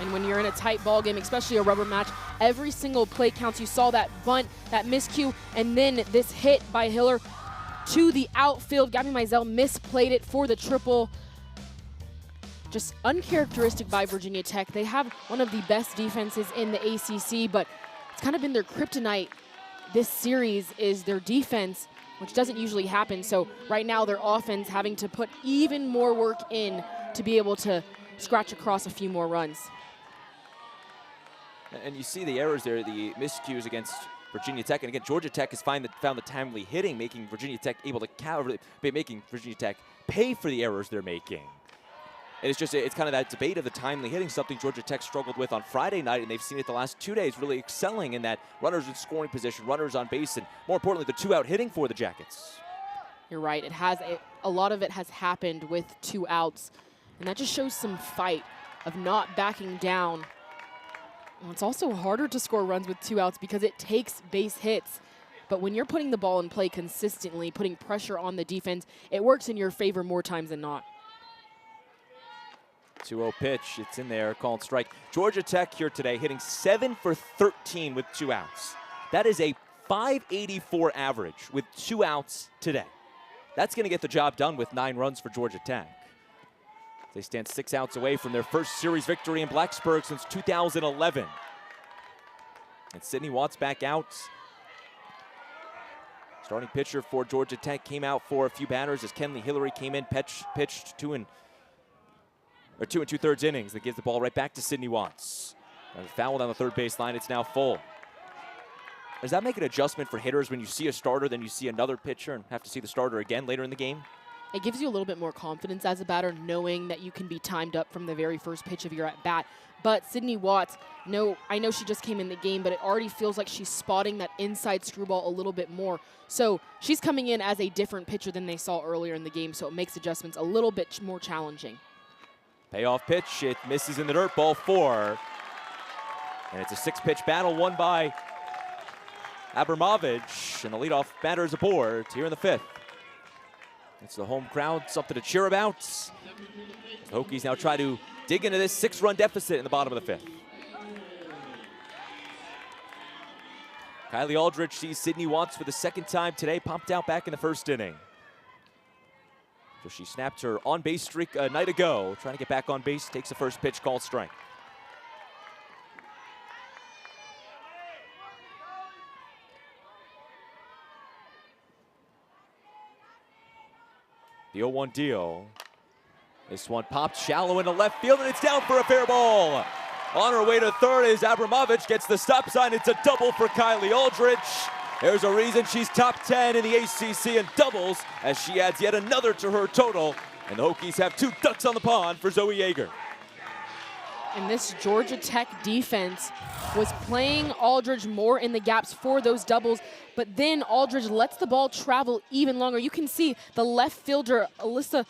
And when you're in a tight ball game, especially a rubber match, every single play counts. You saw that bunt, that miscue, and then this hit by Hiller to the outfield. Gabby Mizell misplayed it for the triple. Just uncharacteristic by Virginia Tech. They have one of the best defenses in the ACC, but it's kind of been their kryptonite this series is their defense, which doesn't usually happen. So right now their offense having to put even more work in to be able to scratch across a few more runs. And you see the errors there, the miscues against Virginia Tech. And again, Georgia Tech has found the timely hitting, making Virginia Tech able to making Virginia Tech pay for the errors they're making. And it's kind of that debate of the timely hitting, something Georgia Tech struggled with on Friday night, and they've seen it the last 2 days, really excelling in that runners in scoring position, runners on base, and more importantly, the 2-out hitting for the Jackets. You're right. A lot of it has happened with 2 outs, and that just shows some fight of not backing down. And it's also harder to score runs with 2 outs because it takes base hits. But when you're putting the ball in play consistently, putting pressure on the defense, it works in your favor more times than not. 2-0 pitch, it's in there, called strike. Georgia Tech here today hitting 7 for 13 with 2 outs. That is a .584 average with 2 outs today. That's going to get the job done with 9 runs for Georgia Tech. They stand 6 outs away from their first series victory in Blacksburg since 2011. And Sydney Watts back out. Starting pitcher for Georgia Tech came out for a few batters as Kenley Hillary came in, pitched 2 2/3 innings. That gives the ball right back to Sydney Watts. And foul down the third baseline. It's now full. Does that make an adjustment for hitters when you see a starter, then you see another pitcher and have to see the starter again later in the game? It gives you a little bit more confidence as a batter, knowing that you can be timed up from the very first pitch of your at-bat. But Sydney Watts, I know she just came in the game, but it already feels like she's spotting that inside screwball a little bit more. So she's coming in as a different pitcher than they saw earlier in the game, so it makes adjustments a little bit more challenging. Payoff pitch, it misses in the dirt, ball 4. And it's a 6-pitch battle won by Abramovich, and the leadoff batter is aboard here in the 5th. It's the home crowd, something to cheer about. The Hokies now try to dig into this 6-run deficit in the bottom of the 5th. Kylie Aldrich sees Sydney Watts for the 2nd time today, popped out back in the 1st inning. So she snapped her on-base streak a night ago, trying to get back on base, takes the first pitch, called strike. The 0-1 deal. This one popped shallow into left field, and it's down for a fair ball. On her way to 3rd is Abramovich, gets the stop sign. It's a double for Kylie Aldrich. There's a reason she's top 10 in the ACC in doubles, as she adds yet another to her total. And the Hokies have 2 ducks on the pond for Zoe Yeager. And this Georgia Tech defense was playing Aldridge more in the gaps for those doubles, but then Aldridge lets the ball travel even longer. You can see the left fielder, Alyssa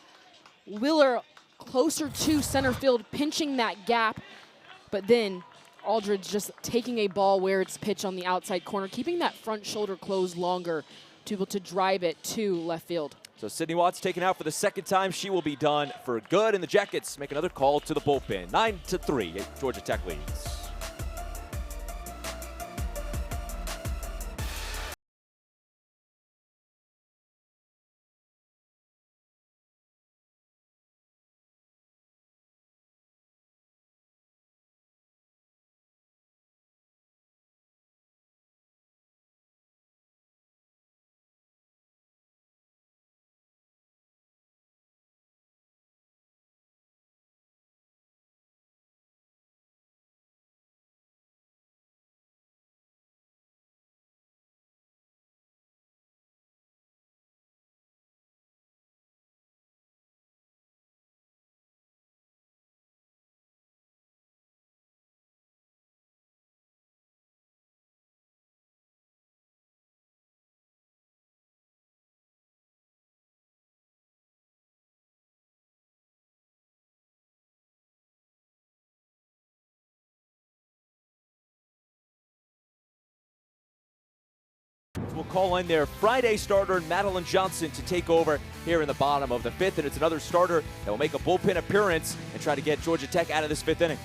Wheeler, closer to center field, pinching that gap, but then Aldridge just taking a ball where it's pitched on the outside corner, keeping that front shoulder closed longer to be able to drive it to left field. So Sydney Watts taken out for the 2nd time. She will be done for good, and the Jackets make another call to the bullpen. 9-3, Georgia Tech leads. We'll call in their Friday starter, Madeline Johnson, to take over here in the bottom of the 5th. And it's another starter that will make a bullpen appearance and try to get Georgia Tech out of this 5th inning.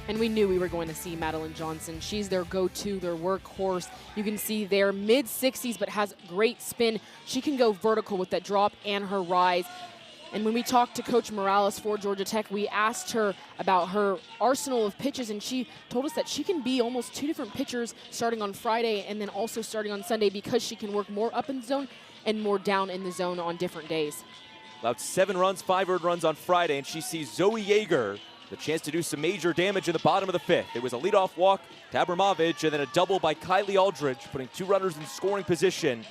And we knew we were going to see Madeline Johnson. She's their go-to, their workhorse. You can see they're mid-60s, but has great spin. She can go vertical with that drop and her rise. And when we talked to Coach Morales for Georgia Tech, we asked her about her arsenal of pitches, and she told us that she can be almost 2 different pitchers starting on Friday and then also starting on Sunday, because she can work more up in the zone and more down in the zone on different days. Allowed 7 runs, 5 earned runs on Friday, and she sees Zoe Yeager the chance to do some major damage in the bottom of the 5th. It was a leadoff walk to Abramovich, and then a double by Kylie Aldrich, putting 2 runners in scoring position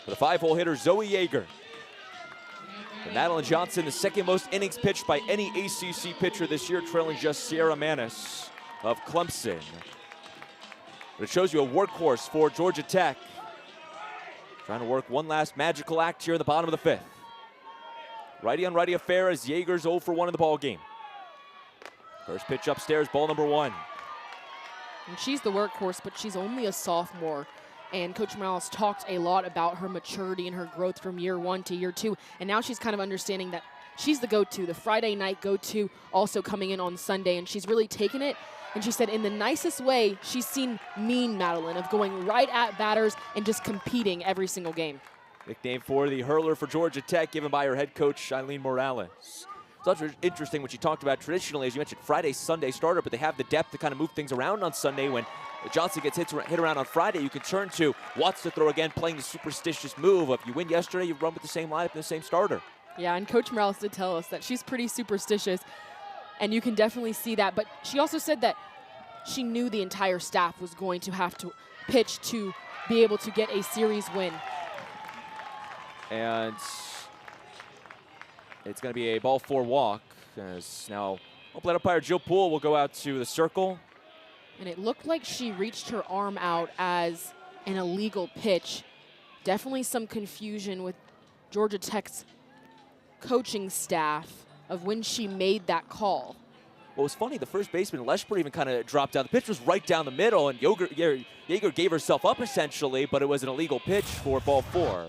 for the 5-hole hitter, Zoe Yeager. And Madeline Johnson, the 2nd most innings pitched by any ACC pitcher this year, trailing just Sierra Manis of Clemson. But it shows you a workhorse for Georgia Tech. Trying to work one last magical act here in the bottom of the 5th. Righty on righty affair as Yeager's 0 for 1 in the ball game. First pitch upstairs, ball number 1. And she's the workhorse, but she's only a sophomore. And Coach Morales talked a lot about her maturity and her growth from year 1 to year 2. And now she's kind of understanding that she's the go-to, the Friday night go-to, also coming in on Sunday. And she's really taken it. And she said in the nicest way, she's seen mean Madeline, of going right at batters and just competing every single game. Nickname for the hurler for Georgia Tech, given by her head coach, Eileen Morales. So that's interesting what you talked about traditionally, as you mentioned, Friday, Sunday starter, but they have the depth to kind of move things around on Sunday. When Johnson gets hit around on Friday, you can turn to Watts to throw again, playing the superstitious move of you win yesterday, you run with the same lineup and the same starter. Yeah, and Coach Morales did tell us that she's pretty superstitious, and you can definitely see that. But she also said that she knew the entire staff was going to have to pitch to be able to get a series win. And it's going to be a ball 4 walk, as now plate umpire Jill Poole will go out to the circle. And it looked like she reached her arm out as an illegal pitch. Definitely some confusion with Georgia Tech's coaching staff of when she made that call. What was funny, the first baseman, Leshper, even kind of dropped down. The pitch was right down the middle, and Yeager gave herself up essentially, but it was an illegal pitch for ball 4.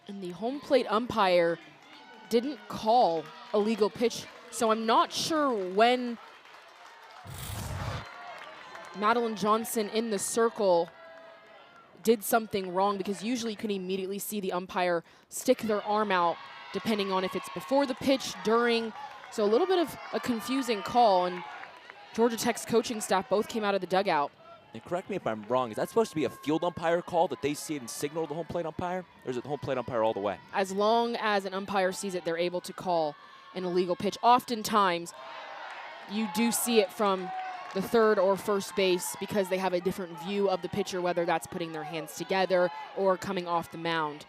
And the home plate umpire didn't call a legal pitch, so I'm not sure when Madeline Johnson in the circle did something wrong, because usually you can immediately see the umpire stick their arm out depending on if it's before the pitch, during. So a little bit of a confusing call, and Georgia Tech's coaching staff both came out of the dugout. And correct me if I'm wrong, is that supposed to be a field umpire call that they see it and signal the home plate umpire? Or is it the home plate umpire all the way? As long as an umpire sees it, they're able to call an illegal pitch. Oftentimes, you do see it from the third or first base because they have a different view of the pitcher, whether that's putting their hands together or coming off the mound.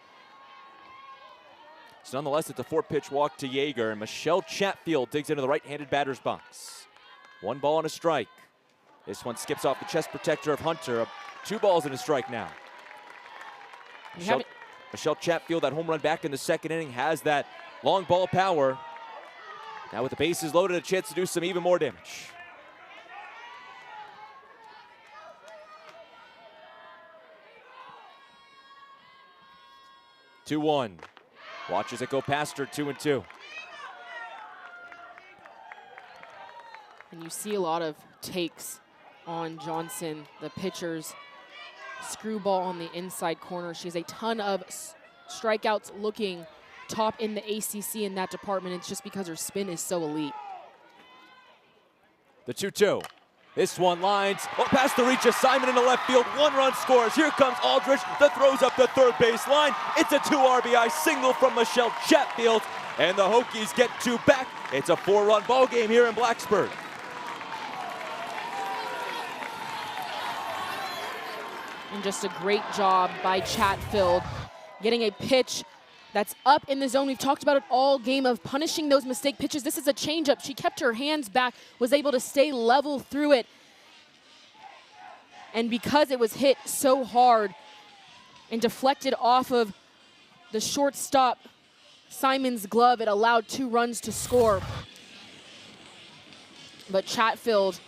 So nonetheless, it's a 4-pitch walk to Yeager, and Michelle Chatfield digs into the right-handed batter's box. 1 ball and a strike. This one skips off the chest protector of Hunter. 2 balls and a strike now. Michelle Chatfield, that home run back in the second inning, has that long ball power. Now with the bases loaded, a chance to do some even more damage. Two one. Watches it go past her, 2-2. And you see a lot of takes on Johnson, the pitcher's screwball on the inside corner. She has a ton of strikeouts, looking top in the ACC in that department. It's just because her spin is so elite. The 2-2. This one lines, past the reach of Simon in the left field. 1 run scores. Here comes Aldrich that throws up the third base line. It's a 2 RBI single from Michelle Chatfield, and the Hokies get 2 back. It's a 4-run ball game here in Blacksburg. And just a great job by Chatfield, getting a pitch that's up in the zone. We've talked about it all game, of punishing those mistake pitches. This is a changeup. She kept her hands back, was able to stay level through it. And because it was hit so hard and deflected off of the shortstop Simon's glove, it allowed 2 runs to score. But Chatfield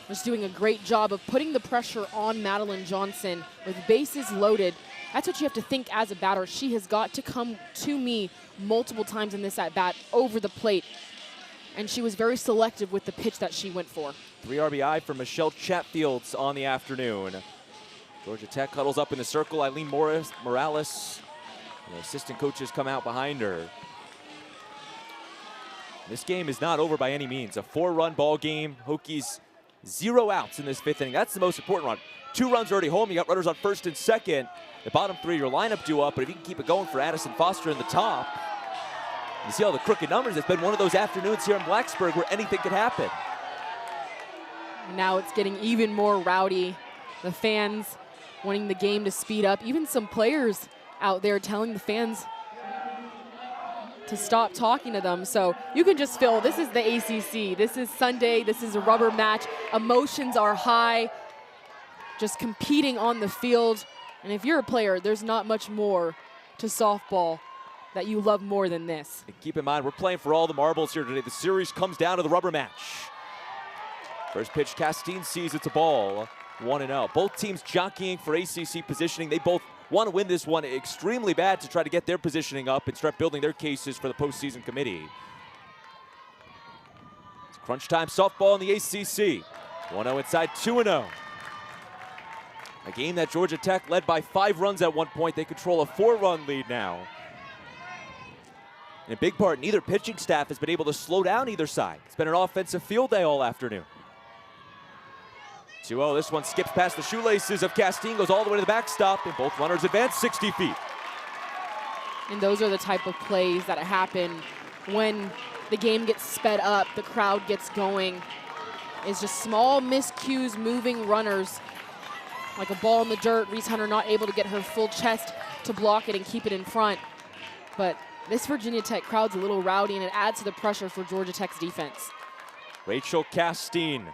was doing a great job of putting the pressure on Madeline Johnson with bases loaded. That's what you have to think as a batter. She has got to come to me multiple times in this at-bat over the plate. And she was very selective with the pitch that she went for. 3 RBI for Michelle Chatfield on the afternoon. Georgia Tech huddles up in the circle. Eileen Morales, the assistant coaches come out behind her. This game is not over by any means. A 4-run ball game. Hokies 0 outs in this 5th inning. That's the most important run. 2 runs already home. You got runners on first and second. The bottom 3, your lineup due up, but if you can keep it going for Addison Foster in the top, you see all the crooked numbers. It's been one of those afternoons here in Blacksburg where anything could happen. Now it's getting even more rowdy. The fans wanting the game to speed up. Even some players out there telling the fans to stop talking to them. So you can just feel this is the ACC. This is Sunday. This is a rubber match. Emotions are high. Just competing on the field. And if you're a player, there's not much more to softball that you love more than this. And keep in mind, we're playing for all the marbles here today. The series comes down to the rubber match. First pitch, Castine sees it's a ball, 1-0. Both teams jockeying for ACC positioning. They both want to win this one extremely bad to try to get their positioning up and start building their cases for the postseason committee. It's crunch time softball in the ACC. 1-0 inside, 2-0. A game that Georgia Tech led by 5 runs at one point. They control a 4-run lead now. In a big part, neither pitching staff has been able to slow down either side. It's been an offensive field day all afternoon. 2-0, this one skips past the shoelaces of Castine, goes all the way to the backstop, and both runners advance 60 feet. And those are the type of plays that happen when the game gets sped up, the crowd gets going. It's just small miscues, moving runners. Like a ball in the dirt, Reese Hunter not able to get her full chest to block it and keep it in front. But this Virginia Tech crowd's a little rowdy, and it adds to the pressure for Georgia Tech's defense. Rachel Castine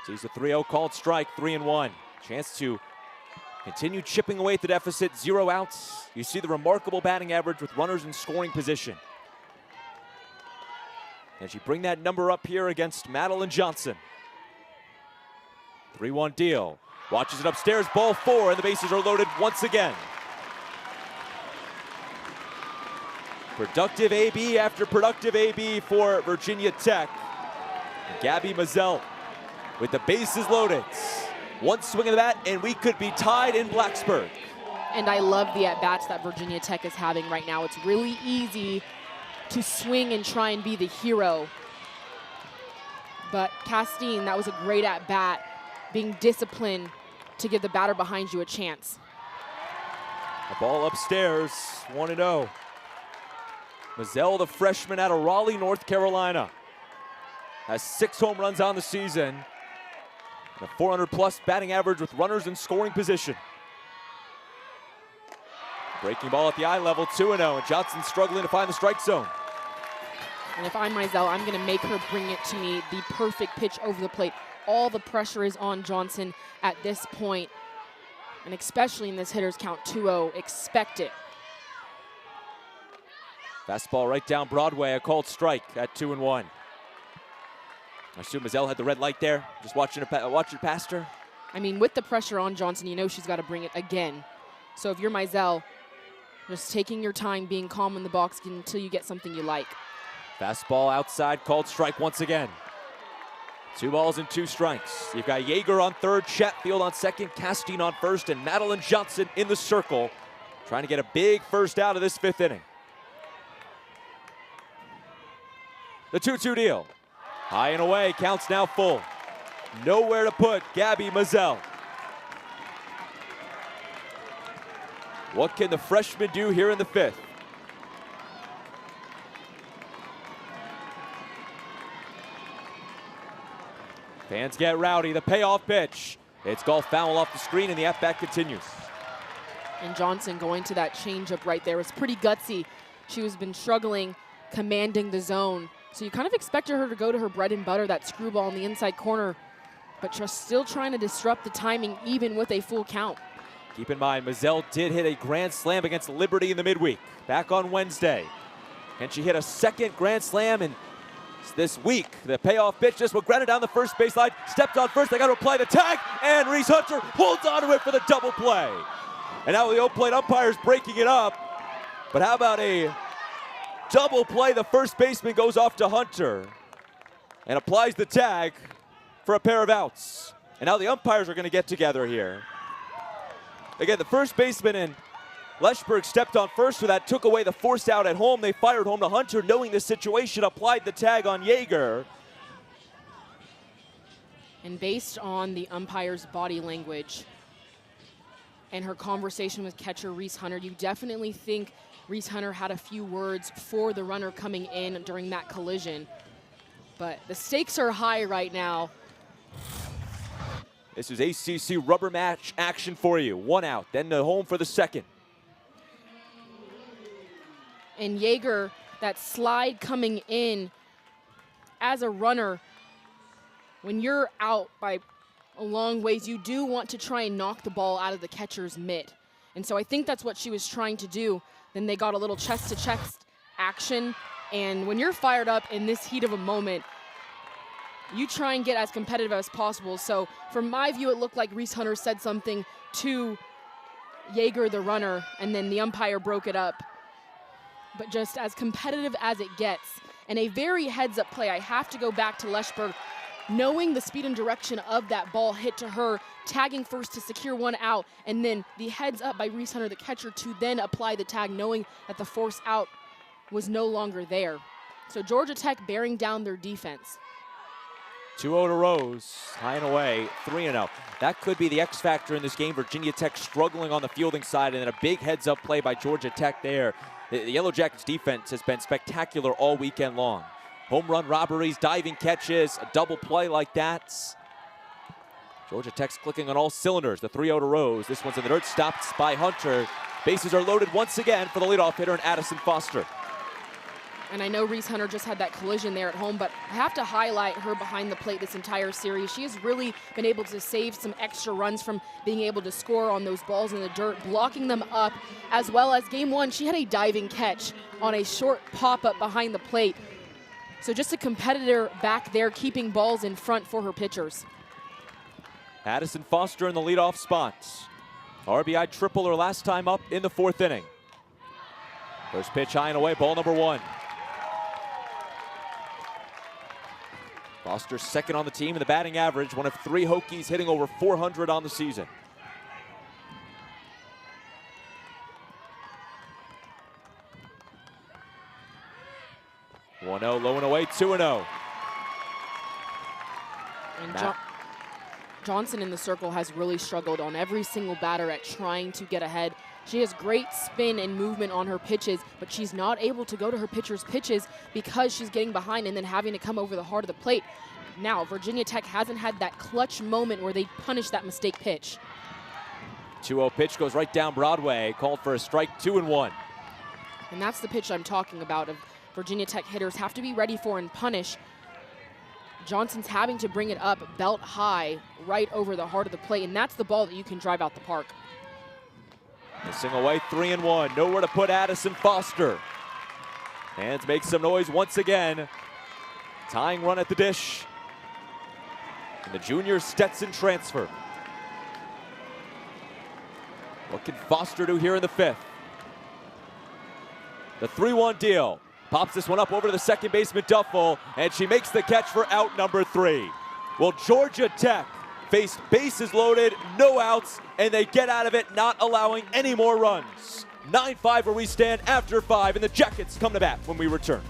sees the 3-0 called strike, 3-1. Chance to continue chipping away at the deficit, 0 outs. You see the remarkable batting average with runners in scoring position. Can she bring that number up here against Madeline Johnson? 3-1 deal. Watches it upstairs, ball 4, and the bases are loaded once again. Productive AB after productive AB for Virginia Tech. Gabby Mazzell with the bases loaded. One swing of the bat, and we could be tied in Blacksburg. And I love the at-bats that Virginia Tech is having right now. It's really easy to swing and try and be the hero. But Castine, that was a great at-bat, being disciplined to give the batter behind you a chance. The ball upstairs, 1-0. Mazzell, the freshman out of Raleigh, North Carolina, has 6 home runs on the season and a 400-plus batting average with runners in scoring position. Breaking ball at the eye level, 2-0, and Johnson struggling to find the strike zone. And if I'm Mazzell, I'm going to make her bring it to me, the perfect pitch over the plate. All the pressure is on Johnson at this point, and especially in this hitter's count 2-0, expect it. Fastball right down Broadway, a called strike at 2-1. I assume Mazzell had the red light there, just watching it past her. I mean, with the pressure on Johnson, you know she's got to bring it again. So if you're Mazzell, just taking your time, being calm in the box until you get something you like. Fastball outside, called strike once again. 2 balls and 2 strikes. You've got Yeager on third, Chatfield on second, Castine on first, and Madeline Johnson in the circle, trying to get a big first out of this 5th inning. The 2-2 deal. High and away, counts now full. Nowhere to put Gabby Mazzell. What can the freshman do here in the 5th? Fans get rowdy, the payoff pitch. It's golf foul off the screen, and the at-bat continues. And Johnson going to that changeup right there was pretty gutsy. She has been struggling, commanding the zone. So you kind of expected her to go to her bread and butter, that screwball in the inside corner, but just still trying to disrupt the timing even with a full count. Keep in mind, Mazzell did hit a grand slam against Liberty in the midweek, back on Wednesday. And she hit a second grand slam in this week. The payoff pitch just went grounded down the first baseline, stepped on first, they got to apply the tag, and Reese Hunter holds on to it for the double play. And now the plate umpire's breaking it up, but how about a double play? The first baseman goes off to Hunter and applies the tag for a pair of outs. And now the umpires are going to get together here. Again, the first baseman and Leschberg stepped on first, so that took away the forced out at home. They fired home to Hunter, knowing the situation, applied the tag on Yeager. And based on the umpire's body language and her conversation with catcher Reese Hunter, you definitely think Reese Hunter had a few words for the runner coming in during that collision. But the stakes are high right now. This is ACC rubber match action for you. 1 out, then the home for the second. And Yeager, that slide coming in as a runner, when you're out by a long ways, you do want to try and knock the ball out of the catcher's mitt. And so I think that's what she was trying to do. Then they got a little chest-to-chest action. And when you're fired up in this heat of a moment, you try and get as competitive as possible. So from my view, it looked like Reese Hunter said something to Yeager, the runner, and then the umpire broke it up. But just as competitive as it gets, and a very heads-up play. I have to go back to Leschberg, knowing the speed and direction of that ball hit to her, tagging first to secure 1 out, and then the heads up by Reese Hunter, the catcher, to then apply the tag, knowing that the force out was no longer there. So Georgia Tech bearing down their defense. 2-0 to Rose, high and away, 3-0. That could be the X factor in this game. Virginia Tech struggling on the fielding side, and then a big heads-up play by Georgia Tech there. The Yellow Jackets defense has been spectacular all weekend long. Home run robberies, diving catches, a double play like that. Georgia Tech's clicking on all cylinders. The 3-0 to Rose. This one's in the dirt, stopped by Hunter. Bases are loaded once again for the leadoff hitter, and Addison Foster. And I know Reese Hunter just had that collision there at home, but I have to highlight her behind the plate this entire series. She has really been able to save some extra runs from being able to score on those balls in the dirt, blocking them up, as well as game 1, she had a diving catch on a short pop-up behind the plate. So just a competitor back there keeping balls in front for her pitchers. Addison Foster in the leadoff spot. RBI triple her last time up in the 4th inning. First pitch high and away, ball number 1. Foster second on the team in the batting average, one of 3 Hokies hitting over 400 on the season. 1-0, low and away, 2-0. And Johnson in the circle has really struggled on every single batter at trying to get ahead. She has great spin and movement on her pitches, but she's not able to go to her pitcher's pitches because she's getting behind and then having to come over the heart of the plate. Now, Virginia Tech hasn't had that clutch moment where they punish that mistake pitch. 2-0 pitch goes right down Broadway, called for a strike, 2-1. And that's the pitch I'm talking about. Of Virginia Tech hitters have to be ready for and punish. Johnson's having to bring it up belt high right over the heart of the plate, and that's the ball that you can drive out the park. Missing away, 3-1. Nowhere to put Addison Foster. Fans make some noise once again. Tying run at the dish. And the junior Stetson transfer. What can Foster do here in the 5th? The 3-1 deal. Pops this one up over to the second baseman Duffel, and she makes the catch for out number 3. Well, Georgia Tech faced bases loaded, no outs, and they get out of it not allowing any more runs. 9-5 where we stand after 5, and the Jackets come to bat when we return.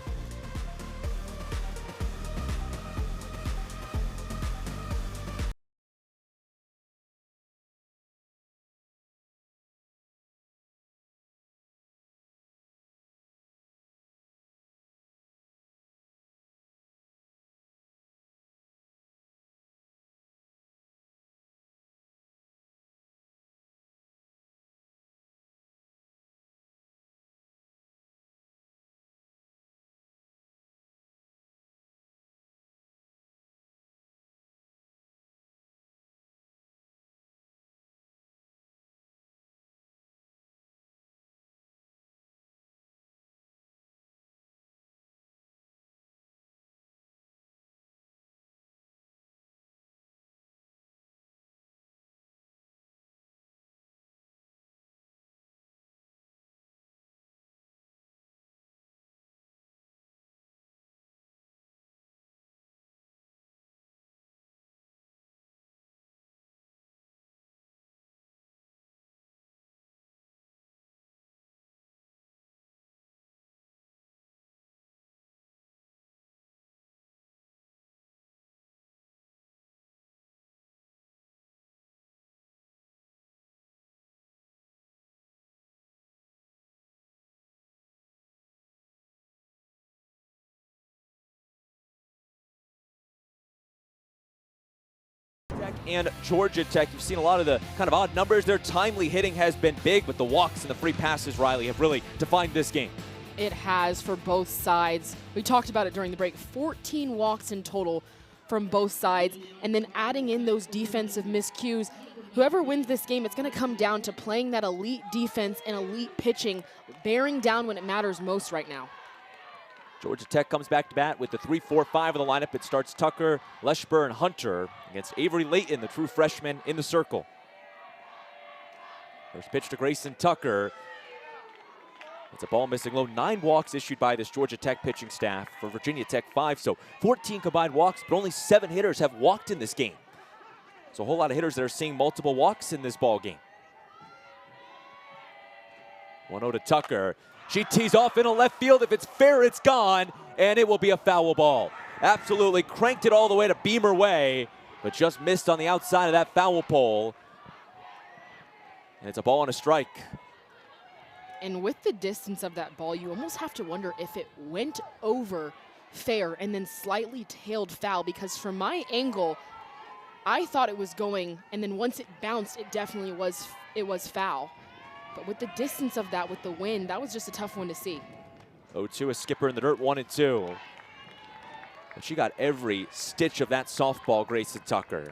And Georgia Tech, you've seen a lot of the kind of odd numbers. Their timely hitting has been big, but the walks and the free passes, Riley, have really defined this game. It has for both sides. We talked about it during the break. 14 walks in total from both sides, and then adding in those defensive miscues. Whoever wins this game, it's going to come down to playing that elite defense and elite pitching, bearing down when it matters most right now. Georgia Tech comes back to bat with the 3-4-5 of the lineup. It starts Tucker, Leshburn, and Hunter against Avery Layton, the true freshman, in the circle. First pitch to Grayson Tucker. It's a ball missing low. 9 walks issued by this Georgia Tech pitching staff. For Virginia Tech, 5. So 14 combined walks, but only 7 hitters have walked in this game. So a whole lot of hitters that are seeing multiple walks in this ball game. 1-0 to Tucker. She tees off into left field. If it's fair, it's gone, and it will be a foul ball. Absolutely cranked it all the way to Beamer Way, but just missed on the outside of that foul pole. And it's a ball and a strike. And with the distance of that ball, you almost have to wonder if it went over fair and then slightly tailed foul, because from my angle, I thought it was going, and then once it bounced, it definitely was foul. But with the distance of that, with the wind, that was just a tough one to see. 0-2, a skipper in the dirt, 1-2. And she got every stitch of that softball, Grayson Tucker.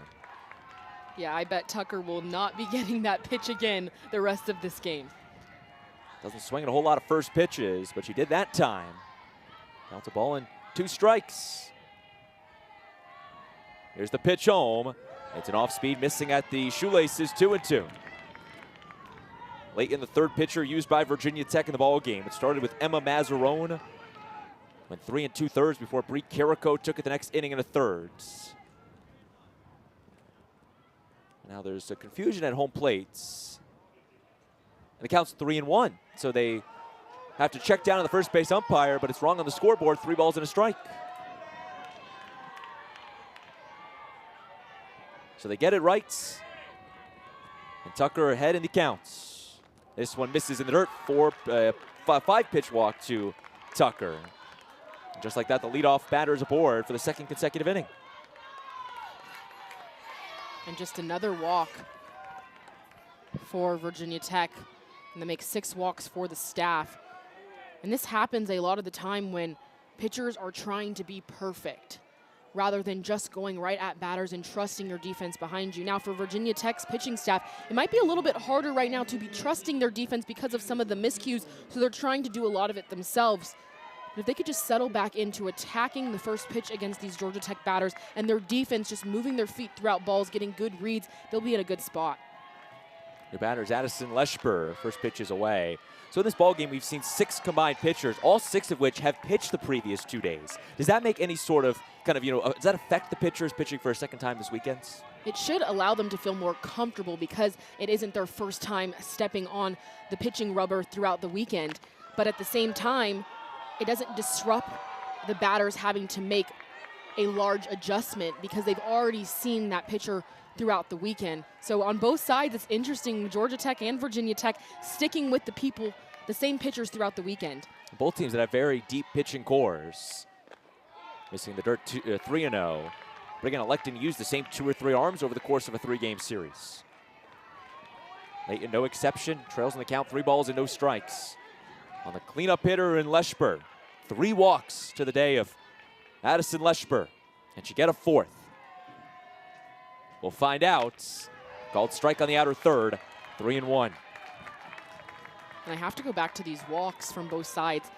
Yeah, I bet Tucker will not be getting that pitch again the rest of this game. Doesn't swing at a whole lot of first pitches, but she did that time. Now it's a ball and 2 strikes. Here's the pitch home. It's an off-speed, missing at the shoelaces, 2-2. Late in the third pitcher used by Virginia Tech in the ball game. It started with Emma Mazzarone. Went 3 2/3 before Bree Carrico took it the next inning and a third. Now there's a confusion at home plates. And it counts 3-1. So they have to check down on the first base umpire, but it's wrong on the scoreboard. 3 balls and a strike. So they get it right. And Tucker ahead in the counts. This one misses in the dirt. 5-pitch walk to Tucker. Just like that, the leadoff batter is aboard for the second consecutive inning. And just another walk for Virginia Tech. And they make 6 walks for the staff. And this happens a lot of the time when pitchers are trying to be perfect rather than just going right at batters and trusting your defense behind you. Now for Virginia Tech's pitching staff, it might be a little bit harder right now to be trusting their defense because of some of the miscues, so they're trying to do a lot of it themselves. But if they could just settle back into attacking the first pitch against these Georgia Tech batters and their defense just moving their feet throughout balls, getting good reads, they'll be in a good spot. Your batter is Addison Leshber. First pitch is away. So in this ballgame, we've seen 6 combined pitchers, all 6 of which have pitched the previous 2 days. Does that make any sort of does that affect the pitchers pitching for a second time this weekend? It should allow them to feel more comfortable because it isn't their first time stepping on the pitching rubber throughout the weekend. But at the same time, it doesn't disrupt the batters having to make a large adjustment because they've already seen that pitcher throughout the weekend. So on both sides, it's interesting, Georgia Tech and Virginia Tech sticking with the same pitchers throughout the weekend. Both teams that have very deep pitching cores. Missing the dirt 3-0. But again, electing to use the same 2 or 3 arms over the course of a 3-game series. Layton, no exception, trails in the count, 3 balls and no strikes. On the cleanup hitter in Leshber. 3 walks to the day of Addison Leshber. And she get a 4th. We'll find out. Called strike on the outer third, 3-1. And I have to go back to these walks from both sides.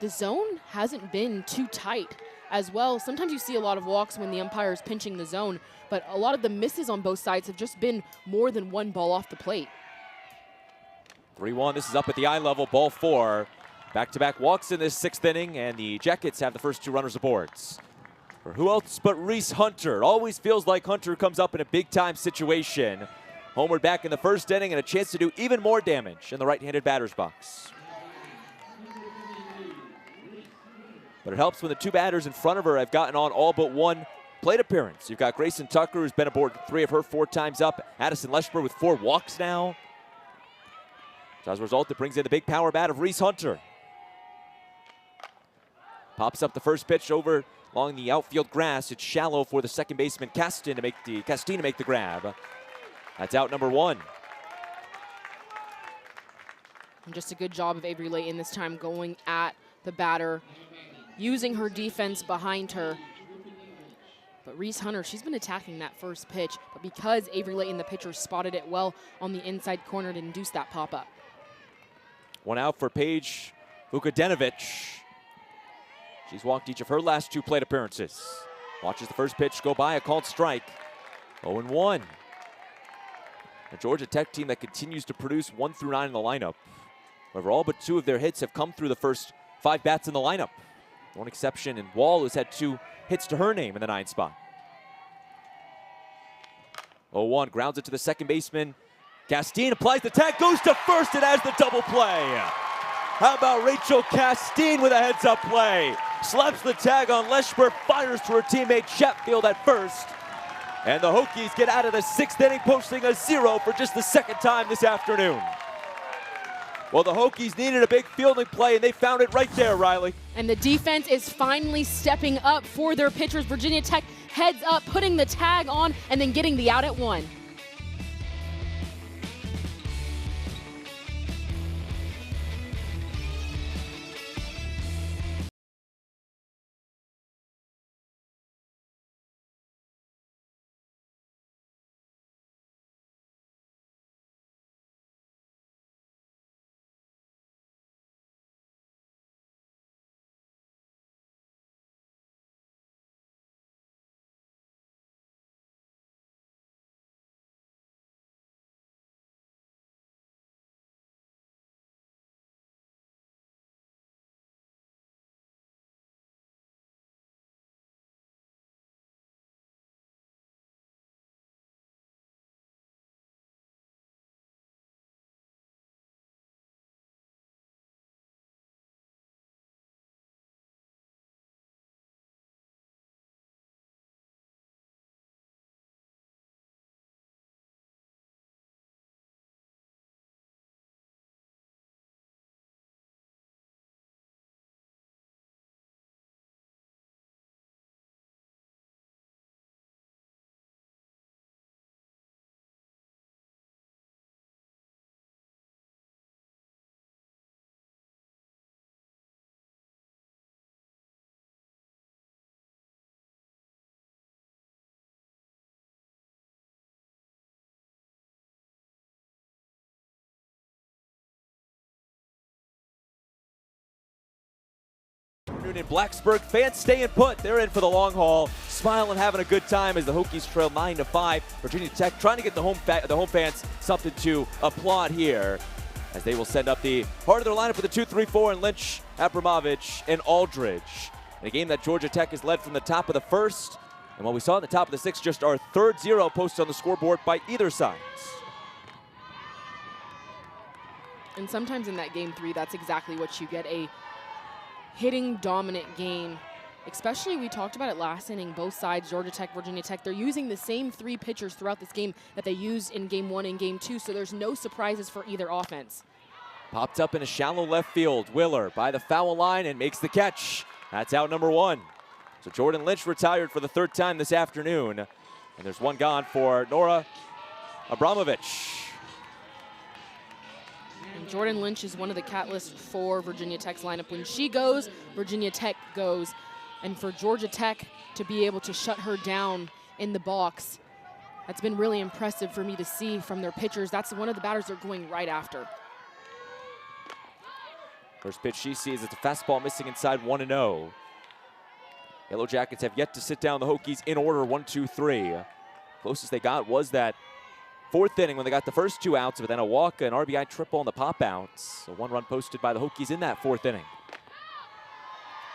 The zone hasn't been too tight as well. Sometimes you see a lot of walks when the umpire is pinching the zone, but a lot of the misses on both sides have just been more than 1 ball off the plate. 3-1, this is up at the eye level, ball 4. Back-to-back walks in this 6th inning, and the Jackets have the first 2 runners aboard. For who else but Reese Hunter? It always feels like Hunter comes up in a big-time situation. Homeward back in the 1st inning and a chance to do even more damage in the right-handed batter's box. But it helps when the 2 batters in front of her have gotten on all but 1 plate appearance. You've got Grayson Tucker, who's been aboard 3 of her 4 times up. Addison Leshber with 4 walks now. So as a result, it brings in the big power bat of Reese Hunter. Pops up the first pitch over along the outfield grass. It's shallow for the second baseman Castine to make the grab. That's out number 1. And just a good job of Avery Layton this time going at the batter, using her defense behind her. But Reese Hunter, she's been attacking that first pitch, but because Avery Layton, the pitcher, spotted it well on the inside corner to induce that pop-up. 1 out for Paige Vukadinovic. She's walked each of her last 2 plate appearances. Watches the first pitch go by, a called strike. 0-1. A Georgia Tech team that continues to produce 1 through 9 in the lineup. However, all but 2 of their hits have come through the first 5 bats in the lineup. One exception in Wall, who's had 2 hits to her name in the 9 spot. 0-1, grounds it to the second baseman. Castine applies the tag, goes to first, and has the double play. How about Rachel Castine with a heads-up play? Slaps the tag on Leshber, fires to her teammate Chatfield at first. And the Hokies get out of the 6th inning, posting a 0 for just the 2nd time this afternoon. Well, the Hokies needed a big fielding play, and they found it right there, Riley. And the defense is finally stepping up for their pitchers. Virginia Tech heads up, putting the tag on, and then getting the out at 1. in Blacksburg. Fans staying put. They're in for the long haul, smiling, having a good time as the Hokies trail 9-5. Virginia Tech trying to get the home fans something to applaud here, as they will send up the heart of their lineup with the 2-3-4 and Lynch, Abramovich, and Aldridge. In a game that Georgia Tech has led from the top of the first, and what we saw at the top of the sixth, just our third 0 posted on the scoreboard by either side. And sometimes in that game 3, that's exactly what you get, a hitting dominant game. Especially, we talked about it last inning, both sides, Georgia Tech, Virginia Tech, they're using the same 3 pitchers throughout this game that they used in game 1 and game 2, so there's no surprises for either offense. Popped up in a shallow left field. Willer by the foul line and makes the catch. That's out number 1. So Jordan Lynch retired for the 3rd time this afternoon. And there's one gone for Nora Abramovich. And Jordan Lynch is one of the catalysts for Virginia Tech's lineup. When she goes, Virginia Tech goes. And for Georgia Tech to be able to shut her down in the box, that's been really impressive for me to see from their pitchers. That's one of the batters they're going right after. First pitch she sees, it's a fastball missing inside 1-0. Yellow Jackets have yet to sit down the Hokies in order 1-2-3. Closest they got was that 4th inning when they got the first 2 outs, but then a walk, an RBI triple on the pop outs. So 1 run posted by the Hokies in that 4th inning.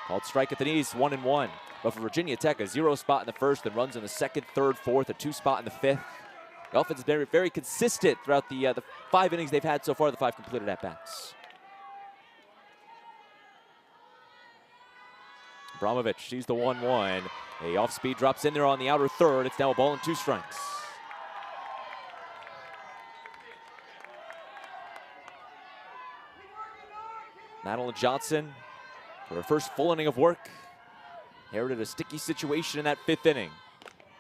Called strike at the knees, 1-1. But for Virginia Tech, a 0 spot in the 1st, then runs in the 2nd, 3rd, 4th, a 2 spot in the 5th. The offense has been very consistent throughout the 5 innings they've had so far, the 5 completed at-bats. Abramovich sees the 1-1. A off-speed drops in there on the outer 3rd. It's now a ball and 2 strikes. Madeline Johnson, for her first full inning of work, inherited a sticky situation in that 5th inning.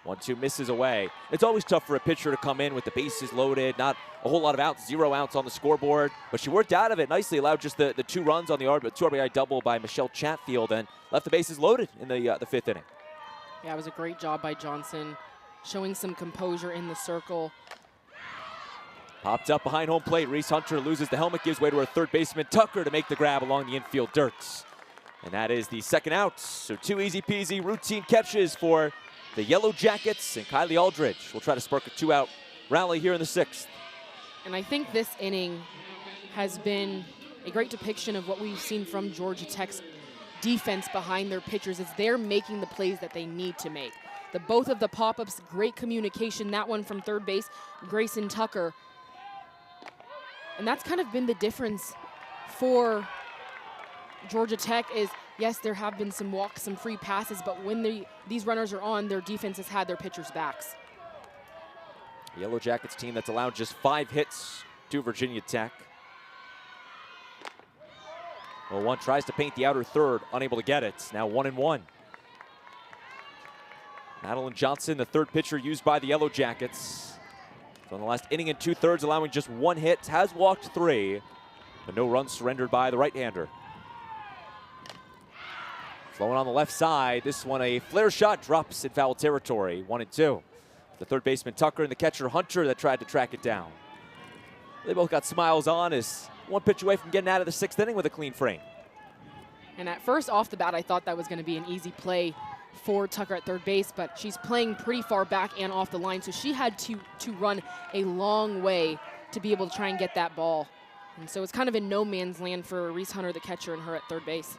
1-2 misses away. It's always tough for a pitcher to come in with the bases loaded, not a whole lot of outs, 0 outs on the scoreboard, but she worked out of it nicely, allowed just the 2 runs on the 2 RBI double by Michelle Chatfield, and left the bases loaded in the 5th inning. Yeah, it was a great job by Johnson, showing some composure in the circle. Popped up behind home plate. Reese Hunter loses the helmet, gives way to her 3rd baseman Tucker to make the grab along the infield dirt. And that is the 2nd out. So 2 easy-peasy routine catches for the Yellow Jackets, and Kylie Aldridge will try to spark a 2-out rally here in the 6th. And I think this inning has been a great depiction of what we've seen from Georgia Tech's defense behind their pitchers, as they're making the plays that they need to make. Both of the pop-ups, great communication. That one from 3rd base, Grayson Tucker. And that's kind of been the difference for Georgia Tech is, yes, there have been some walks, some free passes, but when these runners are on, their defense has had their pitchers' backs. The Yellow Jackets team that's allowed just 5 hits to Virginia Tech. Well, 1 tries to paint the outer 3rd, unable to get it. Now 1-1. Madeline Johnson, the 3rd pitcher used by the Yellow Jackets. So in the last inning and 2/3, allowing just 1 hit, has walked 3, but no runs surrendered by the right-hander. Flowing on the left side, this one a flare shot drops in foul territory, 1-2. The 3rd baseman Tucker and the catcher Hunter that tried to track it down. They both got smiles on as 1 pitch away from getting out of the 6th inning with a clean frame. And at first, off the bat, I thought that was going to be an easy play for Tucker at 3rd base, but she's playing pretty far back and off the line, so she had to run a long way to be able to try and get that ball. And so it's kind of in no man's land for Reese Hunter, the catcher, and her at 3rd base.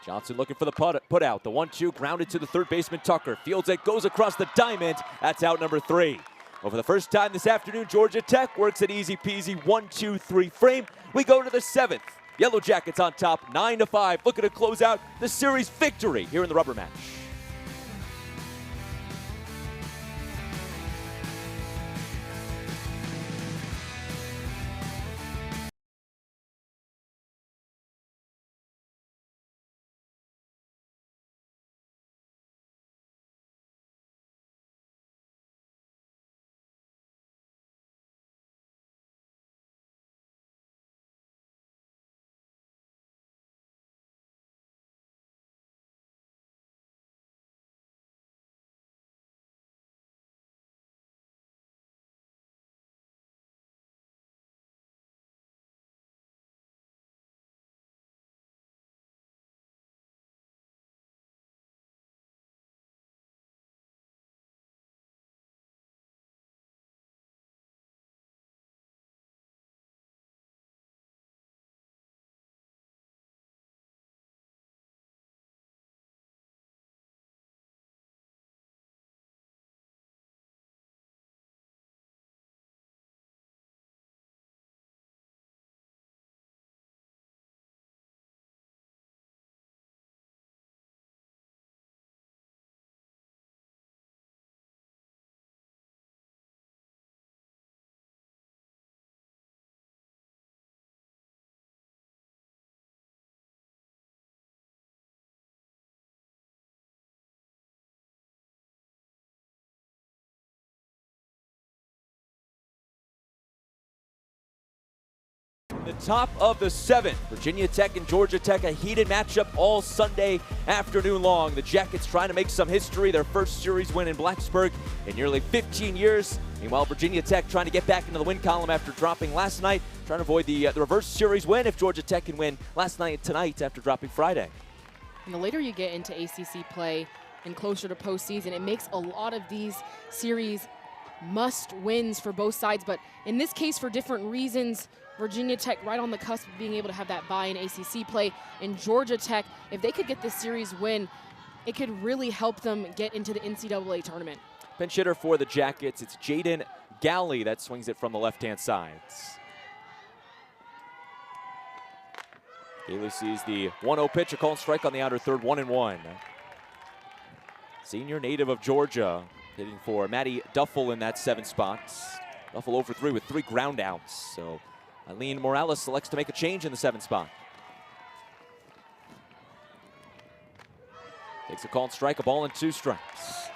Johnson looking for the put out. The 1-2 grounded to the 3rd baseman Tucker. Fields it, goes across the diamond. That's out number 3. Well, for the first time this afternoon, Georgia Tech works an easy-peasy 1-2-3 frame. We go to the 7th. Yellow Jackets on top, 9-5, looking to close out the series victory here in the rubber match. The top of the 7th, Virginia Tech and Georgia Tech, a heated matchup all Sunday afternoon long. The Jackets trying to make some history, their first series win in Blacksburg in nearly 15 years. Meanwhile, Virginia Tech trying to get back into the win column after dropping last night, trying to avoid the reverse series win if Georgia Tech can win last night and tonight after dropping Friday. And the later you get into ACC play and closer to postseason, it makes a lot of these series must wins for both sides, but in this case for different reasons. Virginia Tech right on the cusp of being able to have that bye in ACC play, and Georgia Tech, if they could get this series win, it could really help them get into the NCAA tournament. Pinch hitter for the Jackets, it's Jaden Galley that swings it from the left-hand side. Galley sees the 1-0 pitch, a called strike on the outer third, 1-1. Senior native of Georgia, hitting for Maddie Duffel in that 7th spot. Duffel over 3 with 3 ground outs. So Eileen Morales selects to make a change in the 7th spot. Takes a called strike, a ball and 2 strikes.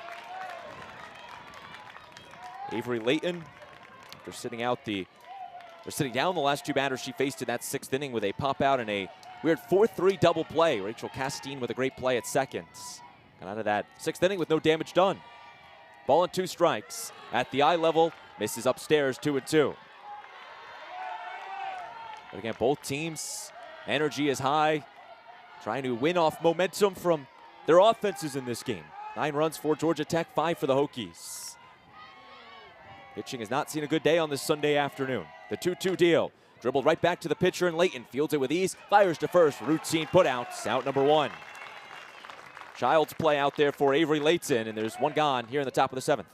Avery Layton, after sitting down the last 2 batters she faced in that 6th inning with a pop out and a weird 4-3 double play. Rachel Castine with a great play at second. Got out of that 6th inning with no damage done. Ball and 2 strikes. At the eye level, misses upstairs, 2-2. But again, both teams, energy is high, trying to win off momentum from their offenses in this game. 9 runs for Georgia Tech, 5 for the Hokies. Pitching has not seen a good day on this Sunday afternoon. The 2-2 deal. Dribbled right back to the pitcher, and Layton fields it with ease, fires to first, routine putouts, out number 1. Child's play out there for Avery Layton, and there's 1 gone here in the top of the 7th.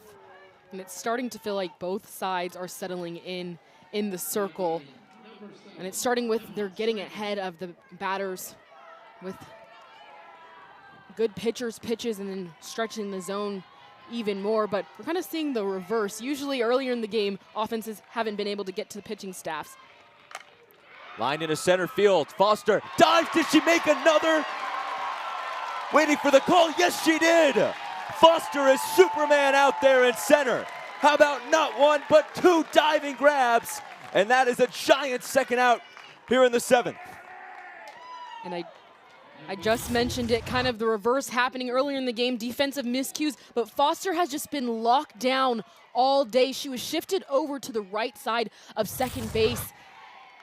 And it's starting to feel like both sides are settling in the circle. And it's starting with they're getting ahead of the batters with good pitchers' pitches and then stretching the zone even more. But we're kind of seeing the reverse. Usually earlier in the game, offenses haven't been able to get to the pitching staffs. Line into center field. Foster dives. Did she make another? Waiting for the call. Yes, she did. Foster is Superman out there in center. How about not 1, but 2 diving grabs? And that is a giant second out here in the 7th. And I just mentioned it, kind of the reverse happening earlier in the game, defensive miscues, but Foster has just been locked down all day. She was shifted over to the right side of second base,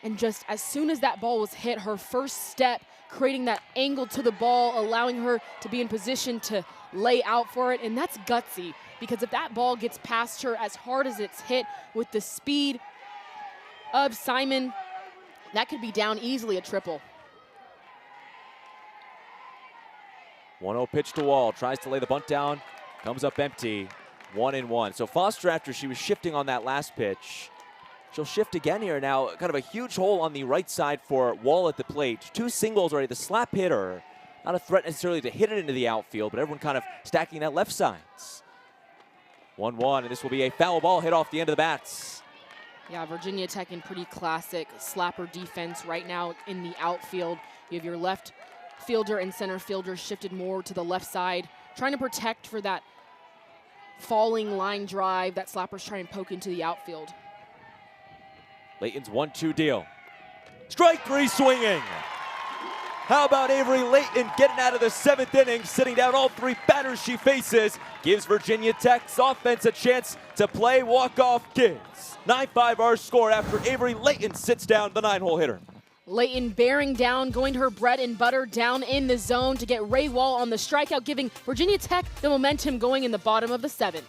and just as soon as that ball was hit, her first step, creating that angle to the ball, allowing her to be in position to lay out for it, and that's gutsy, because if that ball gets past her as hard as it's hit with the speed of Simon, that could be down easily a triple. 1-0 pitch to Wall, tries to lay the bunt down, comes up empty, 1-1. So Foster, after she was shifting on that last pitch, she'll shift again here now. Kind of a huge hole on the right side for Wall at the plate. 2 singles already, the slap hitter. Not a threat necessarily to hit it into the outfield, but everyone kind of stacking that left side. 1-1, and this will be a foul ball hit off the end of the bats. Yeah, Virginia Tech in pretty classic slapper defense right now in the outfield. You have your left fielder and center fielder shifted more to the left side, trying to protect for that falling line drive that slapper's trying to poke into the outfield. Layton's 1-2 deal. Strike 3 swinging. How about Avery Layton getting out of the 7th inning, sitting down all 3 batters she faces, gives Virginia Tech's offense a chance to play walk-off kids. 9-5 our score after Avery Layton sits down the 9-hole hitter. Layton bearing down, going to her bread and butter down in the zone to get Ray Wall on the strikeout, giving Virginia Tech the momentum going in the bottom of the 7th.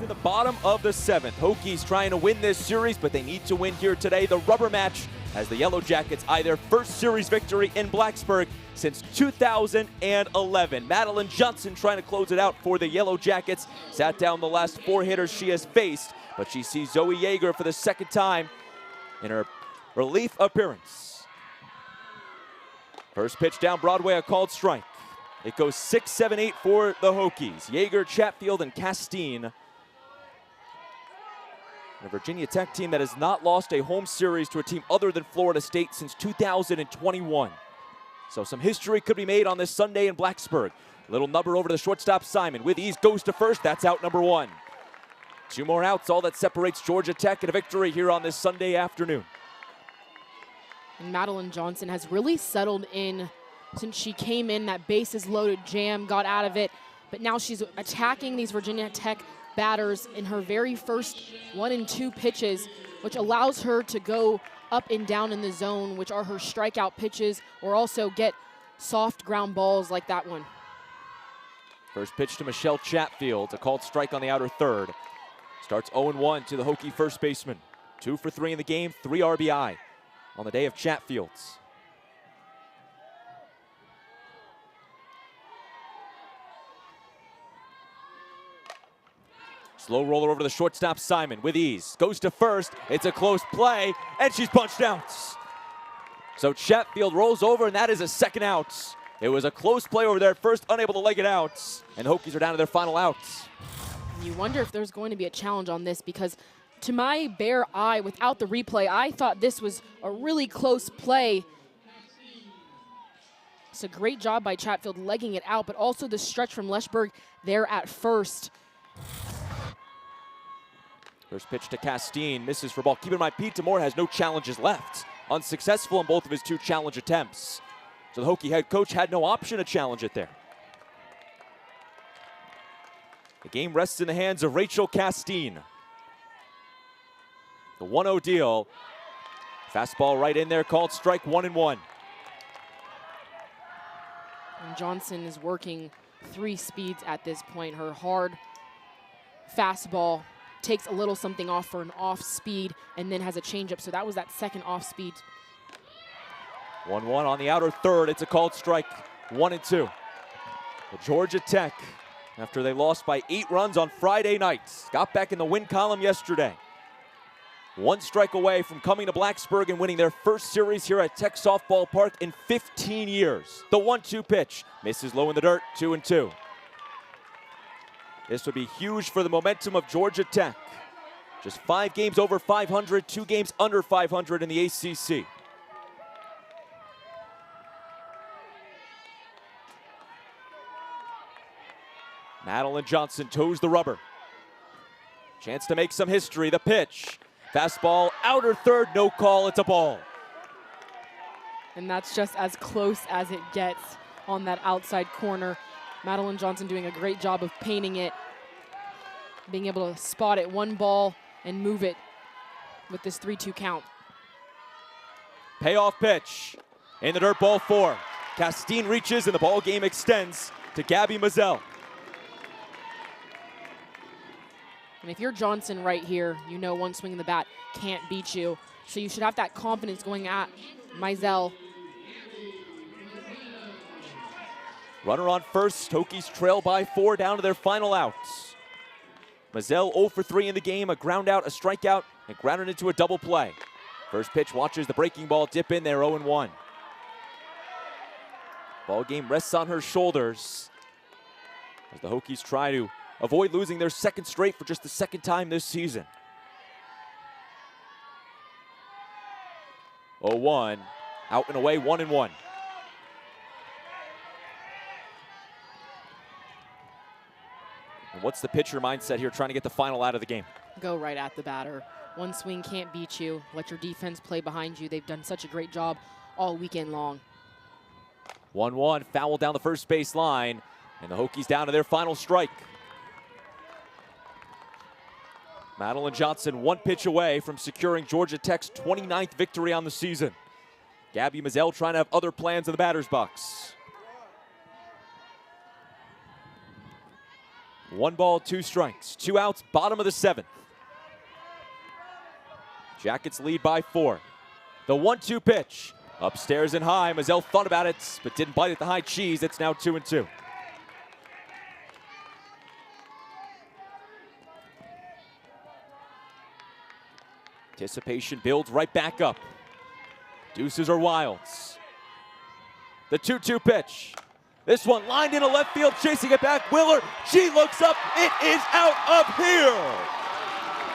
To the bottom of the 7th. Hokies trying to win this series, but they need to win here today. The rubber match as the Yellow Jackets eye their first series victory in Blacksburg since 2011. Madeline Johnson trying to close it out for the Yellow Jackets. Sat down the last 4 hitters she has faced, but she sees Zoe Yeager for the 2nd time in her relief appearance. First pitch down Broadway, a called strike. It goes 6, 7, 8 for the Hokies. Yeager, Chatfield, and Castine. A Virginia Tech team that has not lost a home series to a team other than Florida State since 2021. So some history could be made on this Sunday in Blacksburg. Little number over to the shortstop, Simon. With ease, goes to first. That's out number 1. 2 more outs, all that separates Georgia Tech and a victory here on this Sunday afternoon. And Madeline Johnson has really settled in since she came in. That bases loaded jam, got out of it. But now she's attacking these Virginia Tech batters in her very first 1 and 2 pitches, which allows her to go up and down in the zone, which are her strikeout pitches, or also get soft ground balls like that one. First pitch to Michelle Chatfield, a called strike on the outer 3rd. Starts 0-1 to the Hokie first baseman. 2 for 3 in the game, 3 RBI on the day of Chatfield's. Slow roller over to the shortstop, Simon, with ease. Goes to first. It's a close play, and she's punched out. So Chatfield rolls over, and that is a 2nd out. It was a close play over there at first, unable to leg it out. And the Hokies are down to their final outs. You wonder if there's going to be a challenge on this, because to my bare eye, without the replay, I thought this was a really close play. It's a great job by Chatfield legging it out, but also the stretch from Leschberg there at first. First pitch to Castine, misses for ball. Keep in mind, Pete Demore has no challenges left. Unsuccessful in both of his 2 challenge attempts. So the Hokie head coach had no option to challenge it there. The game rests in the hands of Rachel Castine. The 1-0 deal. Fastball right in there, called strike, 1-1. And Johnson is working 3 speeds at this point. Her hard fastball takes a little something off for an off speed, and then has a changeup. So that was that 2nd off speed. 1-1 on the outer 3rd. It's a called strike, 1-2. Well, Georgia Tech, after they lost by 8 runs on Friday night, got back in the win column yesterday. 1 strike away from coming to Blacksburg and winning their first series here at Tech Softball Park in 15 years. The 1-2 pitch misses low in the dirt, 2-2. This would be huge for the momentum of Georgia Tech. Just 5 games over 500, 2 games under 500 in the ACC. Madeline Johnson toes the rubber. Chance to make some history. The pitch. Fastball, outer 3rd, no call, it's a ball. And that's just as close as it gets on that outside corner. Madeline Johnson doing a great job of painting it, being able to spot it, 1 ball, and move it with this 3-2 count. Payoff pitch in the dirt, ball 4. Castine reaches and the ball game extends to Gabby Mazel. And if you're Johnson right here, you know 1 swing of the bat can't beat you. So you should have that confidence going at Mazel. Runner on first, Hokies trail by 4 down to their final outs. Mazel 0 for 3 in the game, a ground out, a strikeout, and grounded into a double play. First pitch watches the breaking ball dip in there, 0-1. Ball game rests on her shoulders as the Hokies try to avoid losing their 2nd straight for just the 2nd time this season. 0-1, out and away, 1-1. And what's the pitcher mindset here, trying to get the final out of the game? Go right at the batter. 1 swing can't beat you. Let your defense play behind you. They've done such a great job all weekend long. 1-1, foul down the first base line, and the Hokies down to their final strike. Madeline Johnson 1 pitch away from securing Georgia Tech's 29th victory on the season. Gabby Mazel trying to have other plans in the batter's box. 1 ball, 2 strikes, 2 outs, bottom of the 7th. Jackets lead by 4. The 1-2 pitch. Upstairs and high. Mazel thought about it, but didn't bite at the high cheese. It's now 2-2. Anticipation builds right back up. Deuces or wilds. The 2-2 pitch. This one lined into left field, chasing it back. Willer, she looks up. It is out of here.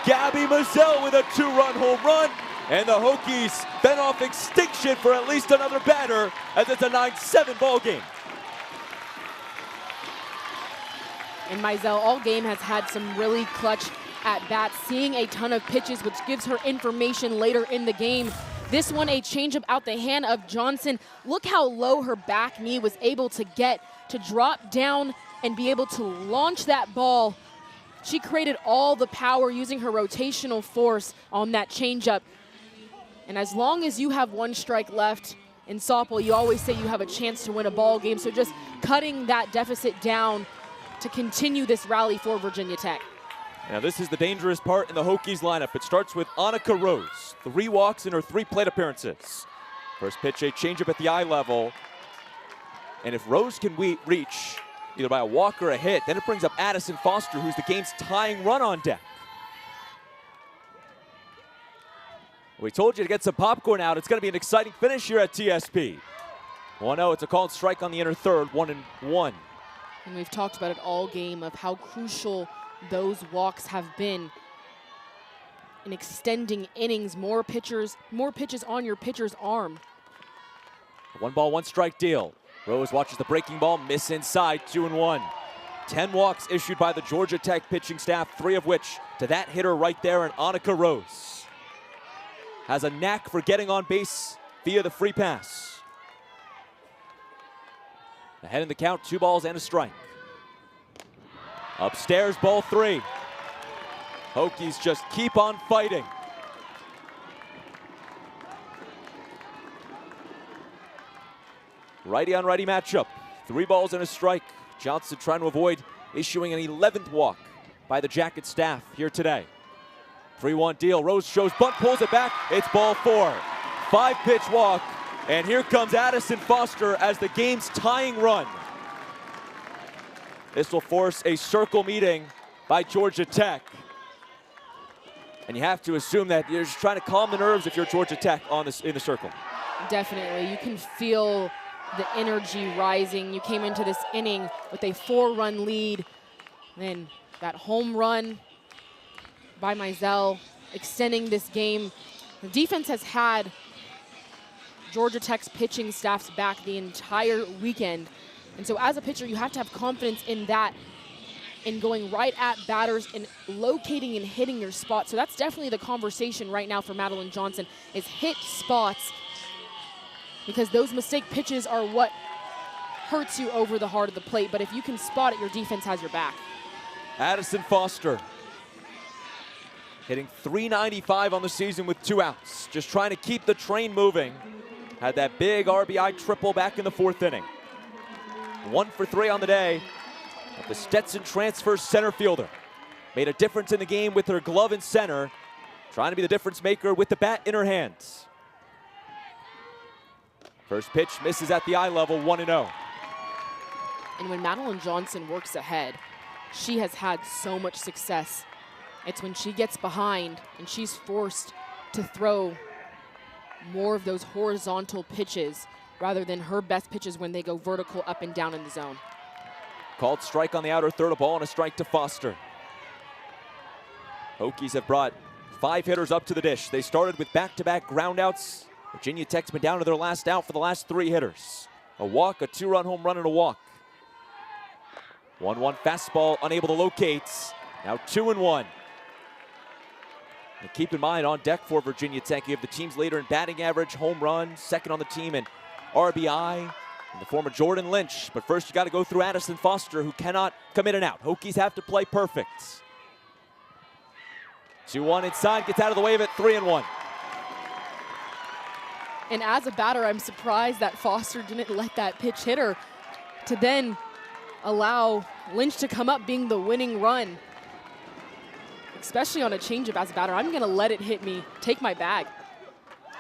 Gabby Mazel with a 2-run home run. And the Hokies fend off extinction for at least another batter as it's a 9-7 ball game. And Mazel all game has had some really clutch at-bats, seeing a ton of pitches, which gives her information later in the game. This one, a changeup out the hand of Johnson. Look how low her back knee was able to get to drop down and be able to launch that ball. She created all the power using her rotational force on that changeup. And as long as you have 1 strike left in softball, you always say you have a chance to win a ball game. So just cutting that deficit down to continue this rally for Virginia Tech. Now this is the dangerous part in the Hokies lineup. It starts with Annika Rose, 3 walks in her 3 plate appearances. First pitch, a changeup at the eye level. And if Rose can reach either by a walk or a hit, then it brings up Addison Foster, who's the game's tying run on deck. We told you to get some popcorn out. It's going to be an exciting finish here at TSP. 1-0, it's a called strike on the inner third, 1-1. And we've talked about it all game of how crucial those walks have been in extending innings, more pitches on your pitcher's arm. 1 ball, 1 strike deal. Rose watches the breaking ball, miss inside, 2-1. 10 walks issued by the Georgia Tech pitching staff, 3 of which to that hitter right there, and Annika Rose has a knack for getting on base via the free pass. Ahead in the count, 2 balls and a strike. Upstairs, ball 3. Hokies just keep on fighting. Righty on righty matchup. 3 balls and a strike. Johnson trying to avoid issuing an 11th walk by the Jacket staff here today. 3-1 deal. Rose shows bunt, pulls it back. It's ball 4. 5-pitch walk. And here comes Addison Foster as the game's tying run. This will force a circle meeting by Georgia Tech. And you have to assume that you're just trying to calm the nerves if you're Georgia Tech in the circle. Definitely. You can feel the energy rising. You came into this inning with a 4-run lead. Then that home run by Mazel, extending this game. The defense has had Georgia Tech's pitching staff's back the entire weekend. And so as a pitcher, you have to have confidence in that, in going right at batters and locating and hitting your spot. So that's definitely the conversation right now for Madeline Johnson, is hit spots, because those mistake pitches are what hurts you over the heart of the plate. But if you can spot it, your defense has your back. Addison Foster hitting .395 on the season with 2 outs. Just trying to keep the train moving. Had that big RBI triple back in the 4th inning. 1 for 3 on the day. The Stetson transfer center fielder made a difference in the game with her glove in center. Trying to be the difference maker with the bat in her hands. First pitch misses at the eye level, 1-0. And when Madeline Johnson works ahead, she has had so much success. It's when she gets behind and she's forced to throw more of those horizontal pitches rather than her best pitches when they go vertical up and down in the zone. Called strike on the outer third, a ball and a strike to Foster. Hokies have brought 5 hitters up to the dish. They started with back-to-back groundouts. Virginia Tech's been down to their last out for the last 3 hitters. A walk, a 2-run home run, and a walk. 1-1 fastball, unable to locate. Now 2-1. And keep in mind, on deck for Virginia Tech, you have the team's leader in batting average, home run, second on the team in RBI, in the form of Jordan Lynch. But first, you got to go through Addison Foster, who cannot come in and out. Hokies have to play perfect. 2-1 inside, gets out of the way of it, 3-1. And as a batter, I'm surprised that Foster didn't let that pitch hit her to then allow Lynch to come up being the winning run, especially on a changeup as a batter. I'm going to let it hit me, take my bag.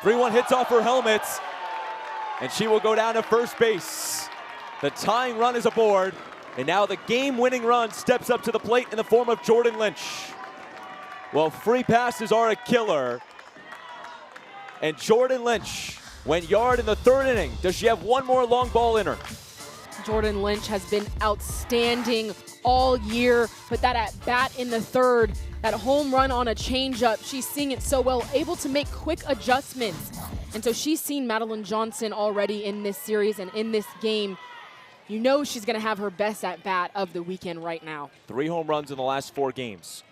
3-1 hits off her helmet, and she will go down to first base. The tying run is aboard, and now the game-winning run steps up to the plate in the form of Jordan Lynch. Well, free passes are a killer, and Jordan Lynch went yard in the third inning. Does she have one more long ball in her? Jordan Lynch has been outstanding all year, but that at bat in the third, that home run on a changeup, she's seeing it so well, able to make quick adjustments. And so she's seen Madeline Johnson already in this series and in this game. You know she's going to have her best at bat of the weekend right now. 3 home runs in the last 4 games.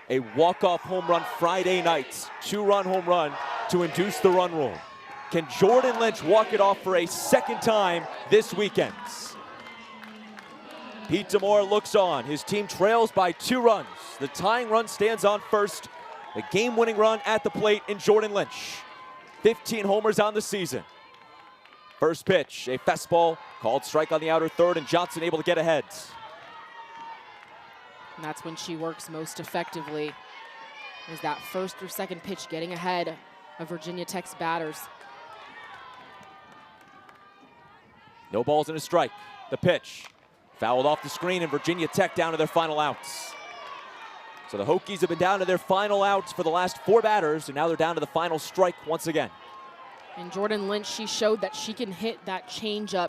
A walk-off home run Friday night, 2-run home run to induce the run rule. Can Jordan Lynch walk it off for a second time this weekend? Pete Demore looks on. His team trails by 2 runs. The tying run stands on first. The game-winning run at the plate in Jordan Lynch. 15 homers on the season. First pitch, a fastball, called strike on the outer third, and Johnson able to get ahead. And that's when she works most effectively, is that first or second pitch getting ahead of Virginia Tech's batters. No balls and a strike. The pitch, fouled off the screen, and Virginia Tech down to their final outs. So the Hokies have been down to their final outs for the last 4 batters, and now they're down to the final strike once again. And Jordan Lynch, she showed that she can hit that changeup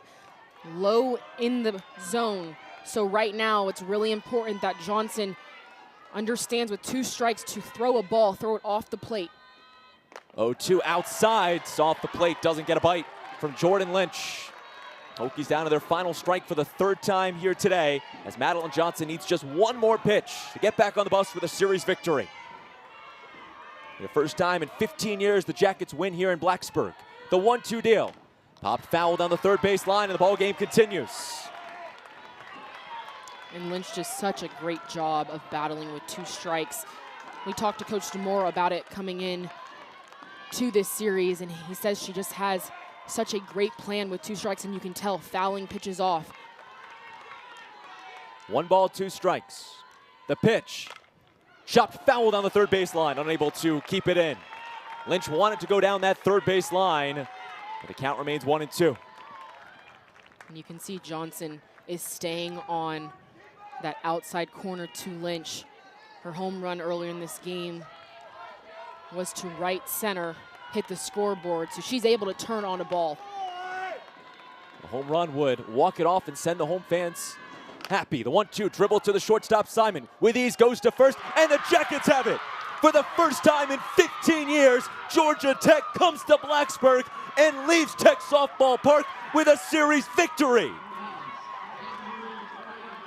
low in the zone. So right now, it's really important that Johnson understands with 2 strikes to throw a ball, throw it off the plate. 0-2 outside, off the plate, doesn't get a bite from Jordan Lynch. Hokies down to their final strike for the 3rd time here today, as Madeline Johnson needs just 1 more pitch to get back on the bus with a series victory. For the first time in 15 years, the Jackets win here in Blacksburg. The 1-2 deal. Popped foul down the third base line, and the ball game continues. And Lynch just such a great job of battling with 2 strikes. We talked to Coach Demore about it coming in to this series, and he says she just has such a great plan with 2 strikes, and you can tell fouling pitches off. 1 ball, 2 strikes. The pitch, chopped foul down the third base line, unable to keep it in. Lynch wanted to go down that third base line, but the count remains 1-2. And you can see Johnson is staying on that outside corner to Lynch. Her home run earlier in this game was to right center, hit the scoreboard, so she's able to turn on a ball. The home run would walk it off and send the home fans happy. The 1-2 dribble to the shortstop, Simon. With ease goes to first, and the Jackets have it. For the first time in 15 years, Georgia Tech comes to Blacksburg and leaves Tech Softball Park with a series victory.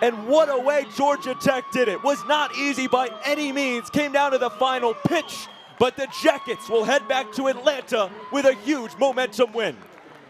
And what a way Georgia Tech did it. Was not easy by any means. Came down to the final pitch, but the Jackets will head back to Atlanta with a huge momentum win.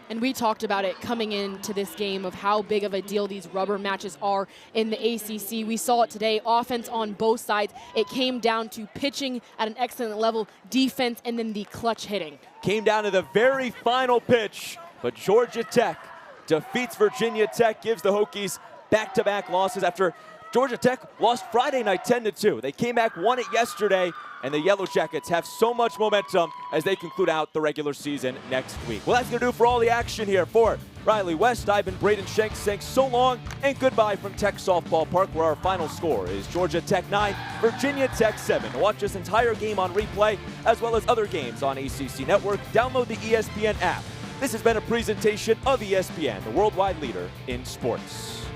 And we talked about it coming into this game of how big of a deal these rubber matches are in the ACC. We saw it today, offense on both sides. It came down to pitching at an excellent level, defense, and then the clutch hitting. Came down to the very final pitch, but Georgia Tech defeats Virginia Tech, gives the Hokies back-to-back losses after Georgia Tech lost Friday night 10-2. They came back, won it yesterday, and the Yellow Jackets have so much momentum as they conclude out the regular season next week. Well, that's going to do for all the action here. For Riley West, I've been Braden Shanks saying so long and goodbye from Tech Softball Park, where our final score is Georgia Tech 9, Virginia Tech 7. To watch this entire game on replay, as well as other games on ACC Network, download the ESPN app. This has been a presentation of ESPN, the worldwide leader in sports.